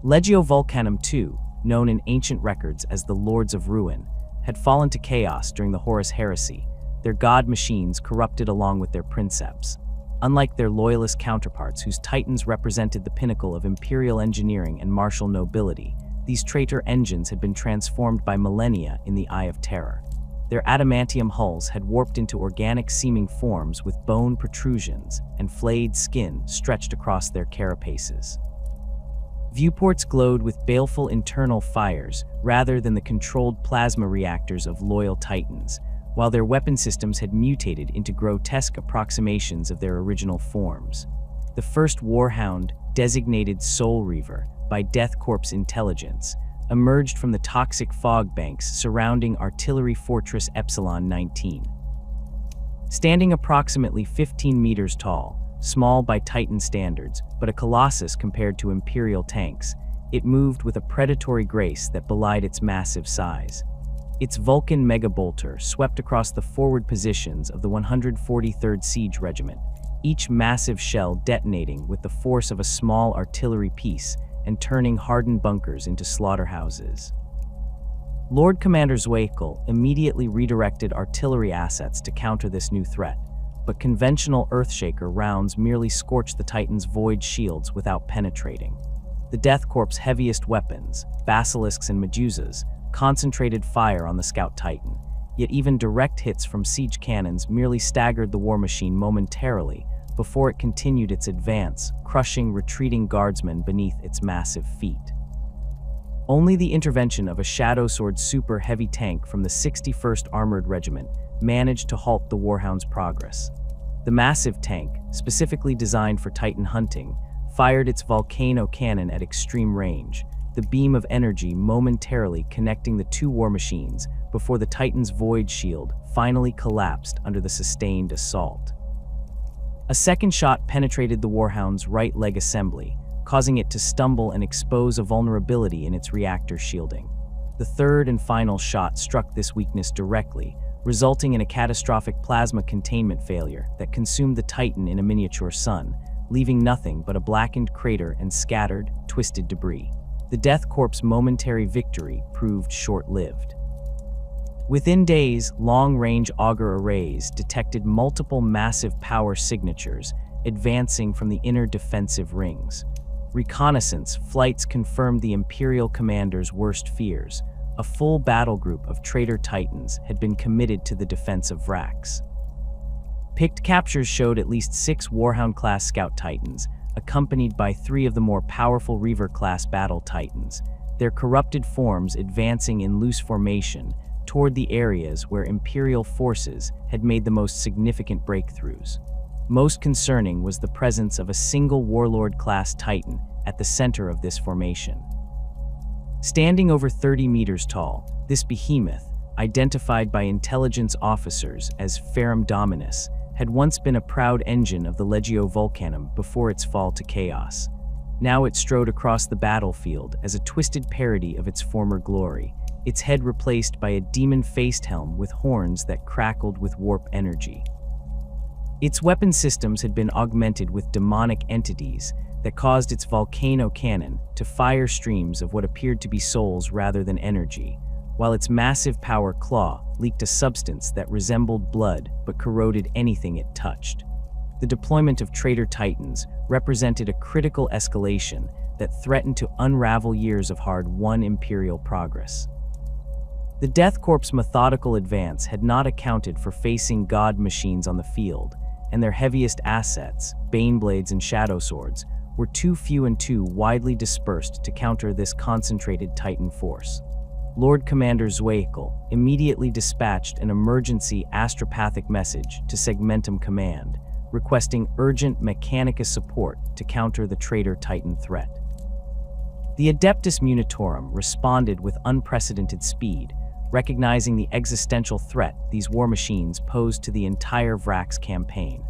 Legio Vulcanum II, known in ancient records as the Lords of Ruin, had fallen to chaos during the Horus Heresy, their god machines corrupted along with their princeps. Unlike their loyalist counterparts whose titans represented the pinnacle of Imperial engineering and martial nobility, these traitor engines had been transformed by millennia in the Eye of Terror. Their adamantium hulls had warped into organic-seeming forms with bone protrusions and flayed skin stretched across their carapaces. Viewports glowed with baleful internal fires rather than the controlled plasma reactors of loyal titans, while their weapon systems had mutated into grotesque approximations of their original forms. The first Warhound, designated Soul Reaver by Death Korps intelligence, emerged from the toxic fog banks surrounding Artillery Fortress Epsilon 19. Standing approximately 15 meters tall, small by Titan standards, but a colossus compared to Imperial tanks, it moved with a predatory grace that belied its massive size. Its Vulcan megabolter swept across the forward positions of the 143rd Siege Regiment, each massive shell detonating with the force of a small artillery piece and turning hardened bunkers into slaughterhouses. Lord Commander Zweigel immediately redirected artillery assets to counter this new threat, but conventional Earthshaker rounds merely scorched the Titan's void shields without penetrating. The Death Korps' heaviest weapons, basilisks and medusas, concentrated fire on the Scout Titan, yet even direct hits from siege cannons merely staggered the war machine momentarily before it continued its advance, crushing retreating guardsmen beneath its massive feet. Only the intervention of a Shadow Sword super heavy tank from the 61st Armored Regiment managed to halt the Warhound's progress. The massive tank, specifically designed for Titan hunting, fired its volcano cannon at extreme range, the beam of energy momentarily connecting the two war machines before the Titan's void shield finally collapsed under the sustained assault. A second shot penetrated the Warhound's right leg assembly, causing it to stumble and expose a vulnerability in its reactor shielding. The third and final shot struck this weakness directly, resulting in a catastrophic plasma containment failure that consumed the Titan in a miniature sun, leaving nothing but a blackened crater and scattered, twisted debris. The Death Korps' momentary victory proved short-lived. Within days, long-range auger arrays detected multiple massive power signatures advancing from the inner defensive rings. Reconnaissance flights confirmed the Imperial commander's worst fears. A full battle group of traitor Titans had been committed to the defense of Vraks. Picked captures showed at least 6 Warhound-class Scout Titans, accompanied by 3 of the more powerful Reaver-class Battle Titans, their corrupted forms advancing in loose formation toward the areas where Imperial forces had made the most significant breakthroughs. Most concerning was the presence of a single Warlord-class Titan at the center of this formation. Standing over 30 meters tall, this behemoth, identified by intelligence officers as Ferrum Dominus, had once been a proud engine of the Legio Vulcanum before its fall to chaos. Now it strode across the battlefield as a twisted parody of its former glory, its head replaced by a demon-faced helm with horns that crackled with warp energy. Its weapon systems had been augmented with demonic entities that caused its volcano cannon to fire streams of what appeared to be souls rather than energy, while its massive power claw leaked a substance that resembled blood but corroded anything it touched. The deployment of traitor Titans represented a critical escalation that threatened to unravel years of hard-won Imperial progress. The Death Korps' methodical advance had not accounted for facing god machines on the field, and their heaviest assets, Baneblades and Shadow Swords, were too few and too widely dispersed to counter this concentrated Titan force. Lord Commander Zweigel immediately dispatched an emergency astropathic message to Segmentum Command, requesting urgent Mechanicus support to counter the traitor Titan threat. The Adeptus Munitorum responded with unprecedented speed, recognizing the existential threat these war machines posed to the entire Vraks campaign.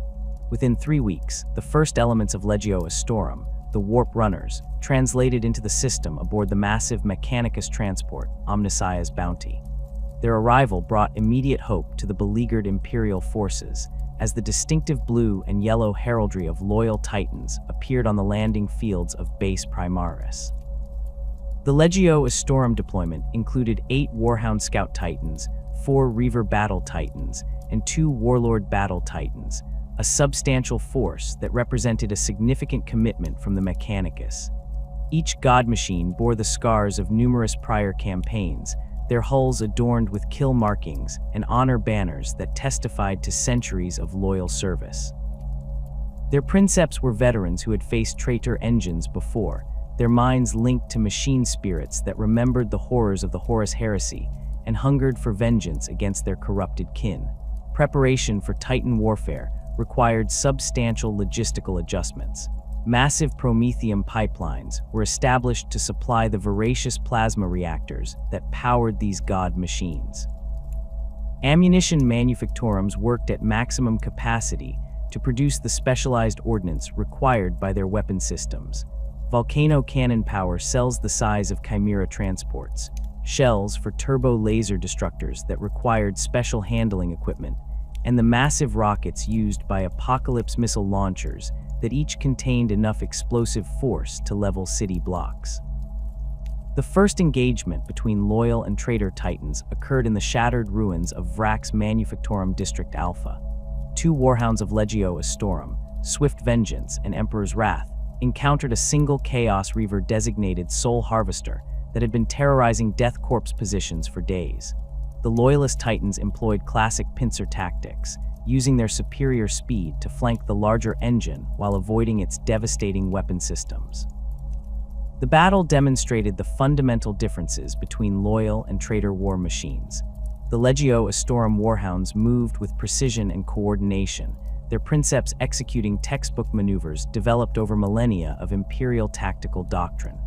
Within 3 weeks, the first elements of Legio Astorum, the Warp Runners, translated into the system aboard the massive Mechanicus transport, Omnissiah's Bounty. Their arrival brought immediate hope to the beleaguered Imperial forces, as the distinctive blue and yellow heraldry of loyal Titans appeared on the landing fields of Base Primaris. The Legio Astorum deployment included 8 Warhound Scout Titans, 4 Reaver Battle Titans, and 2 Warlord Battle Titans, a substantial force that represented a significant commitment from the Mechanicus. Each god machine bore the scars of numerous prior campaigns, their hulls adorned with kill markings and honor banners that testified to centuries of loyal service. Their princeps were veterans who had faced traitor engines before, their minds linked to machine spirits that remembered the horrors of the Horus Heresy and hungered for vengeance against their corrupted kin. Preparation for Titan warfare required substantial logistical adjustments. Massive Prometheum pipelines were established to supply the voracious plasma reactors that powered these god machines. Ammunition manufactorums worked at maximum capacity to produce the specialized ordnance required by their weapon systems. Volcano cannon power cells the size of Chimera transports, shells for turbo laser destructors that required special handling equipment, and the massive rockets used by Apocalypse missile launchers that each contained enough explosive force to level city blocks. The first engagement between loyal and traitor Titans occurred in the shattered ruins of Vraks Manufactorum District Alpha. Two warhounds of Legio Astorum, Swift Vengeance and Emperor's Wrath, encountered a single Chaos Reaver designated Soul Harvester that had been terrorizing Death Korps positions for days. The Loyalist Titans employed classic pincer tactics, using their superior speed to flank the larger engine while avoiding its devastating weapon systems. The battle demonstrated the fundamental differences between loyal and traitor war machines. The Legio Astorum warhounds moved with precision and coordination, their princeps executing textbook maneuvers developed over millennia of Imperial tactical doctrine.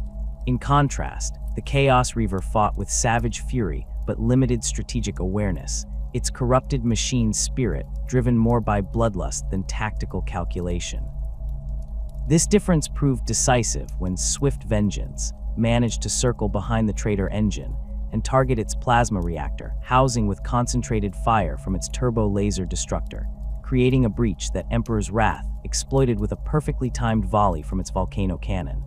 In contrast, the Chaos Reaver fought with savage fury but limited strategic awareness, its corrupted machine spirit driven more by bloodlust than tactical calculation. This difference proved decisive when Swift Vengeance managed to circle behind the traitor engine and target its plasma reactor, housing with concentrated fire from its turbo laser destructor, creating a breach that Emperor's Wrath exploited with a perfectly timed volley from its volcano cannon.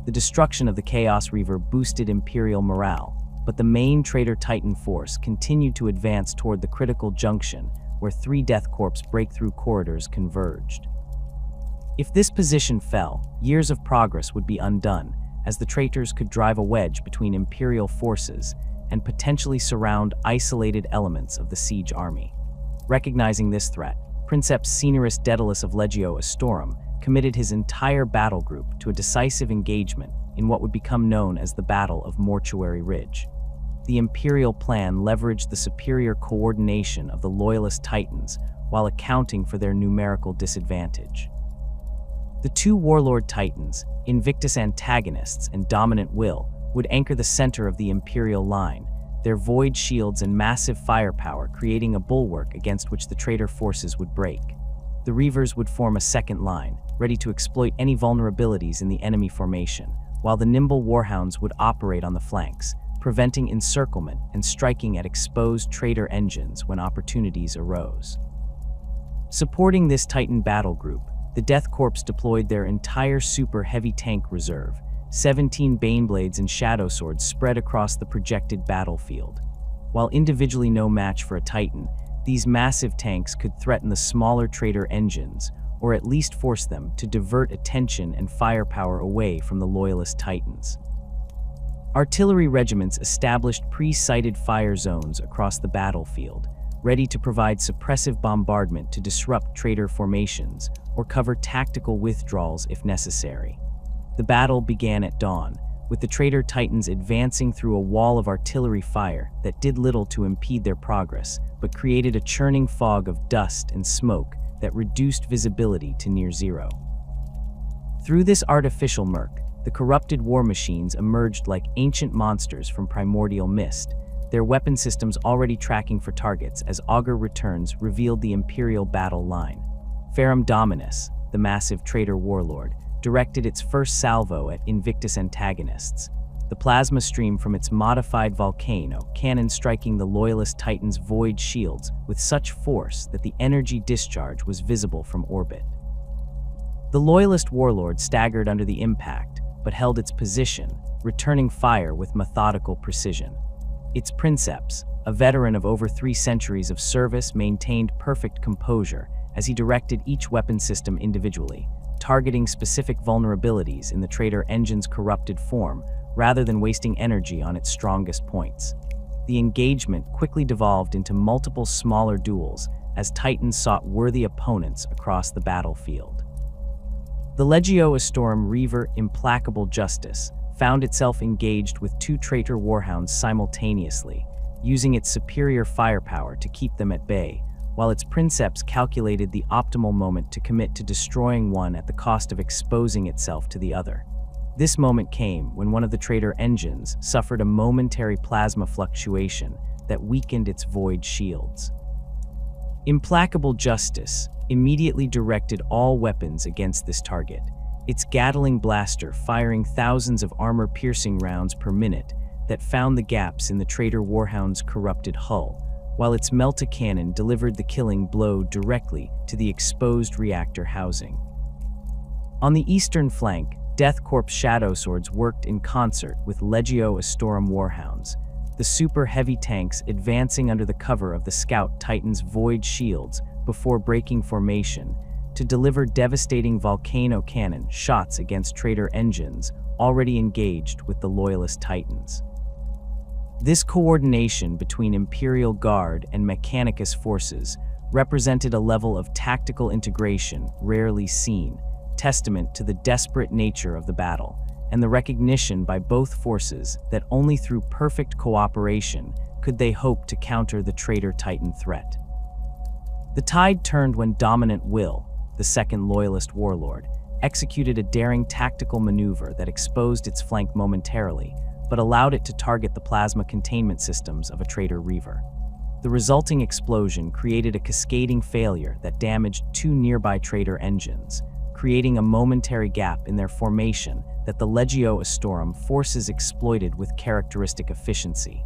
The destruction of the Chaos Reaver boosted Imperial morale, but the main traitor Titan force continued to advance toward the critical junction where three Death Korps breakthrough corridors converged. If this position fell, years of progress would be undone, as the traitors could drive a wedge between Imperial forces and potentially surround isolated elements of the siege army. Recognizing this threat, Princeps Seniorus Daedalus of Legio Astorum committed his entire battle group to a decisive engagement in what would become known as the Battle of Mortuary Ridge. The Imperial plan leveraged the superior coordination of the Loyalist Titans while accounting for their numerical disadvantage. The two Warlord Titans, Invictus antagonists and Dominant Will, would anchor the center of the Imperial line, their void shields and massive firepower creating a bulwark against which the traitor forces would break. The Reavers would form a second line, ready to exploit any vulnerabilities in the enemy formation, while the nimble Warhounds would operate on the flanks, preventing encirclement and striking at exposed traitor engines when opportunities arose. Supporting this Titan battle group, the Death Korps deployed their entire super heavy tank reserve, 17 Baneblades and Shadow Swords spread across the projected battlefield. While individually no match for a Titan, these massive tanks could threaten the smaller traitor engines, or at least force them to divert attention and firepower away from the Loyalist Titans. Artillery regiments established pre-sighted fire zones across the battlefield, ready to provide suppressive bombardment to disrupt traitor formations or cover tactical withdrawals if necessary. The battle began at dawn, with the traitor Titans advancing through a wall of artillery fire that did little to impede their progress, but created a churning fog of dust and smoke that reduced visibility to near zero. Through this artificial murk, the corrupted war machines emerged like ancient monsters from primordial mist, their weapon systems already tracking for targets as augur returns revealed the Imperial battle line. Ferrum Dominus, the massive traitor warlord, directed its first salvo at Invictus antagonists, the plasma stream from its modified volcano cannon striking the Loyalist Titans' void shields with such force that the energy discharge was visible from orbit. The Loyalist warlord staggered under the impact, but held its position, returning fire with methodical precision. Its princeps, a veteran of over 3 centuries of service, maintained perfect composure as he directed each weapon system individually, targeting specific vulnerabilities in the traitor engine's corrupted form rather than wasting energy on its strongest points. The engagement quickly devolved into multiple smaller duels as Titans sought worthy opponents across the battlefield. The Legio Astorum Reaver Implacable Justice found itself engaged with 2 traitor warhounds simultaneously, using its superior firepower to keep them at bay, while its princeps calculated the optimal moment to commit to destroying one at the cost of exposing itself to the other. This moment came when one of the traitor engines suffered a momentary plasma fluctuation that weakened its void shields. Implacable justice immediately directed all weapons against this target, its Gatling blaster firing thousands of armor-piercing rounds per minute that found the gaps in the traitor Warhound's corrupted hull, while its melta-cannon delivered the killing blow directly to the exposed reactor housing. On the eastern flank, Death Korps shadow swords worked in concert with Legio Astorum Warhounds, the super heavy tanks advancing under the cover of the Scout Titan's void shields before breaking formation to deliver devastating volcano cannon shots against traitor engines already engaged with the Loyalist Titans. This coordination between Imperial Guard and Mechanicus forces represented a level of tactical integration rarely seen, testament to the desperate nature of the battle, and the recognition by both forces that only through perfect cooperation could they hope to counter the traitor Titan threat. The tide turned when Dominant Will, the second Loyalist warlord, executed a daring tactical maneuver that exposed its flank momentarily, but allowed it to target the plasma containment systems of a traitor Reaver. The resulting explosion created a cascading failure that damaged two nearby traitor engines, creating a momentary gap in their formation that the Legio Astorum forces exploited with characteristic efficiency.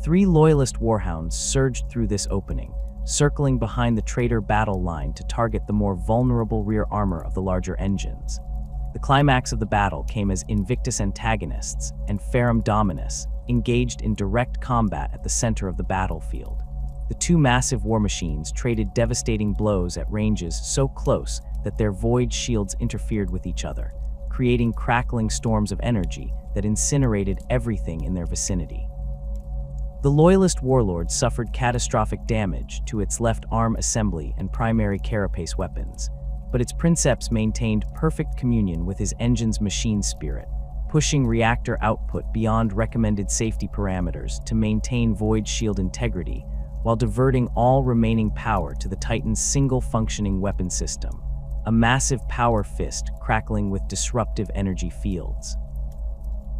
3 Loyalist Warhounds surged through this opening, circling behind the traitor battle line to target the more vulnerable rear armor of the larger engines. The climax of the battle came as Invictus antagonists and Ferrum Dominus engaged in direct combat at the center of the battlefield. The two massive war machines traded devastating blows at ranges so close that their void shields interfered with each other, creating crackling storms of energy that incinerated everything in their vicinity. The Loyalist warlord suffered catastrophic damage to its left arm assembly and primary carapace weapons, but its princeps maintained perfect communion with his engine's machine spirit, pushing reactor output beyond recommended safety parameters to maintain void shield integrity, while diverting all remaining power to the Titan's single functioning weapon system, a massive power fist crackling with disruptive energy fields.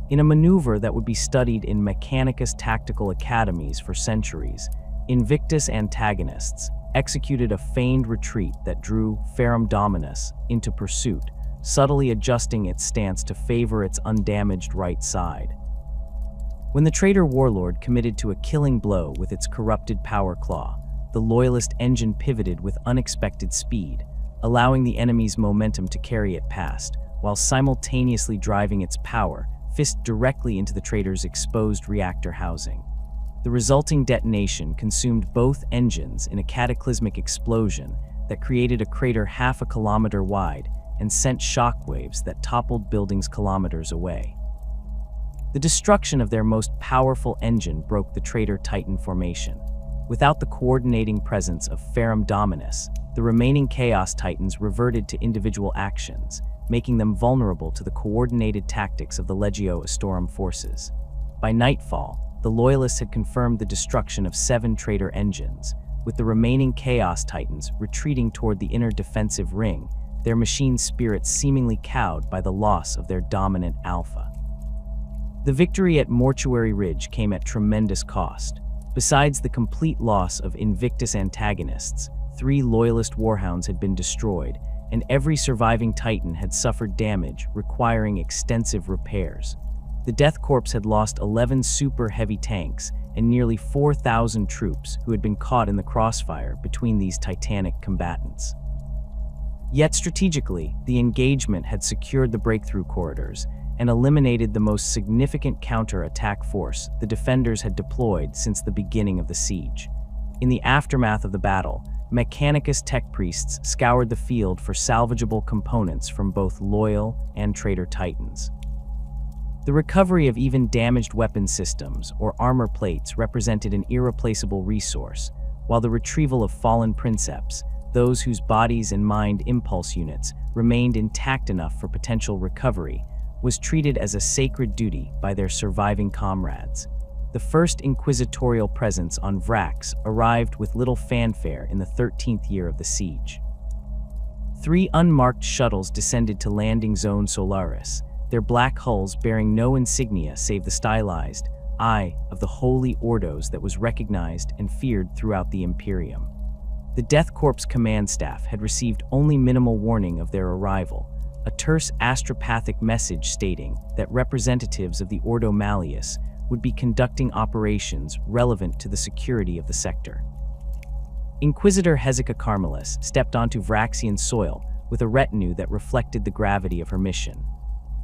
In a maneuver that would be studied in Mechanicus tactical academies for centuries, Invictus antagonists executed a feigned retreat that drew Ferrum Dominus into pursuit, subtly adjusting its stance to favor its undamaged right side. When the traitor warlord committed to a killing blow with its corrupted power claw, the Loyalist engine pivoted with unexpected speed, allowing the enemy's momentum to carry it past, while simultaneously driving its power fist directly into the traitor's exposed reactor housing. The resulting detonation consumed both engines in a cataclysmic explosion that created a crater half a kilometer wide and sent shockwaves that toppled buildings kilometers away. The destruction of their most powerful engine broke the traitor Titan formation. Without the coordinating presence of Ferrum Dominus, the remaining Chaos Titans reverted to individual actions, making them vulnerable to the coordinated tactics of the Legio Astorum forces. By nightfall, the Loyalists had confirmed the destruction of 7 traitor engines, with the remaining Chaos Titans retreating toward the inner defensive ring, their machine spirits seemingly cowed by the loss of their dominant alpha. The victory at Mortuary Ridge came at tremendous cost. Besides the complete loss of Invictus antagonists, 3 Loyalist Warhounds had been destroyed, and every surviving Titan had suffered damage requiring extensive repairs. The Death Korps had lost 11 super heavy tanks and nearly 4,000 troops who had been caught in the crossfire between these titanic combatants. Yet strategically, the engagement had secured the breakthrough corridors and eliminated the most significant counter-attack force the defenders had deployed since the beginning of the siege. In the aftermath of the battle, Mechanicus tech priests scoured the field for salvageable components from both loyal and traitor Titans. The recovery of even damaged weapon systems or armor plates represented an irreplaceable resource, while the retrieval of fallen princeps, those whose bodies and mind impulse units remained intact enough for potential recovery, was treated as a sacred duty by their surviving comrades. the first inquisitorial presence on Vraks arrived with little fanfare in the 13th year of the siege. 3 unmarked shuttles descended to landing zone Solaris, their black hulls bearing no insignia save the stylized Eye of the Holy Ordos that was recognized and feared throughout the Imperium. The Death Korps command staff had received only minimal warning of their arrival, a terse astropathic message stating that representatives of the Ordo Malleus would be conducting operations relevant to the security of the sector. Inquisitor Hezekiah Carmelis stepped onto Vraxian soil with a retinue that reflected the gravity of her mission.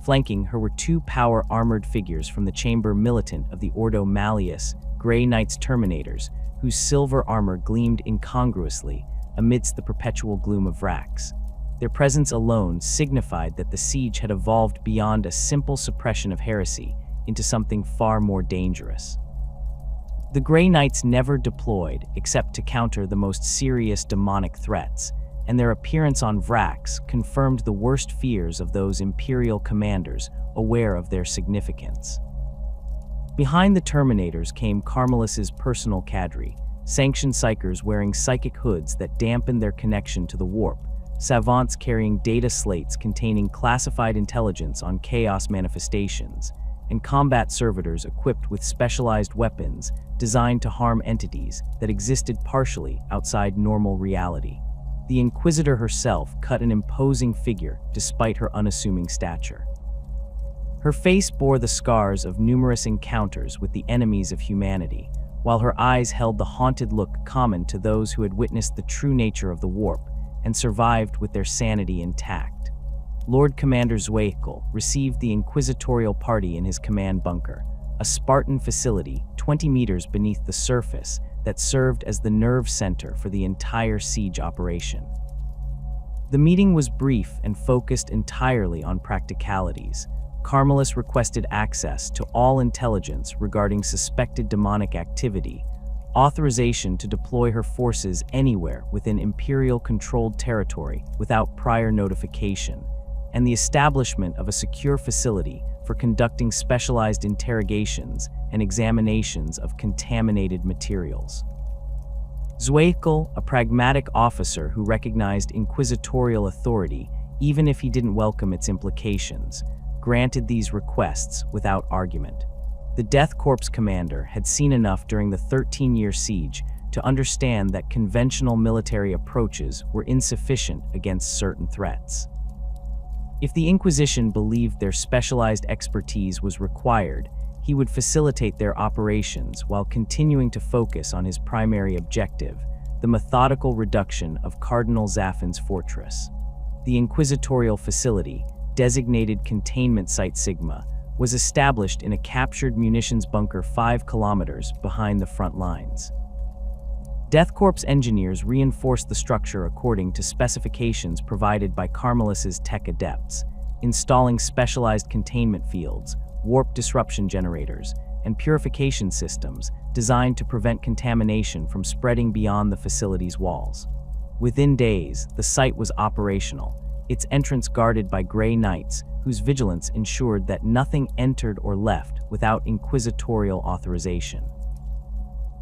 Flanking her were 2 power-armored figures from the chamber militant of the Ordo Malleus, Grey Knights Terminators, whose silver armor gleamed incongruously amidst the perpetual gloom of Vraks. Their presence alone signified that the siege had evolved beyond a simple suppression of heresy into something far more dangerous. The Grey Knights never deployed except to counter the most serious demonic threats, and their appearance on Vraks confirmed the worst fears of those Imperial commanders aware of their significance. Behind the Terminators came Carmelis's personal cadre, sanctioned psychers wearing psychic hoods that dampened their connection to the warp, savants carrying data slates containing classified intelligence on chaos manifestations, and combat servitors equipped with specialized weapons designed to harm entities that existed partially outside normal reality. The Inquisitor herself cut an imposing figure despite her unassuming stature. Her face bore the scars of numerous encounters with the enemies of humanity, while her eyes held the haunted look common to those who had witnessed the true nature of the warp and survived with their sanity intact. Lord Commander Zwakel received the inquisitorial party in his command bunker, a Spartan facility 20 meters beneath the surface that served as the nerve center for the entire siege operation. The meeting was brief and focused entirely on practicalities. Carmelis requested access to all intelligence regarding suspected demonic activity, authorization to deploy her forces anywhere within Imperial-controlled territory without prior notification, and the establishment of a secure facility for conducting specialized interrogations and examinations of contaminated materials. Zwakel, a pragmatic officer who recognized inquisitorial authority even if he didn't welcome its implications, granted these requests without argument. The Death Korps commander had seen enough during the 13-year siege to understand that conventional military approaches were insufficient against certain threats. If the Inquisition believed their specialized expertise was required, he would facilitate their operations while continuing to focus on his primary objective, the methodical reduction of Cardinal Zaffin's fortress. The inquisitorial facility, designated Containment Site Sigma, was established in a captured munitions bunker 5 kilometers behind the front lines. Death Korps engineers reinforced the structure according to specifications provided by Carmelis's tech adepts, installing specialized containment fields, warp disruption generators, and purification systems designed to prevent contamination from spreading beyond the facility's walls. Within days, the site was operational, its entrance guarded by Grey Knights, whose vigilance ensured that nothing entered or left without inquisitorial authorization.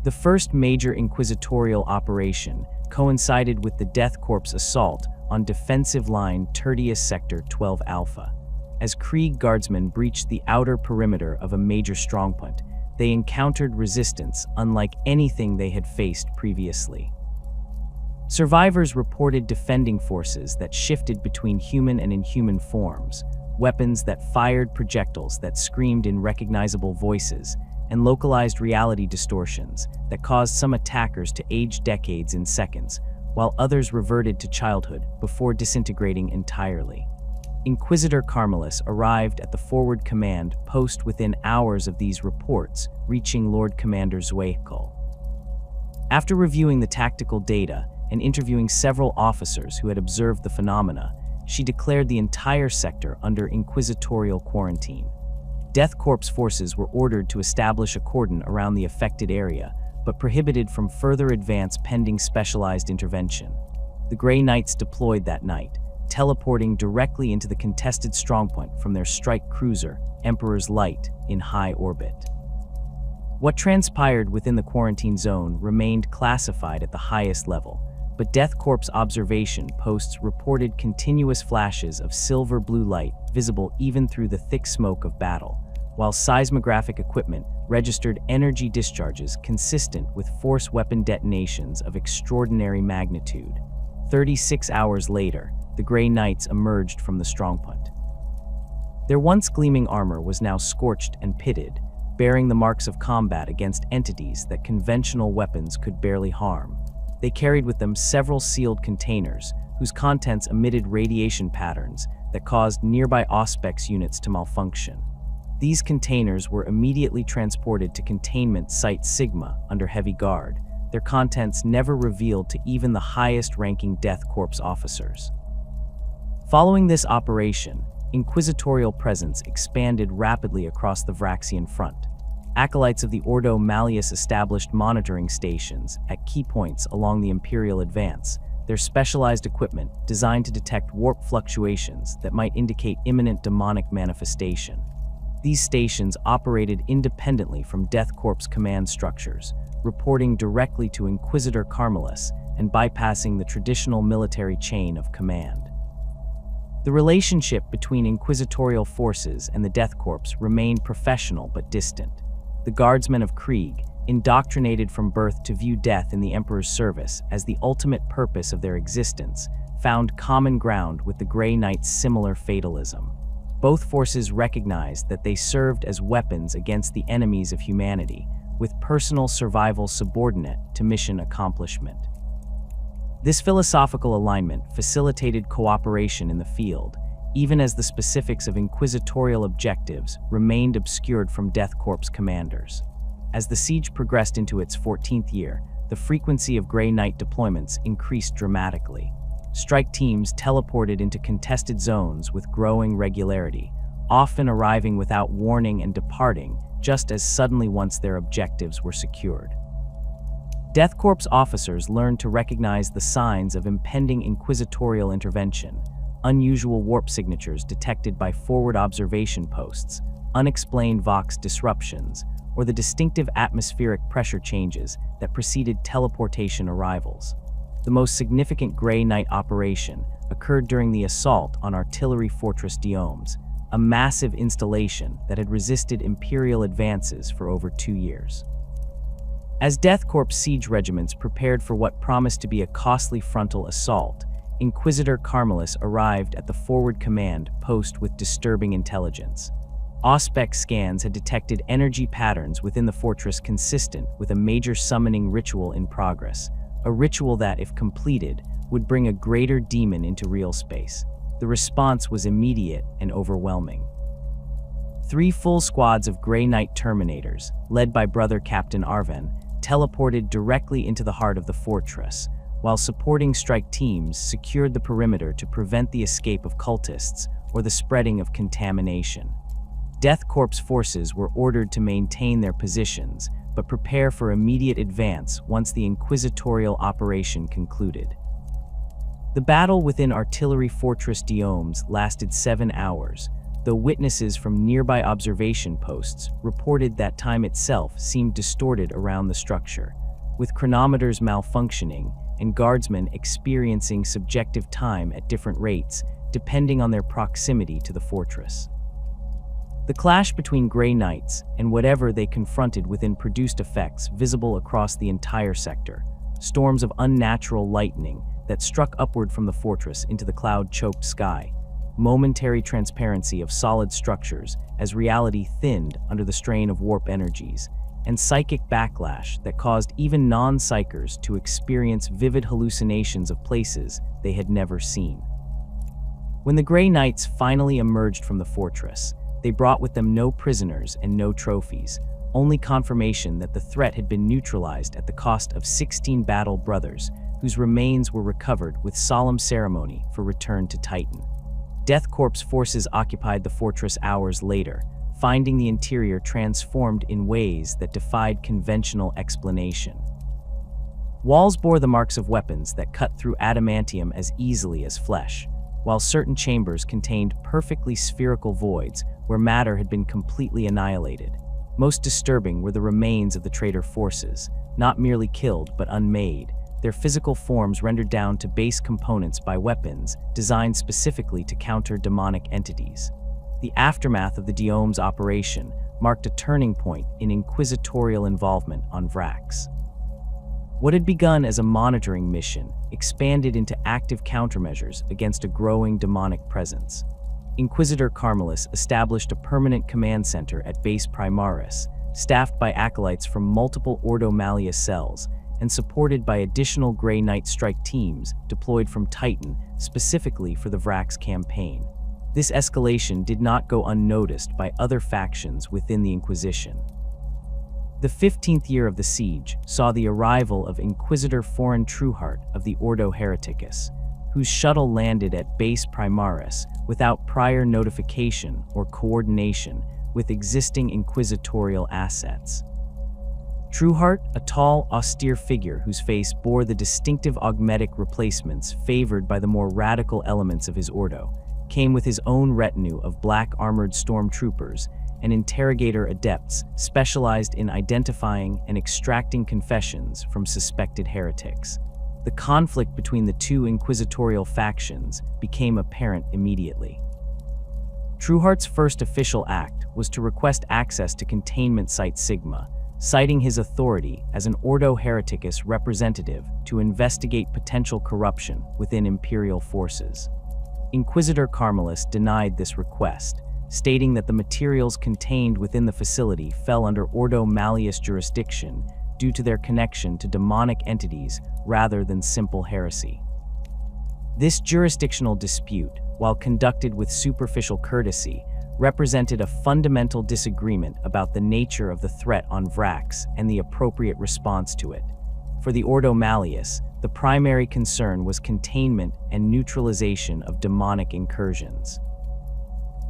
The first major inquisitorial operation coincided with the Death Korps' assault on defensive line Tertius Sector 12 Alpha. As Krieg guardsmen breached the outer perimeter of a major strongpoint, they encountered resistance unlike anything they had faced previously. Survivors reported defending forces that shifted between human and inhuman forms, weapons that fired projectiles that screamed in recognizable voices, and localized reality distortions that caused some attackers to age decades in seconds, while others reverted to childhood before disintegrating entirely. Inquisitor Carmelis arrived at the forward command post within hours of these reports, reaching Lord Commander Zwakel. After reviewing the tactical data and interviewing several officers who had observed the phenomena, she declared the entire sector under inquisitorial quarantine. Death Korps forces were ordered to establish a cordon around the affected area, but prohibited from further advance pending specialized intervention. The Grey Knights deployed that night, teleporting directly into the contested strongpoint from their strike cruiser, Emperor's Light, in high orbit. What transpired within the quarantine zone remained classified at the highest level, but Death Korps observation posts reported continuous flashes of silver-blue light visible even through the thick smoke of battle, while seismographic equipment registered energy discharges consistent with force weapon detonations of extraordinary magnitude. 36 hours later, the Grey Knights emerged from the strongpoint. Their once gleaming armor was now scorched and pitted, bearing the marks of combat against entities that conventional weapons could barely harm. They carried with them several sealed containers, whose contents emitted radiation patterns that caused nearby Auspex units to malfunction. These containers were immediately transported to Containment Site Sigma under heavy guard, their contents never revealed to even the highest-ranking Death Korps officers. Following this operation, inquisitorial presence expanded rapidly across the Vraxian front. Acolytes of the Ordo Malleus established monitoring stations at key points along the Imperial advance, their specialized equipment designed to detect warp fluctuations that might indicate imminent demonic manifestation. These stations operated independently from Death Korps command structures, reporting directly to Inquisitor Carmelis and bypassing the traditional military chain of command. The relationship between inquisitorial forces and the Death Korps remained professional but distant. The Guardsmen of Krieg, indoctrinated from birth to view death in the Emperor's service as the ultimate purpose of their existence, found common ground with the Grey Knights' similar fatalism. Both forces recognized that they served as weapons against the enemies of humanity, with personal survival subordinate to mission accomplishment. This philosophical alignment facilitated cooperation in the field, even as the specifics of inquisitorial objectives remained obscured from Death Korps commanders. As the siege progressed into its 14th year, the frequency of Grey Knight deployments increased dramatically. Strike teams teleported into contested zones with growing regularity, often arriving without warning and departing just as suddenly once their objectives were secured. Death Korps officers learned to recognize the signs of impending inquisitorial intervention: unusual warp signatures detected by forward observation posts, unexplained Vox disruptions, or the distinctive atmospheric pressure changes that preceded teleportation arrivals. The most significant Grey Knight operation occurred during the assault on Artillery Fortress Diomes, a massive installation that had resisted Imperial advances for over 2 years. As Death Korps siege regiments prepared for what promised to be a costly frontal assault, Inquisitor Carmelis arrived at the forward command post with disturbing intelligence. Auspex scans had detected energy patterns within the fortress consistent with a major summoning ritual in progress, a ritual that, if completed, would bring a greater demon into real space. The response was immediate and overwhelming. 3 full squads of Grey Knight Terminators, led by Brother Captain Arven, teleported directly into the heart of the fortress, while supporting strike teams secured the perimeter to prevent the escape of cultists or the spreading of contamination. Death Korps forces were ordered to maintain their positions, but prepare for immediate advance once the inquisitorial operation concluded. The battle within Artillery Fortress Diomes lasted 7 hours, though witnesses from nearby observation posts reported that time itself seemed distorted around the structure, with chronometers malfunctioning and guardsmen experiencing subjective time at different rates depending on their proximity to the fortress. The clash between Grey Knights and whatever they confronted within produced effects visible across the entire sector: storms of unnatural lightning that struck upward from the fortress into the cloud-choked sky, momentary transparency of solid structures as reality thinned under the strain of warp energies, and psychic backlash that caused even non-psychers to experience vivid hallucinations of places they had never seen. When the Grey Knights finally emerged from the fortress, they brought with them no prisoners and no trophies, only confirmation that the threat had been neutralized at the cost of 16 battle brothers, whose remains were recovered with solemn ceremony for return to Titan. Death Korps forces occupied the fortress hours later, finding the interior transformed in ways that defied conventional explanation. Walls bore the marks of weapons that cut through adamantium as easily as flesh, while certain chambers contained perfectly spherical voids where matter had been completely annihilated. Most disturbing were the remains of the traitor forces, not merely killed but unmade, their physical forms rendered down to base components by weapons designed specifically to counter demonic entities. The aftermath of the Diome's operation marked a turning point in inquisitorial involvement on Vraks. What had begun as a monitoring mission expanded into active countermeasures against a growing demonic presence. Inquisitor Carmelis established a permanent command center at Base Primaris, staffed by acolytes from multiple Ordo Malleus cells and supported by additional Grey Knight strike teams deployed from Titan specifically for the Vraks campaign. This escalation did not go unnoticed by other factions within the Inquisition. The 15th year of the siege saw the arrival of Inquisitor Foreign Trueheart of the Ordo Hereticus, whose shuttle landed at Base Primaris without prior notification or coordination with existing inquisitorial assets. Trueheart, a tall, austere figure whose face bore the distinctive augmetic replacements favored by the more radical elements of his Ordo, came with his own retinue of black-armored stormtroopers and interrogator adepts specialized in identifying and extracting confessions from suspected heretics. The conflict between the two inquisitorial factions became apparent immediately. Trueheart's first official act was to request access to Containment Site Sigma, citing his authority as an Ordo Hereticus representative to investigate potential corruption within Imperial forces. Inquisitor Carmelis denied this request, stating that the materials contained within the facility fell under Ordo Malleus jurisdiction due to their connection to demonic entities rather than simple heresy. This jurisdictional dispute, while conducted with superficial courtesy, represented a fundamental disagreement about the nature of the threat on Vraks and the appropriate response to it. For the Ordo Malleus, the primary concern was containment and neutralization of demonic incursions.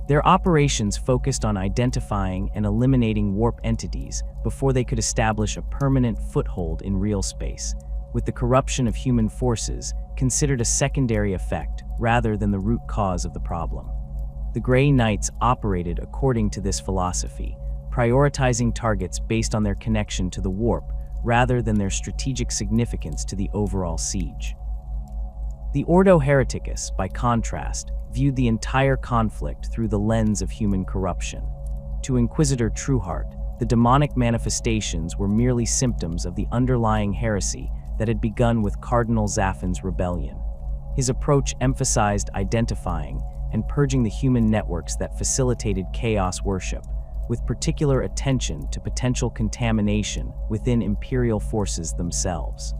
Their operations focused on identifying and eliminating warp entities before they could establish a permanent foothold in real space, with the corruption of human forces considered a secondary effect rather than the root cause of the problem. The Grey Knights operated according to this philosophy, prioritizing targets based on their connection to the warp rather than their strategic significance to the overall siege. The Ordo Hereticus, by contrast, viewed the entire conflict through the lens of human corruption. To Inquisitor Trueheart, the demonic manifestations were merely symptoms of the underlying heresy that had begun with Cardinal Zaffin's rebellion. His approach emphasized identifying and purging the human networks that facilitated chaos worship, with particular attention to potential contamination within Imperial forces themselves.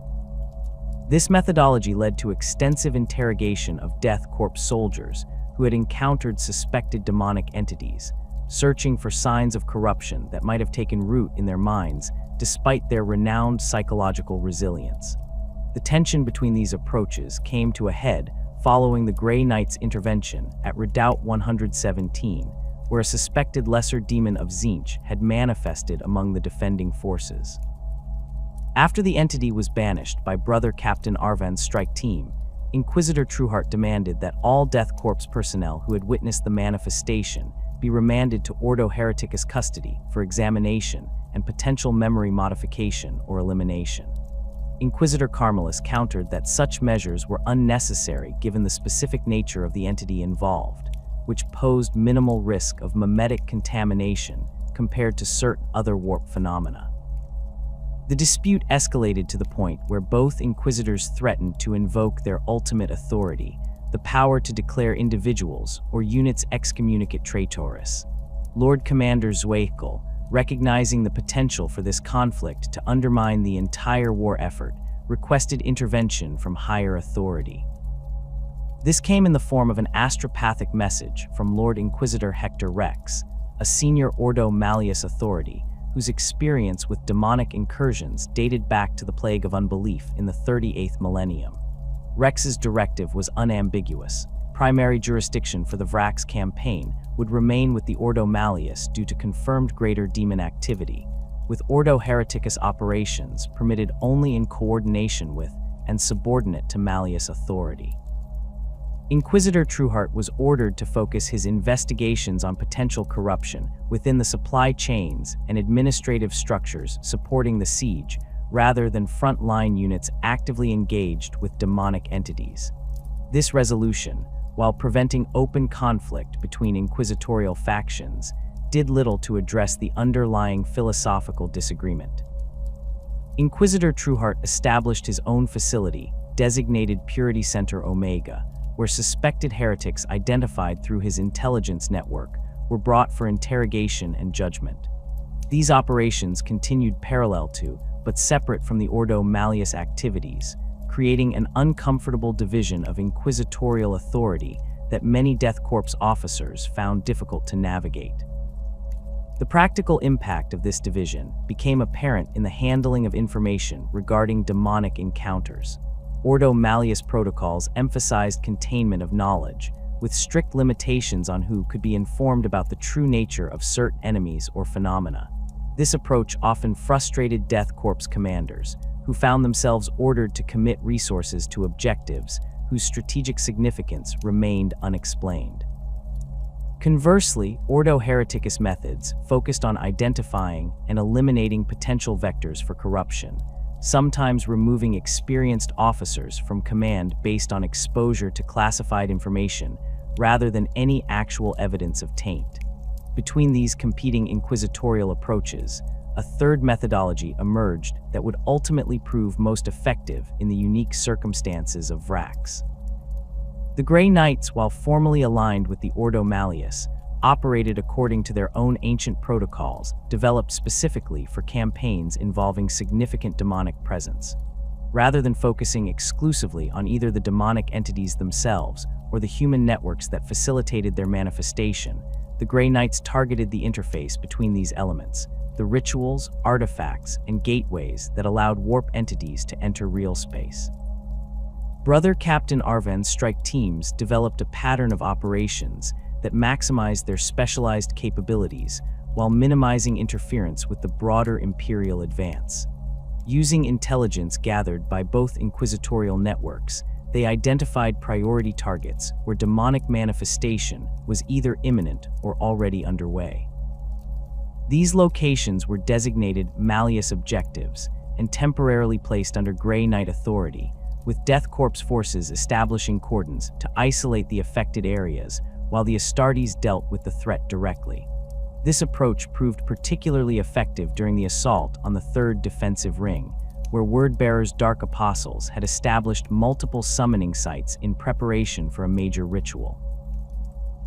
This methodology led to extensive interrogation of Death Korps soldiers who had encountered suspected demonic entities, searching for signs of corruption that might have taken root in their minds despite their renowned psychological resilience. The tension between these approaches came to a head following the Grey Knights' intervention at Redoubt 117, where a suspected lesser demon of Tzeentch had manifested among the defending forces. After the entity was banished by Brother Captain Arvan's strike team, Inquisitor Trueheart demanded that all Death Korps personnel who had witnessed the manifestation be remanded to Ordo Hereticus custody for examination and potential memory modification or elimination. Inquisitor Carmelis countered that such measures were unnecessary given the specific nature of the entity involved, which posed minimal risk of memetic contamination compared to certain other warp phenomena. The dispute escalated to the point where both Inquisitors threatened to invoke their ultimate authority, the power to declare individuals or units excommunicate traitors. Lord Commander Zweigel, recognizing the potential for this conflict to undermine the entire war effort, requested intervention from higher authority. This came in the form of an astropathic message from Lord Inquisitor Hector Rex, a senior Ordo Malleus authority, whose experience with demonic incursions dated back to the Plague of Unbelief in the 38th millennium. Rex's directive was unambiguous. Primary jurisdiction for the Vraks campaign would remain with the Ordo Malleus due to confirmed greater demon activity, with Ordo Hereticus operations permitted only in coordination with and subordinate to Malleus authority. Inquisitor Trueheart was ordered to focus his investigations on potential corruption within the supply chains and administrative structures supporting the siege, rather than front-line units actively engaged with demonic entities. This resolution, while preventing open conflict between inquisitorial factions, did little to address the underlying philosophical disagreement. Inquisitor Trueheart established his own facility, designated Purity Center Omega, where suspected heretics identified through his intelligence network were brought for interrogation and judgment. These operations continued parallel to, but separate from the Ordo Malleus activities, creating an uncomfortable division of inquisitorial authority that many Death Korps officers found difficult to navigate. The practical impact of this division became apparent in the handling of information regarding demonic encounters. Ordo Malleus protocols emphasized containment of knowledge, with strict limitations on who could be informed about the true nature of certain enemies or phenomena. This approach often frustrated Death Korps commanders, who found themselves ordered to commit resources to objectives whose strategic significance remained unexplained. Conversely, Ordo Hereticus methods focused on identifying and eliminating potential vectors for corruption, sometimes removing experienced officers from command based on exposure to classified information rather than any actual evidence of taint. Between these competing inquisitorial approaches, a third methodology emerged that would ultimately prove most effective in the unique circumstances of Vraks. The Grey Knights, while formally aligned with the Ordo Malleus, operated according to their own ancient protocols developed specifically for campaigns involving significant demonic presence. Rather than focusing exclusively on either the demonic entities themselves or the human networks that facilitated their manifestation, the Grey Knights targeted the interface between these elements, the rituals, artifacts, and gateways that allowed warp entities to enter real space. Brother Captain Arven's strike teams developed a pattern of operations that maximized their specialized capabilities while minimizing interference with the broader Imperial advance. Using intelligence gathered by both inquisitorial networks, they identified priority targets where demonic manifestation was either imminent or already underway. These locations were designated Malleus objectives and temporarily placed under Grey Knight authority, with Death Korps forces establishing cordons to isolate the affected areas while the Astartes dealt with the threat directly. This approach proved particularly effective during the assault on the Third Defensive Ring, where Wordbearer's Dark Apostles had established multiple summoning sites in preparation for a major ritual.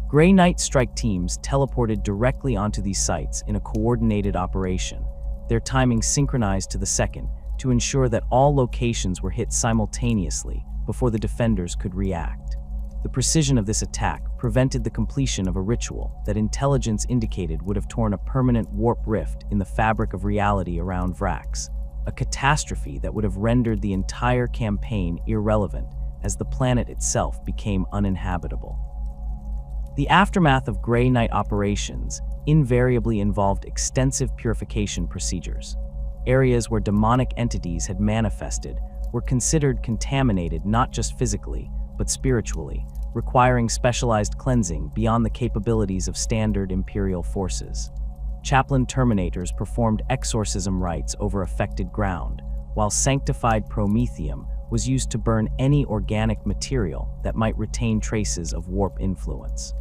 Grey Knight strike teams teleported directly onto these sites in a coordinated operation, their timing synchronized to the second to ensure that all locations were hit simultaneously before the defenders could react. The precision of this attack prevented the completion of a ritual that intelligence indicated would have torn a permanent warp rift in the fabric of reality around Vraks, a catastrophe that would have rendered the entire campaign irrelevant as the planet itself became uninhabitable. The aftermath of Grey Knight operations invariably involved extensive purification procedures. Areas where demonic entities had manifested were considered contaminated not just physically, but spiritually, requiring specialized cleansing beyond the capabilities of standard Imperial forces. Chaplain Terminators performed exorcism rites over affected ground, while sanctified promethium was used to burn any organic material that might retain traces of warp influence.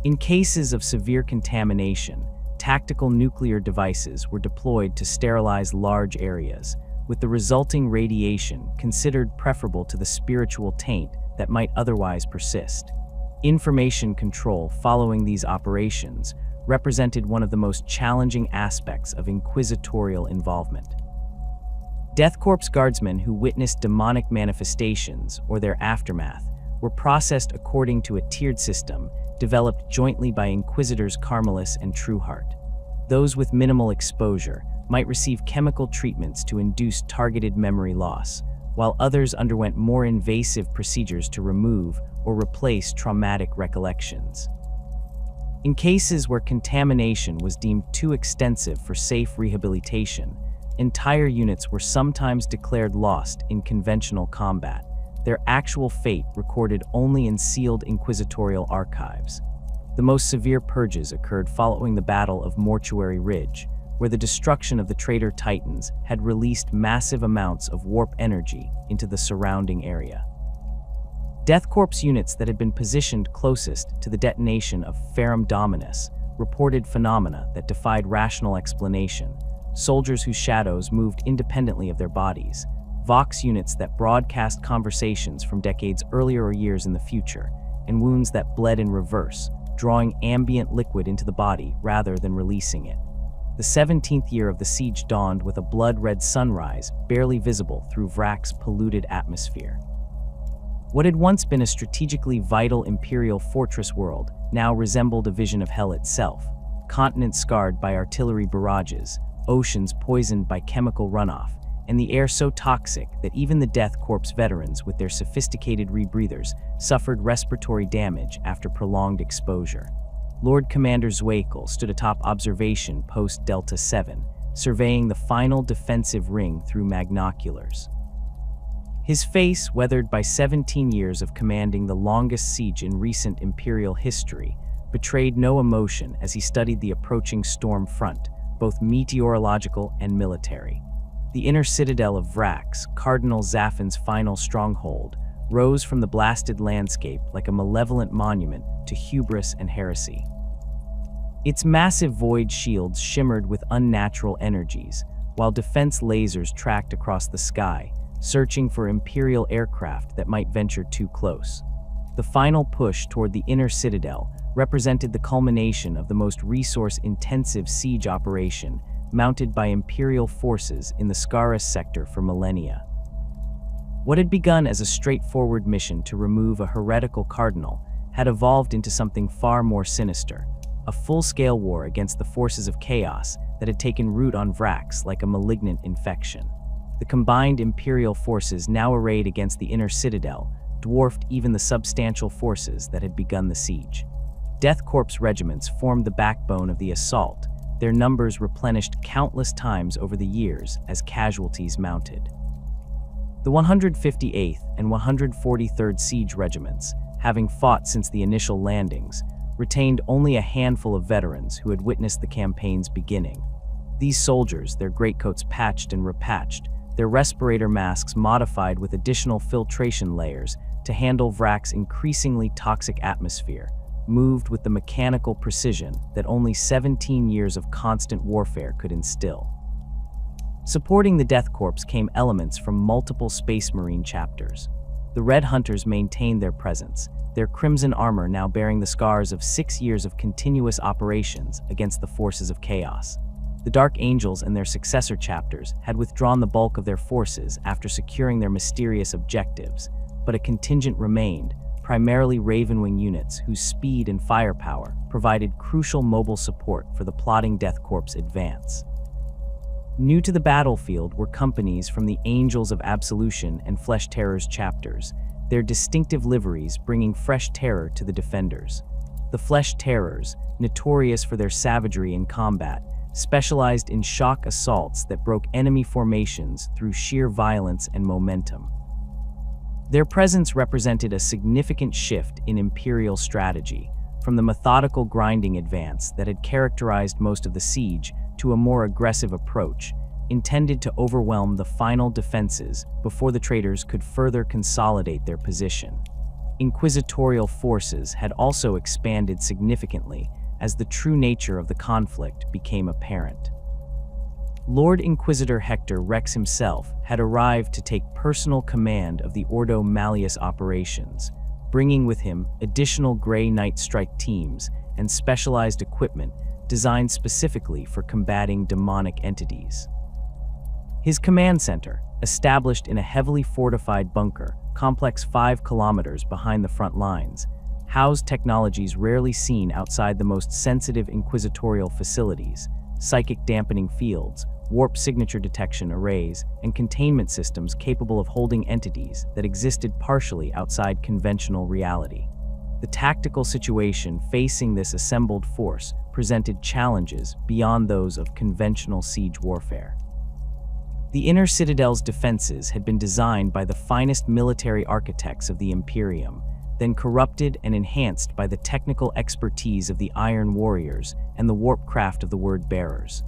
In cases of severe contamination, tactical nuclear devices were deployed to sterilize large areas, with the resulting radiation considered preferable to the spiritual taint that might otherwise persist. Information control following these operations represented one of the most challenging aspects of inquisitorial involvement. Death Korps guardsmen who witnessed demonic manifestations or their aftermath were processed according to a tiered system developed jointly by Inquisitors Carmelis and Trueheart. Those with minimal exposure might receive chemical treatments to induce targeted memory loss, while others underwent more invasive procedures to remove or replace traumatic recollections. In cases where contamination was deemed too extensive for safe rehabilitation, entire units were sometimes declared lost in conventional combat, their actual fate recorded only in sealed inquisitorial archives. The most severe purges occurred following the Battle of Mortuary Ridge, where the destruction of the traitor Titans had released massive amounts of warp energy into the surrounding area. Death Korps units that had been positioned closest to the detonation of Ferrum Dominus reported phenomena that defied rational explanation: soldiers whose shadows moved independently of their bodies, Vox units that broadcast conversations from decades earlier or years in the future, and wounds that bled in reverse, drawing ambient liquid into the body rather than releasing it. The 17th year of the siege dawned with a blood-red sunrise barely visible through Vraks' polluted atmosphere. What had once been a strategically vital Imperial fortress world now resembled a vision of hell itself: continents scarred by artillery barrages, oceans poisoned by chemical runoff, and the air so toxic that even the Death Korps veterans with their sophisticated rebreathers suffered respiratory damage after prolonged exposure. Lord Commander Zwekel stood atop observation post Delta 7, surveying the final defensive ring through magnoculars. His face, weathered by 17 years of commanding the longest siege in recent Imperial history, betrayed no emotion as he studied the approaching storm front, both meteorological and military. The inner citadel of Vraks, Cardinal Zaffin's final stronghold, rose from the blasted landscape like a malevolent monument to hubris and heresy. Its massive void shields shimmered with unnatural energies, while defense lasers tracked across the sky, searching for Imperial aircraft that might venture too close. The final push toward the inner citadel represented the culmination of the most resource-intensive siege operation mounted by Imperial forces in the Scaris sector for millennia. What had begun as a straightforward mission to remove a heretical Cardinal had evolved into something far more sinister: a full-scale war against the forces of chaos that had taken root on Vraks like a malignant infection. The combined Imperial forces now arrayed against the inner citadel dwarfed even the substantial forces that had begun the siege. Death Korps regiments formed the backbone of the assault, their numbers replenished countless times over the years as casualties mounted. The 158th and 143rd Siege Regiments, having fought since the initial landings, retained only a handful of veterans who had witnessed the campaign's beginning. These soldiers, their greatcoats patched and repatched, their respirator masks modified with additional filtration layers to handle Vraks' increasingly toxic atmosphere, moved with the mechanical precision that only 17 years of constant warfare could instill. Supporting the Death Korps came elements from multiple Space Marine chapters. The Red Hunters maintained their presence, their crimson armor now bearing the scars of 6 years of continuous operations against the forces of chaos. The Dark Angels and their successor chapters had withdrawn the bulk of their forces after securing their mysterious objectives, but a contingent remained, primarily Ravenwing units whose speed and firepower provided crucial mobile support for the plotting Death Korps' advance. New to the battlefield were companies from the Angels of Absolution and Flesh Terrors chapters, their distinctive liveries bringing fresh terror to the defenders. The Flesh Terrors, notorious for their savagery in combat, specialized in shock assaults that broke enemy formations through sheer violence and momentum. Their presence represented a significant shift in Imperial strategy, from the methodical grinding advance that had characterized most of the siege to a more aggressive approach, intended to overwhelm the final defenses before the traitors could further consolidate their position. Inquisitorial forces had also expanded significantly as the true nature of the conflict became apparent. Lord Inquisitor Hector Rex himself had arrived to take personal command of the Ordo Malleus operations, bringing with him additional Grey Knight strike teams and specialized equipment designed specifically for combating demonic entities. His command center, established in a heavily fortified bunker, complex 5 kilometers behind the front lines, housed technologies rarely seen outside the most sensitive inquisitorial facilities: psychic dampening fields, warp signature detection arrays, and containment systems capable of holding entities that existed partially outside conventional reality. The tactical situation facing this assembled force presented challenges beyond those of conventional siege warfare. The inner citadel's defenses had been designed by the finest military architects of the Imperium, then corrupted and enhanced by the technical expertise of the Iron Warriors and the warp craft of the Word Bearers.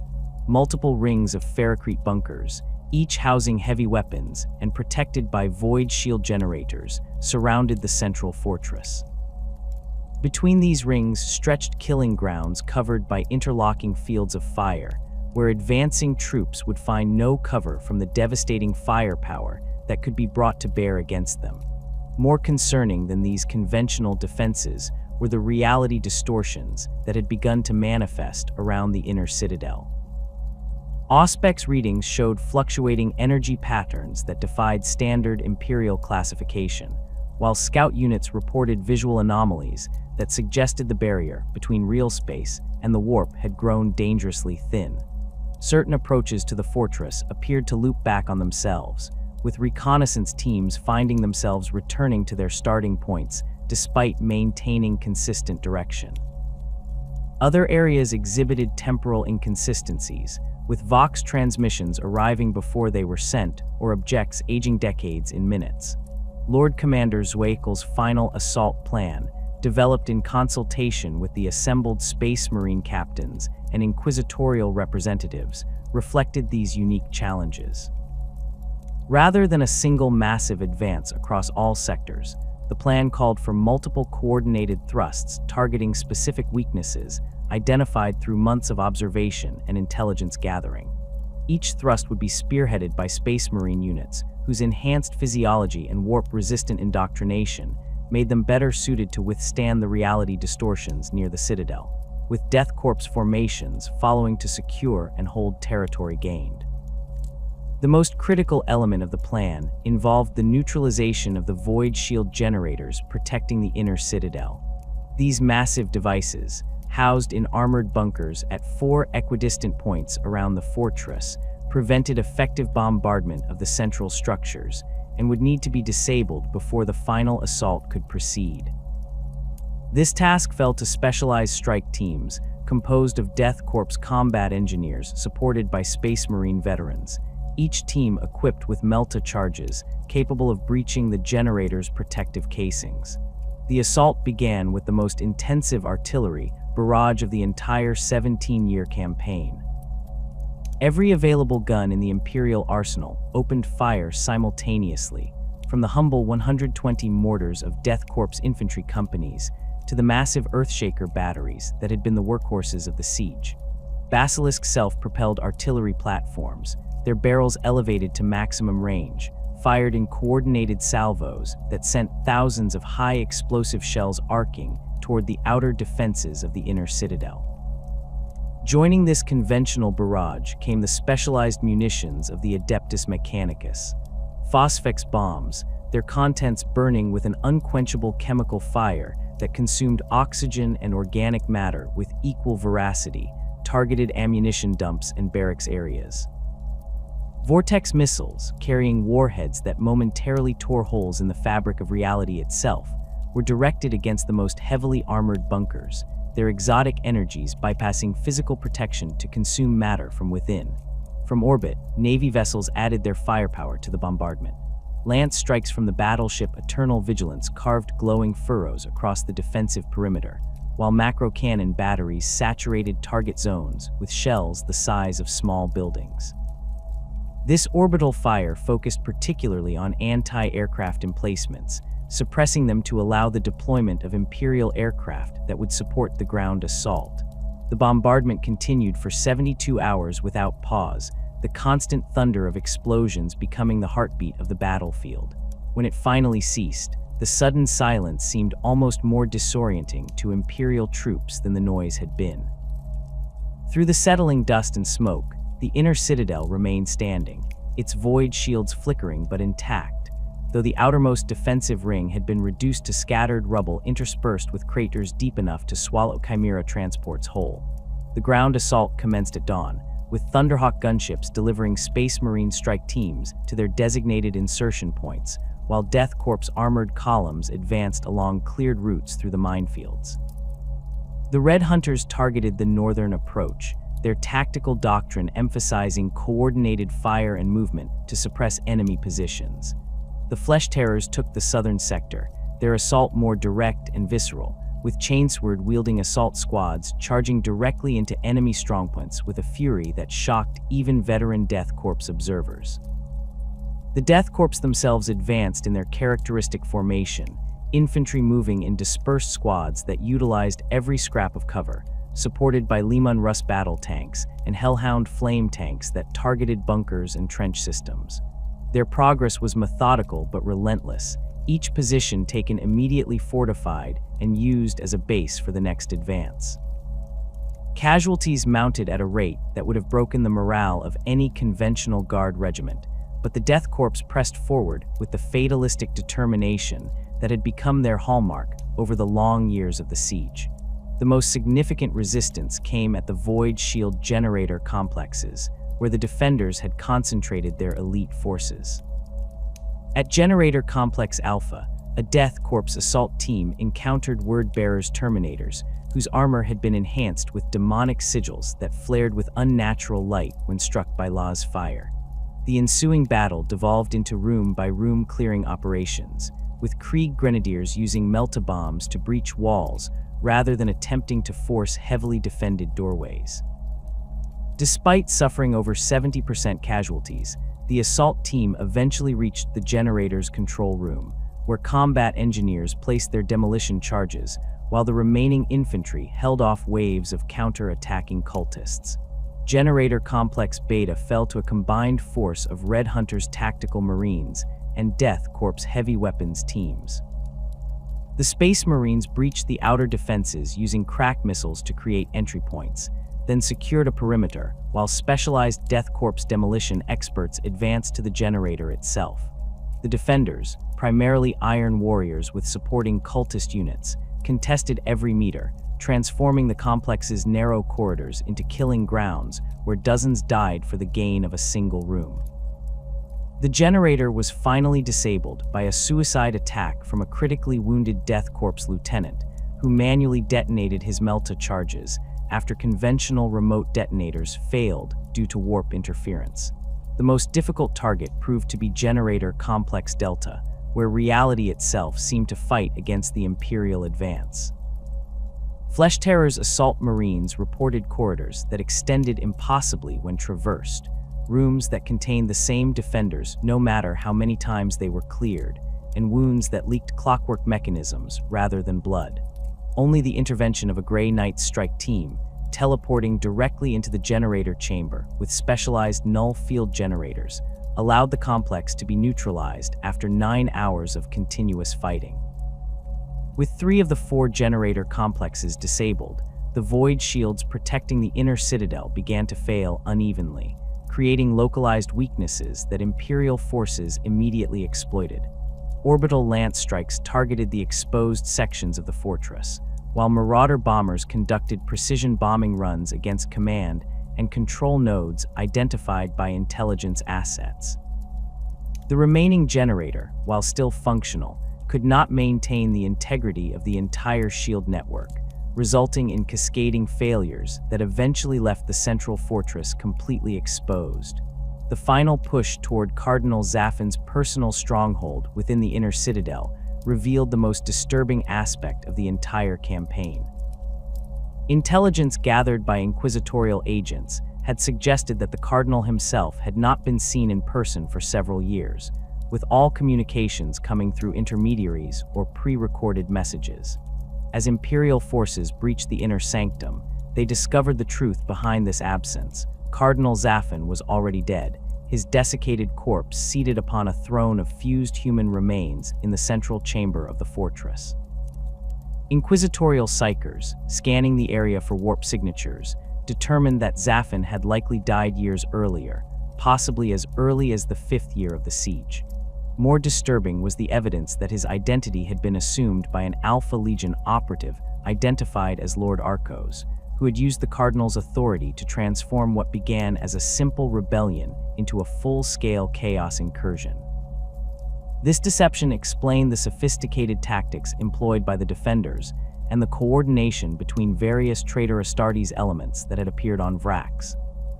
Multiple rings of ferrocrete bunkers, each housing heavy weapons and protected by void shield generators, surrounded the central fortress. Between these rings stretched killing grounds covered by interlocking fields of fire, where advancing troops would find no cover from the devastating firepower that could be brought to bear against them. More concerning than these conventional defenses were the reality distortions that had begun to manifest around the inner citadel. Auspex readings showed fluctuating energy patterns that defied standard Imperial classification, while scout units reported visual anomalies that suggested the barrier between real space and the warp had grown dangerously thin. Certain approaches to the fortress appeared to loop back on themselves, with reconnaissance teams finding themselves returning to their starting points despite maintaining consistent direction. Other areas exhibited temporal inconsistencies, with Vox transmissions arriving before they were sent or objects aging decades in minutes. Lord Commander Zweikel's final assault plan, developed in consultation with the assembled Space Marine captains and inquisitorial representatives, reflected these unique challenges. Rather than a single massive advance across all sectors, the plan called for multiple coordinated thrusts targeting specific weaknesses identified through months of observation and intelligence gathering. Each thrust would be spearheaded by Space Marine units, whose enhanced physiology and warp-resistant indoctrination made them better suited to withstand the reality distortions near the Citadel, with Death Korps formations following to secure and hold territory gained. The most critical element of the plan involved the neutralization of the void shield generators protecting the inner Citadel. These massive devices, housed in armored bunkers at 4 equidistant points around the fortress, prevented effective bombardment of the central structures and would need to be disabled before the final assault could proceed. This task fell to specialized strike teams composed of Death Korps combat engineers supported by Space Marine veterans, each team equipped with melta charges capable of breaching the generator's protective casings. The assault began with the most intensive artillery barrage of the entire 17-year campaign. Every available gun in the Imperial arsenal opened fire simultaneously, from the humble 120 mortars of Death Korps infantry companies to the massive Earthshaker batteries that had been the workhorses of the siege. Basilisk self-propelled artillery platforms, their barrels elevated to maximum range, fired in coordinated salvos that sent thousands of high-explosive shells arcing toward the outer defenses of the inner citadel. Joining this conventional barrage came the specialized munitions of the Adeptus Mechanicus. Phosphex bombs, their contents burning with an unquenchable chemical fire that consumed oxygen and organic matter with equal veracity, targeted ammunition dumps and barracks areas. Vortex missiles, carrying warheads that momentarily tore holes in the fabric of reality itself, were directed against the most heavily armored bunkers, their exotic energies bypassing physical protection to consume matter from within. From orbit, Navy vessels added their firepower to the bombardment. Lance strikes from the battleship Eternal Vigilance carved glowing furrows across the defensive perimeter, while macro cannon batteries saturated target zones with shells the size of small buildings. This orbital fire focused particularly on anti-aircraft emplacements, suppressing them to allow the deployment of Imperial aircraft that would support the ground assault. The bombardment continued for 72 hours without pause, the constant thunder of explosions becoming the heartbeat of the battlefield. When it finally ceased, the sudden silence seemed almost more disorienting to Imperial troops than the noise had been. Through the settling dust and smoke, the inner citadel remained standing, its void shields flickering but intact, though the outermost defensive ring had been reduced to scattered rubble interspersed with craters deep enough to swallow Chimera transports whole. The ground assault commenced at dawn, with Thunderhawk gunships delivering Space Marine strike teams to their designated insertion points, while Death Korps armored columns advanced along cleared routes through the minefields. The Red Hunters targeted the northern approach, their tactical doctrine emphasizing coordinated fire and movement to suppress enemy positions. The Flesh Terrors took the southern sector, their assault more direct and visceral, with chainsword-wielding assault squads charging directly into enemy strongpoints with a fury that shocked even veteran Death Korps observers. The Death Korps themselves advanced in their characteristic formation, infantry moving in dispersed squads that utilized every scrap of cover, supported by Leman Russ battle tanks and Hellhound flame tanks that targeted bunkers and trench systems. Their progress was methodical but relentless, each position taken immediately fortified and used as a base for the next advance. Casualties mounted at a rate that would have broken the morale of any conventional guard regiment, but the Death Korps pressed forward with the fatalistic determination that had become their hallmark over the long years of the siege. The most significant resistance came at the Void Shield generator complexes, where the defenders had concentrated their elite forces. At Generator Complex Alpha, a Death Korps assault team encountered Word-Bearer's Terminators, whose armor had been enhanced with demonic sigils that flared with unnatural light when struck by Law's fire. The ensuing battle devolved into room-by-room clearing operations, with Krieg grenadiers using melta-bombs to breach walls rather than attempting to force heavily defended doorways. Despite suffering over 70% casualties, the assault team eventually reached the generator's control room, where combat engineers placed their demolition charges, while the remaining infantry held off waves of counter-attacking cultists. Generator Complex Beta fell to a combined force of Red Hunter's tactical Marines and Death Korps heavy weapons teams. The Space Marines breached the outer defenses using crack missiles to create entry points, then secured a perimeter, while specialized Death Korps demolition experts advanced to the generator itself. The defenders, primarily Iron Warriors with supporting cultist units, contested every meter, transforming the complex's narrow corridors into killing grounds where dozens died for the gain of a single room. The generator was finally disabled by a suicide attack from a critically wounded Death Korps lieutenant, who manually detonated his melta charges after conventional remote detonators failed due to warp interference. The most difficult target proved to be Generator Complex Delta, where reality itself seemed to fight against the Imperial advance. Flesh Terror's assault Marines reported corridors that extended impossibly when traversed, rooms that contained the same defenders no matter how many times they were cleared, and wounds that leaked clockwork mechanisms rather than blood. Only the intervention of a Grey Knight strike team, teleporting directly into the generator chamber with specialized null field generators, allowed the complex to be neutralized after 9 hours of continuous fighting. With 3 of the 4 generator complexes disabled, the void shields protecting the inner citadel began to fail unevenly, creating localized weaknesses that Imperial forces immediately exploited. Orbital lance strikes targeted the exposed sections of the fortress, while Marauder bombers conducted precision bombing runs against command and control nodes identified by intelligence assets. The remaining generator, while still functional, could not maintain the integrity of the entire shield network, resulting in cascading failures that eventually left the central fortress completely exposed. The final push toward Cardinal Zaffin's personal stronghold within the inner citadel revealed the most disturbing aspect of the entire campaign. Intelligence gathered by inquisitorial agents had suggested that the Cardinal himself had not been seen in person for several years, with all communications coming through intermediaries or pre-recorded messages. As Imperial forces breached the inner sanctum, they discovered the truth behind this absence. Cardinal Zaffin was already dead, his desiccated corpse seated upon a throne of fused human remains in the central chamber of the fortress. Inquisitorial psychers, scanning the area for warp signatures, determined that Zaffin had likely died years earlier, possibly as early as the 5th year of the siege. More disturbing was the evidence that his identity had been assumed by an Alpha Legion operative identified as Lord Arcos, who had used the Cardinal's authority to transform what began as a simple rebellion into a full-scale chaos incursion. This deception explained the sophisticated tactics employed by the defenders, and the coordination between various traitor Astartes elements that had appeared on Vraks.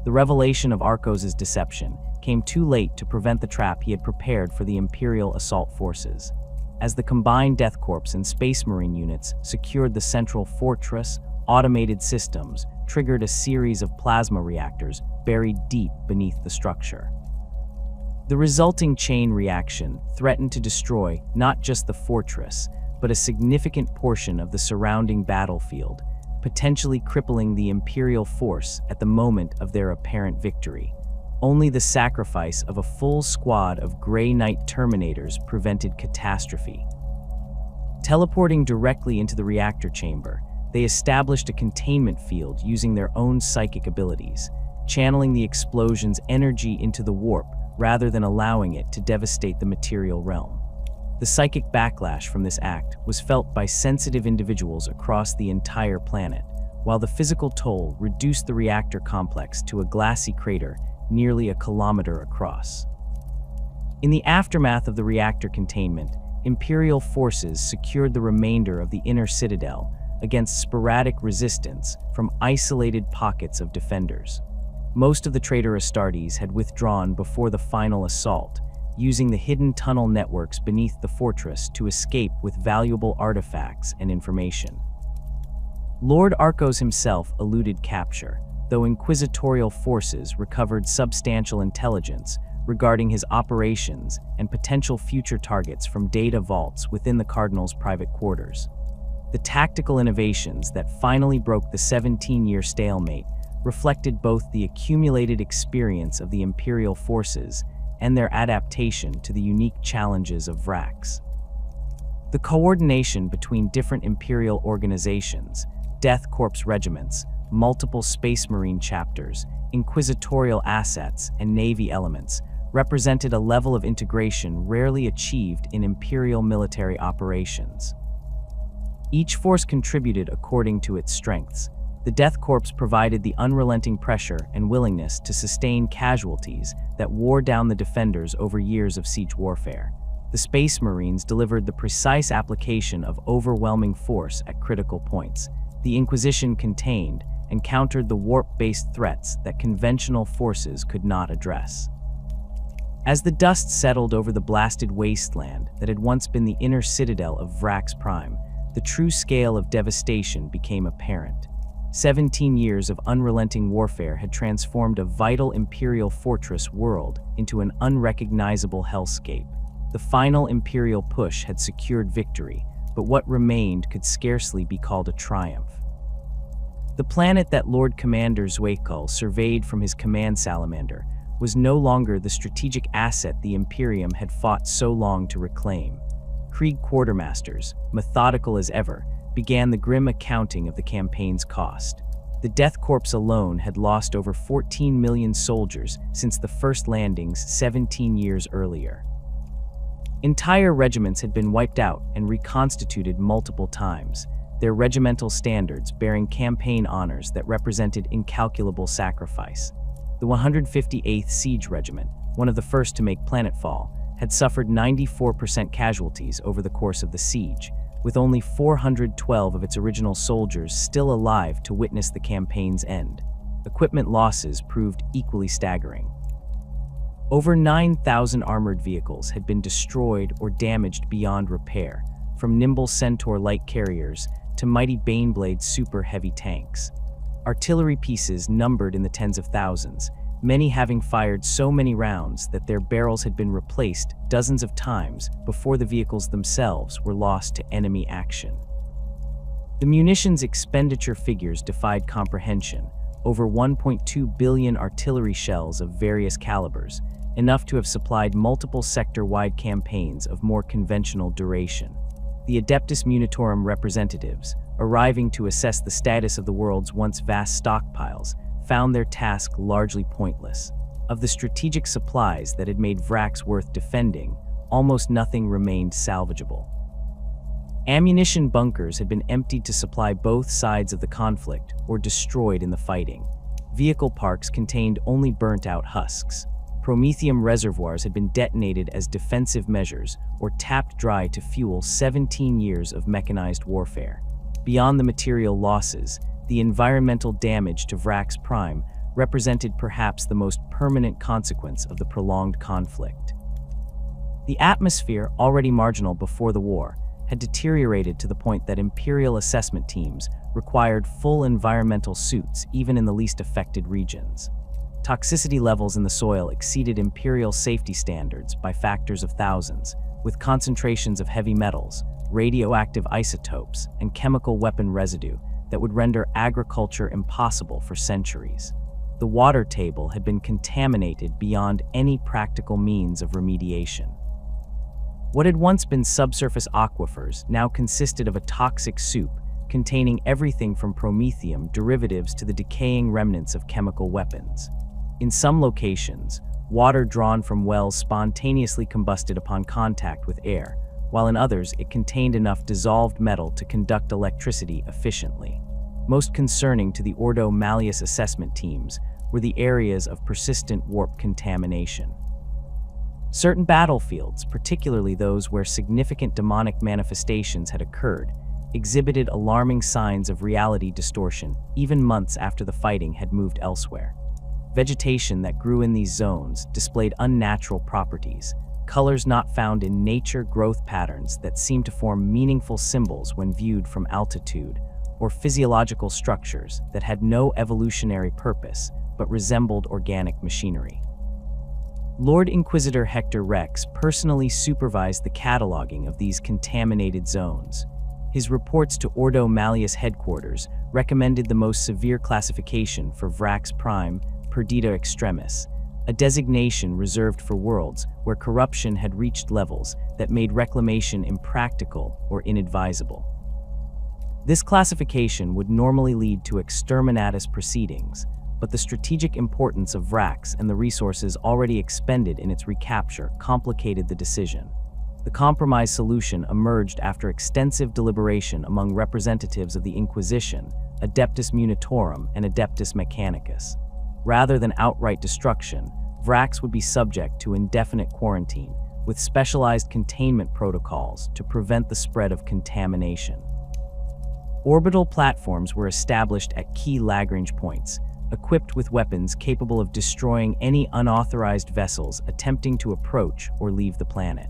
The revelation of Arcos' deception came too late to prevent the trap he had prepared for the Imperial assault forces. As the combined Death Korps and Space Marine units secured the central fortress, automated systems triggered a series of plasma reactors buried deep beneath the structure. The resulting chain reaction threatened to destroy not just the fortress, but a significant portion of the surrounding battlefield, potentially crippling the Imperial force at the moment of their apparent victory. Only the sacrifice of a full squad of Grey Knight Terminators prevented catastrophe. Teleporting directly into the reactor chamber, they established a containment field using their own psychic abilities, channeling the explosion's energy into the warp rather than allowing it to devastate the material realm. The psychic backlash from this act was felt by sensitive individuals across the entire planet, while the physical toll reduced the reactor complex to a glassy crater nearly a kilometer across. In the aftermath of the reactor containment, Imperial forces secured the remainder of the inner citadel against sporadic resistance from isolated pockets of defenders. Most of the traitor Astartes had withdrawn before the final assault, using the hidden tunnel networks beneath the fortress to escape with valuable artifacts and information. Lord Arcos himself eluded capture, though inquisitorial forces recovered substantial intelligence regarding his operations and potential future targets from data vaults within the Cardinal's private quarters. The tactical innovations that finally broke the 17-year stalemate reflected both the accumulated experience of the Imperial forces and their adaptation to the unique challenges of Vraks. The coordination between different Imperial organizations, Death Korps regiments, multiple Space Marine chapters, inquisitorial assets, and Navy elements represented a level of integration rarely achieved in Imperial military operations. Each force contributed according to its strengths. The Death Korps provided the unrelenting pressure and willingness to sustain casualties that wore down the defenders over years of siege warfare. The Space Marines delivered the precise application of overwhelming force at critical points. The Inquisition contained and countered the warp-based threats that conventional forces could not address. As the dust settled over the blasted wasteland that had once been the inner citadel of Vraks Prime, the true scale of devastation became apparent. 17 years of unrelenting warfare had transformed a vital Imperial fortress world into an unrecognizable hellscape. The final Imperial push had secured victory, but what remained could scarcely be called a triumph. The planet that Lord Commander Zwakul surveyed from his command salamander was no longer the strategic asset the Imperium had fought so long to reclaim. Krieg quartermasters, methodical as ever, began the grim accounting of the campaign's cost. The Death Korps alone had lost over 14 million soldiers since the first landings 17 years earlier. Entire regiments had been wiped out and reconstituted multiple times, their regimental standards bearing campaign honors that represented incalculable sacrifice. The 158th Siege Regiment, one of the first to make planetfall, had suffered 94% casualties over the course of the siege, with only 412 of its original soldiers still alive to witness the campaign's end. Equipment losses proved equally staggering. Over 9,000 armored vehicles had been destroyed or damaged beyond repair, from nimble Centaur light carriers to mighty Baneblade super heavy tanks. Artillery pieces numbered in the tens of thousands, many having fired so many rounds that their barrels had been replaced dozens of times before the vehicles themselves were lost to enemy action. The munitions expenditure figures defied comprehension: over 1.2 billion artillery shells of various calibers, enough to have supplied multiple sector-wide campaigns of more conventional duration. The Adeptus Munitorum representatives, arriving to assess the status of the world's once vast stockpiles, found their task largely pointless. Of the strategic supplies that had made Vraks worth defending, almost nothing remained salvageable. Ammunition bunkers had been emptied to supply both sides of the conflict or destroyed in the fighting. Vehicle parks contained only burnt-out husks. Promethium reservoirs had been detonated as defensive measures or tapped dry to fuel 17 years of mechanized warfare. Beyond the material losses, the environmental damage to Vraks Prime represented perhaps the most permanent consequence of the prolonged conflict. The atmosphere, already marginal before the war, had deteriorated to the point that Imperial assessment teams required full environmental suits even in the least affected regions. Toxicity levels in the soil exceeded Imperial safety standards by factors of thousands, with concentrations of heavy metals, radioactive isotopes, and chemical weapon residue that would render agriculture impossible for centuries. The water table had been contaminated beyond any practical means of remediation. What had once been subsurface aquifers now consisted of a toxic soup containing everything from promethium derivatives to the decaying remnants of chemical weapons. In some locations, water drawn from wells spontaneously combusted upon contact with air, while in others it contained enough dissolved metal to conduct electricity efficiently. Most concerning to the Ordo Malleus assessment teams were the areas of persistent warp contamination. Certain battlefields, particularly those where significant demonic manifestations had occurred, exhibited alarming signs of reality distortion even months after the fighting had moved elsewhere. Vegetation that grew in these zones displayed unnatural properties, colors not found in nature, growth patterns that seemed to form meaningful symbols when viewed from altitude, or physiological structures that had no evolutionary purpose but resembled organic machinery. Lord Inquisitor Hector Rex personally supervised the cataloging of these contaminated zones. His reports to Ordo Malleus headquarters recommended the most severe classification for Vraks Prime, Perdita Extremis, a designation reserved for worlds where corruption had reached levels that made reclamation impractical or inadvisable. This classification would normally lead to exterminatus proceedings, but the strategic importance of Vraks and the resources already expended in its recapture complicated the decision. The compromise solution emerged after extensive deliberation among representatives of the Inquisition, Adeptus Munitorum and Adeptus Mechanicus. Rather than outright destruction, Vraks would be subject to indefinite quarantine, with specialized containment protocols to prevent the spread of contamination. Orbital platforms were established at key Lagrange points, equipped with weapons capable of destroying any unauthorized vessels attempting to approach or leave the planet.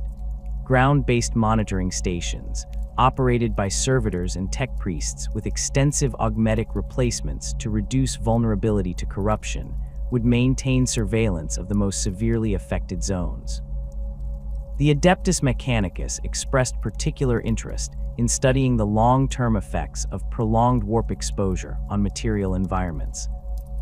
Ground-based monitoring stations, operated by servitors and tech priests with extensive augmetic replacements to reduce vulnerability to corruption, would maintain surveillance of the most severely affected zones. The Adeptus Mechanicus expressed particular interest in studying the long-term effects of prolonged warp exposure on material environments.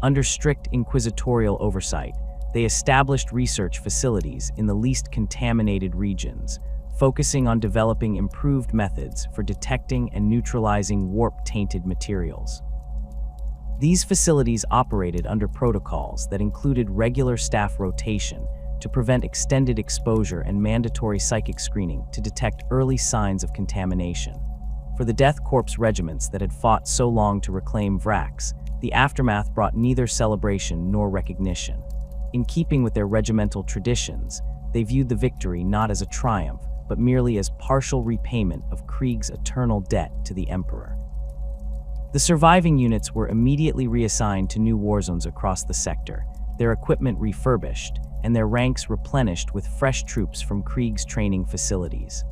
Under strict inquisitorial oversight, they established research facilities in the least contaminated regions, focusing on developing improved methods for detecting and neutralizing warp-tainted materials. These facilities operated under protocols that included regular staff rotation to prevent extended exposure and mandatory psychic screening to detect early signs of contamination. For the Death Korps regiments that had fought so long to reclaim Vraks, the aftermath brought neither celebration nor recognition. In keeping with their regimental traditions, they viewed the victory not as a triumph, but merely as partial repayment of Krieg's eternal debt to the Emperor. The surviving units were immediately reassigned to new war zones across the sector, their equipment refurbished, and their ranks replenished with fresh troops from Krieg's training facilities.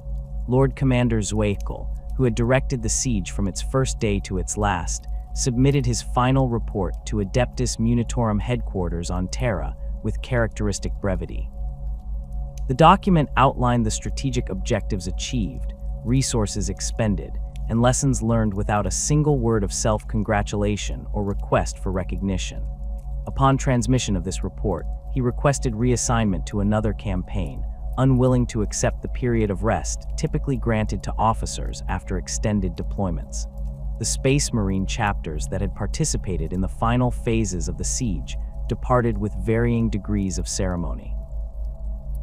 Lord Commander Zweigel, who had directed the siege from its first day to its last, submitted his final report to Adeptus Munitorum headquarters on Terra with characteristic brevity. The document outlined the strategic objectives achieved, resources expended, and lessons learned without a single word of self-congratulation or request for recognition. Upon transmission of this report, he requested reassignment to another campaign, unwilling to accept the period of rest typically granted to officers after extended deployments. The Space Marine chapters that had participated in the final phases of the siege departed with varying degrees of ceremony.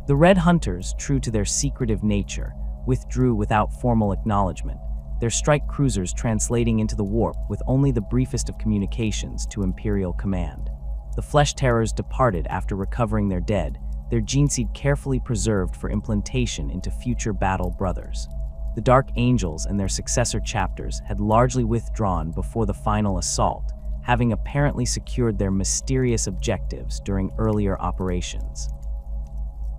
The Red Hunters, true to their secretive nature, withdrew without formal acknowledgement, their strike cruisers translating into the warp with only the briefest of communications to Imperial command. The Flesh Terrors departed after recovering their dead, their gene seed carefully preserved for implantation into future battle brothers. The Dark Angels and their successor chapters had largely withdrawn before the final assault, having apparently secured their mysterious objectives during earlier operations.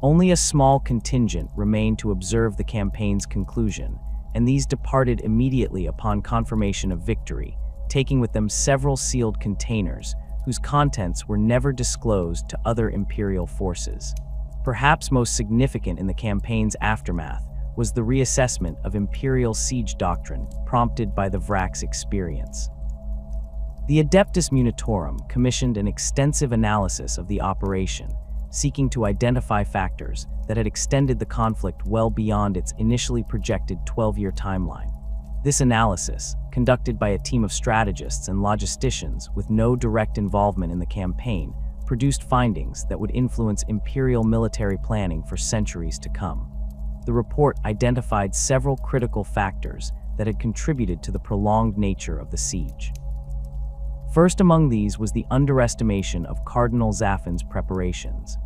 Only a small contingent remained to observe the campaign's conclusion, and these departed immediately upon confirmation of victory, taking with them several sealed containers whose contents were never disclosed to other Imperial forces. Perhaps most significant in the campaign's aftermath was the reassessment of Imperial siege doctrine prompted by the Vraks experience. The Adeptus Munitorum commissioned an extensive analysis of the operation, seeking to identify factors that had extended the conflict well beyond its initially projected 12-year timeline. This analysis, conducted by a team of strategists and logisticians with no direct involvement in the campaign, produced findings that would influence Imperial military planning for centuries to come. The report identified several critical factors that had contributed to the prolonged nature of the siege. First among these was the underestimation of Cardinal Zaffin's preparations.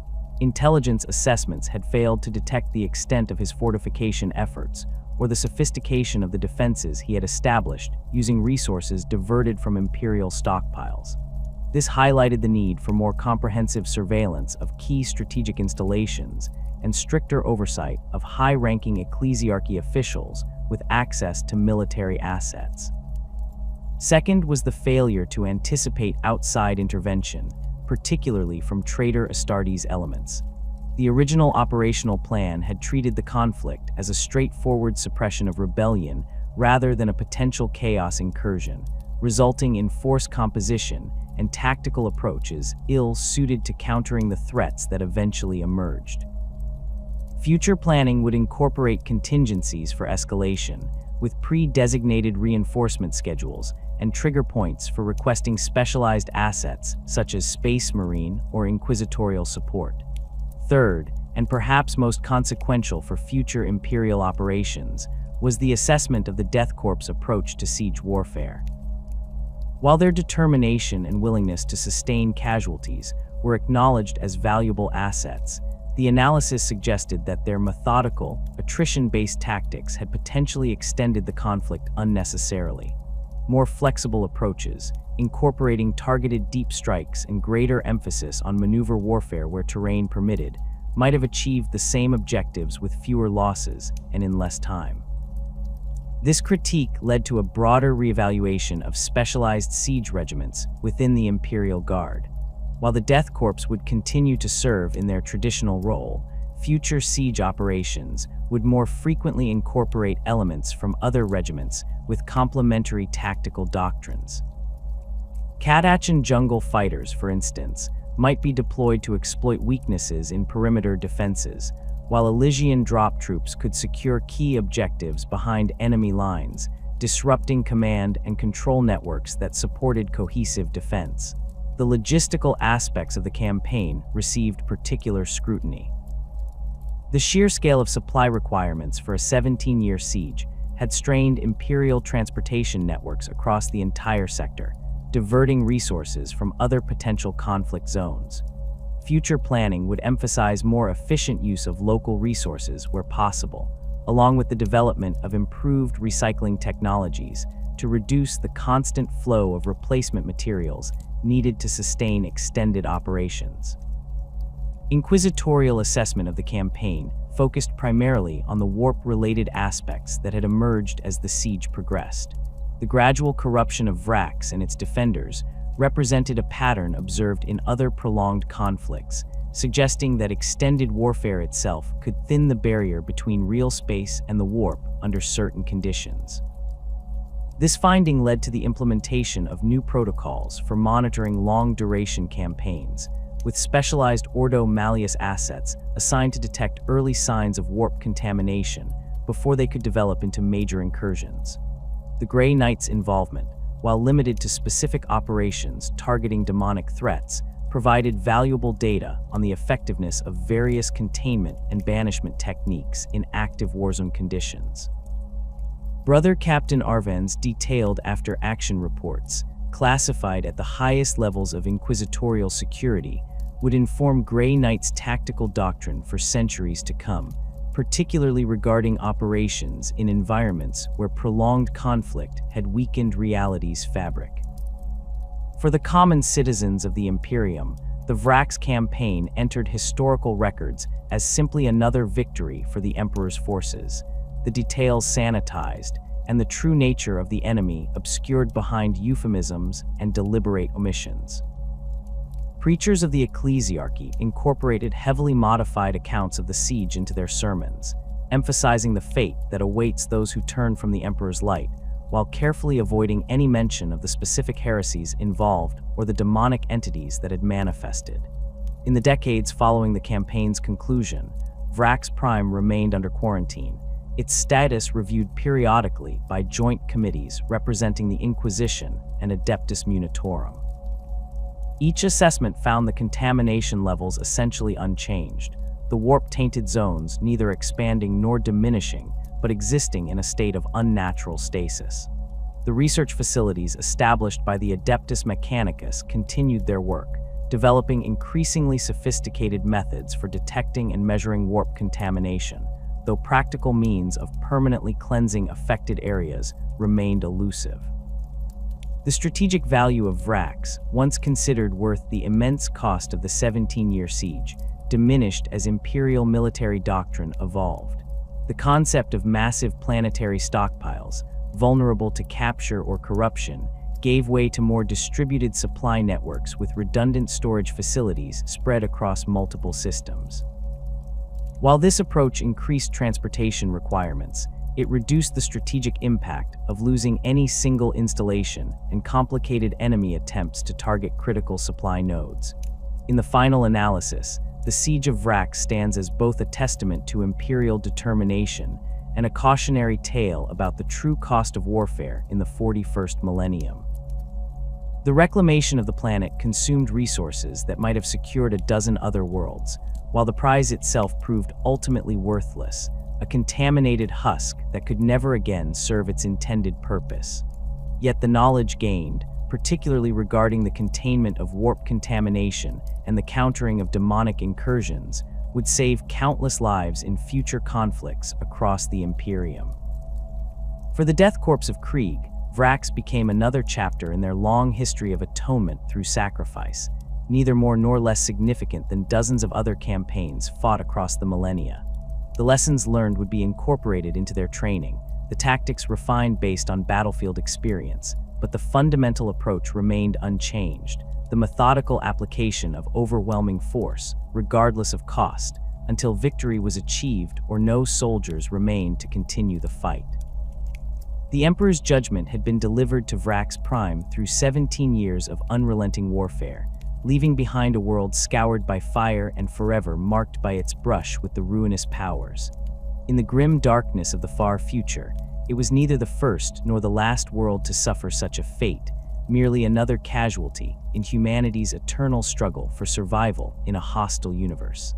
Intelligence assessments had failed to detect the extent of his fortification efforts or the sophistication of the defenses he had established using resources diverted from Imperial stockpiles. This highlighted the need for more comprehensive surveillance of key strategic installations and stricter oversight of high-ranking ecclesiarchy officials with access to military assets. Second was the failure to anticipate outside intervention, particularly from traitor Astartes elements. The original operational plan had treated the conflict as a straightforward suppression of rebellion rather than a potential chaos incursion, resulting in force composition and tactical approaches ill-suited to countering the threats that eventually emerged. Future planning would incorporate contingencies for escalation, with pre-designated reinforcement schedules and trigger points for requesting specialized assets such as Space Marine or Inquisitorial support. Third, and perhaps most consequential for future Imperial operations, was the assessment of the Death Korps' approach to siege warfare. While their determination and willingness to sustain casualties were acknowledged as valuable assets, the analysis suggested that their methodical, attrition-based tactics had potentially extended the conflict unnecessarily. More flexible approaches, incorporating targeted deep strikes and greater emphasis on maneuver warfare where terrain permitted, might have achieved the same objectives with fewer losses and in less time. This critique led to a broader reevaluation of specialized siege regiments within the Imperial Guard. While the Death Korps would continue to serve in their traditional role, future siege operations would more frequently incorporate elements from other regiments with complementary tactical doctrines. Catachan jungle fighters, for instance, might be deployed to exploit weaknesses in perimeter defenses, while Elysian drop troops could secure key objectives behind enemy lines, disrupting command and control networks that supported cohesive defense. The logistical aspects of the campaign received particular scrutiny. The sheer scale of supply requirements for a 17-year siege had strained Imperial transportation networks across the entire sector, diverting resources from other potential conflict zones. Future planning would emphasize more efficient use of local resources where possible, along with the development of improved recycling technologies to reduce the constant flow of replacement materials needed to sustain extended operations. Inquisitorial assessment of the campaign focused primarily on the warp-related aspects that had emerged as the siege progressed. The gradual corruption of Vraks and its defenders represented a pattern observed in other prolonged conflicts, suggesting that extended warfare itself could thin the barrier between real space and the warp under certain conditions. This finding led to the implementation of new protocols for monitoring long-duration campaigns, with specialized Ordo Malleus assets assigned to detect early signs of warp contamination before they could develop into major incursions. The Grey Knight's involvement, while limited to specific operations targeting demonic threats, provided valuable data on the effectiveness of various containment and banishment techniques in active warzone conditions. Brother Captain Arvan's detailed after-action reports, classified at the highest levels of inquisitorial security, would inform Grey Knight's tactical doctrine for centuries to come, particularly regarding operations in environments where prolonged conflict had weakened reality's fabric. For the common citizens of the Imperium, the Vraks campaign entered historical records as simply another victory for the Emperor's forces, the details sanitized, and the true nature of the enemy obscured behind euphemisms and deliberate omissions. Preachers of the ecclesiarchy incorporated heavily modified accounts of the siege into their sermons, emphasizing the fate that awaits those who turn from the Emperor's light, while carefully avoiding any mention of the specific heresies involved or the demonic entities that had manifested. In the decades following the campaign's conclusion, Vraks Prime remained under quarantine, its status reviewed periodically by joint committees representing the Inquisition and Adeptus Munitorum. Each assessment found the contamination levels essentially unchanged, the warp-tainted zones neither expanding nor diminishing, but existing in a state of unnatural stasis. The research facilities established by the Adeptus Mechanicus continued their work, developing increasingly sophisticated methods for detecting and measuring warp contamination, though practical means of permanently cleansing affected areas remained elusive. The strategic value of Vraks, once considered worth the immense cost of the 17-year siege, diminished as Imperial military doctrine evolved. The concept of massive planetary stockpiles, vulnerable to capture or corruption, gave way to more distributed supply networks with redundant storage facilities spread across multiple systems. While this approach increased transportation requirements, it reduced the strategic impact of losing any single installation and complicated enemy attempts to target critical supply nodes. In the final analysis, the Siege of Vraks stands as both a testament to Imperial determination and a cautionary tale about the true cost of warfare in the 41st millennium. The reclamation of the planet consumed resources that might have secured a dozen other worlds, while the prize itself proved ultimately worthless, a contaminated husk that could never again serve its intended purpose. Yet the knowledge gained, particularly regarding the containment of warp contamination and the countering of demonic incursions, would save countless lives in future conflicts across the Imperium. For the Death Korps of Krieg, Vraks became another chapter in their long history of atonement through sacrifice, neither more nor less significant than dozens of other campaigns fought across the millennia. The lessons learned would be incorporated into their training, the tactics refined based on battlefield experience, but the fundamental approach remained unchanged, the methodical application of overwhelming force, regardless of cost, until victory was achieved or no soldiers remained to continue the fight. The Emperor's judgment had been delivered to Vraks Prime through 17 years of unrelenting warfare, leaving behind a world scoured by fire and forever marked by its brush with the ruinous powers. In the grim darkness of the far future, it was neither the first nor the last world to suffer such a fate, merely another casualty in humanity's eternal struggle for survival in a hostile universe.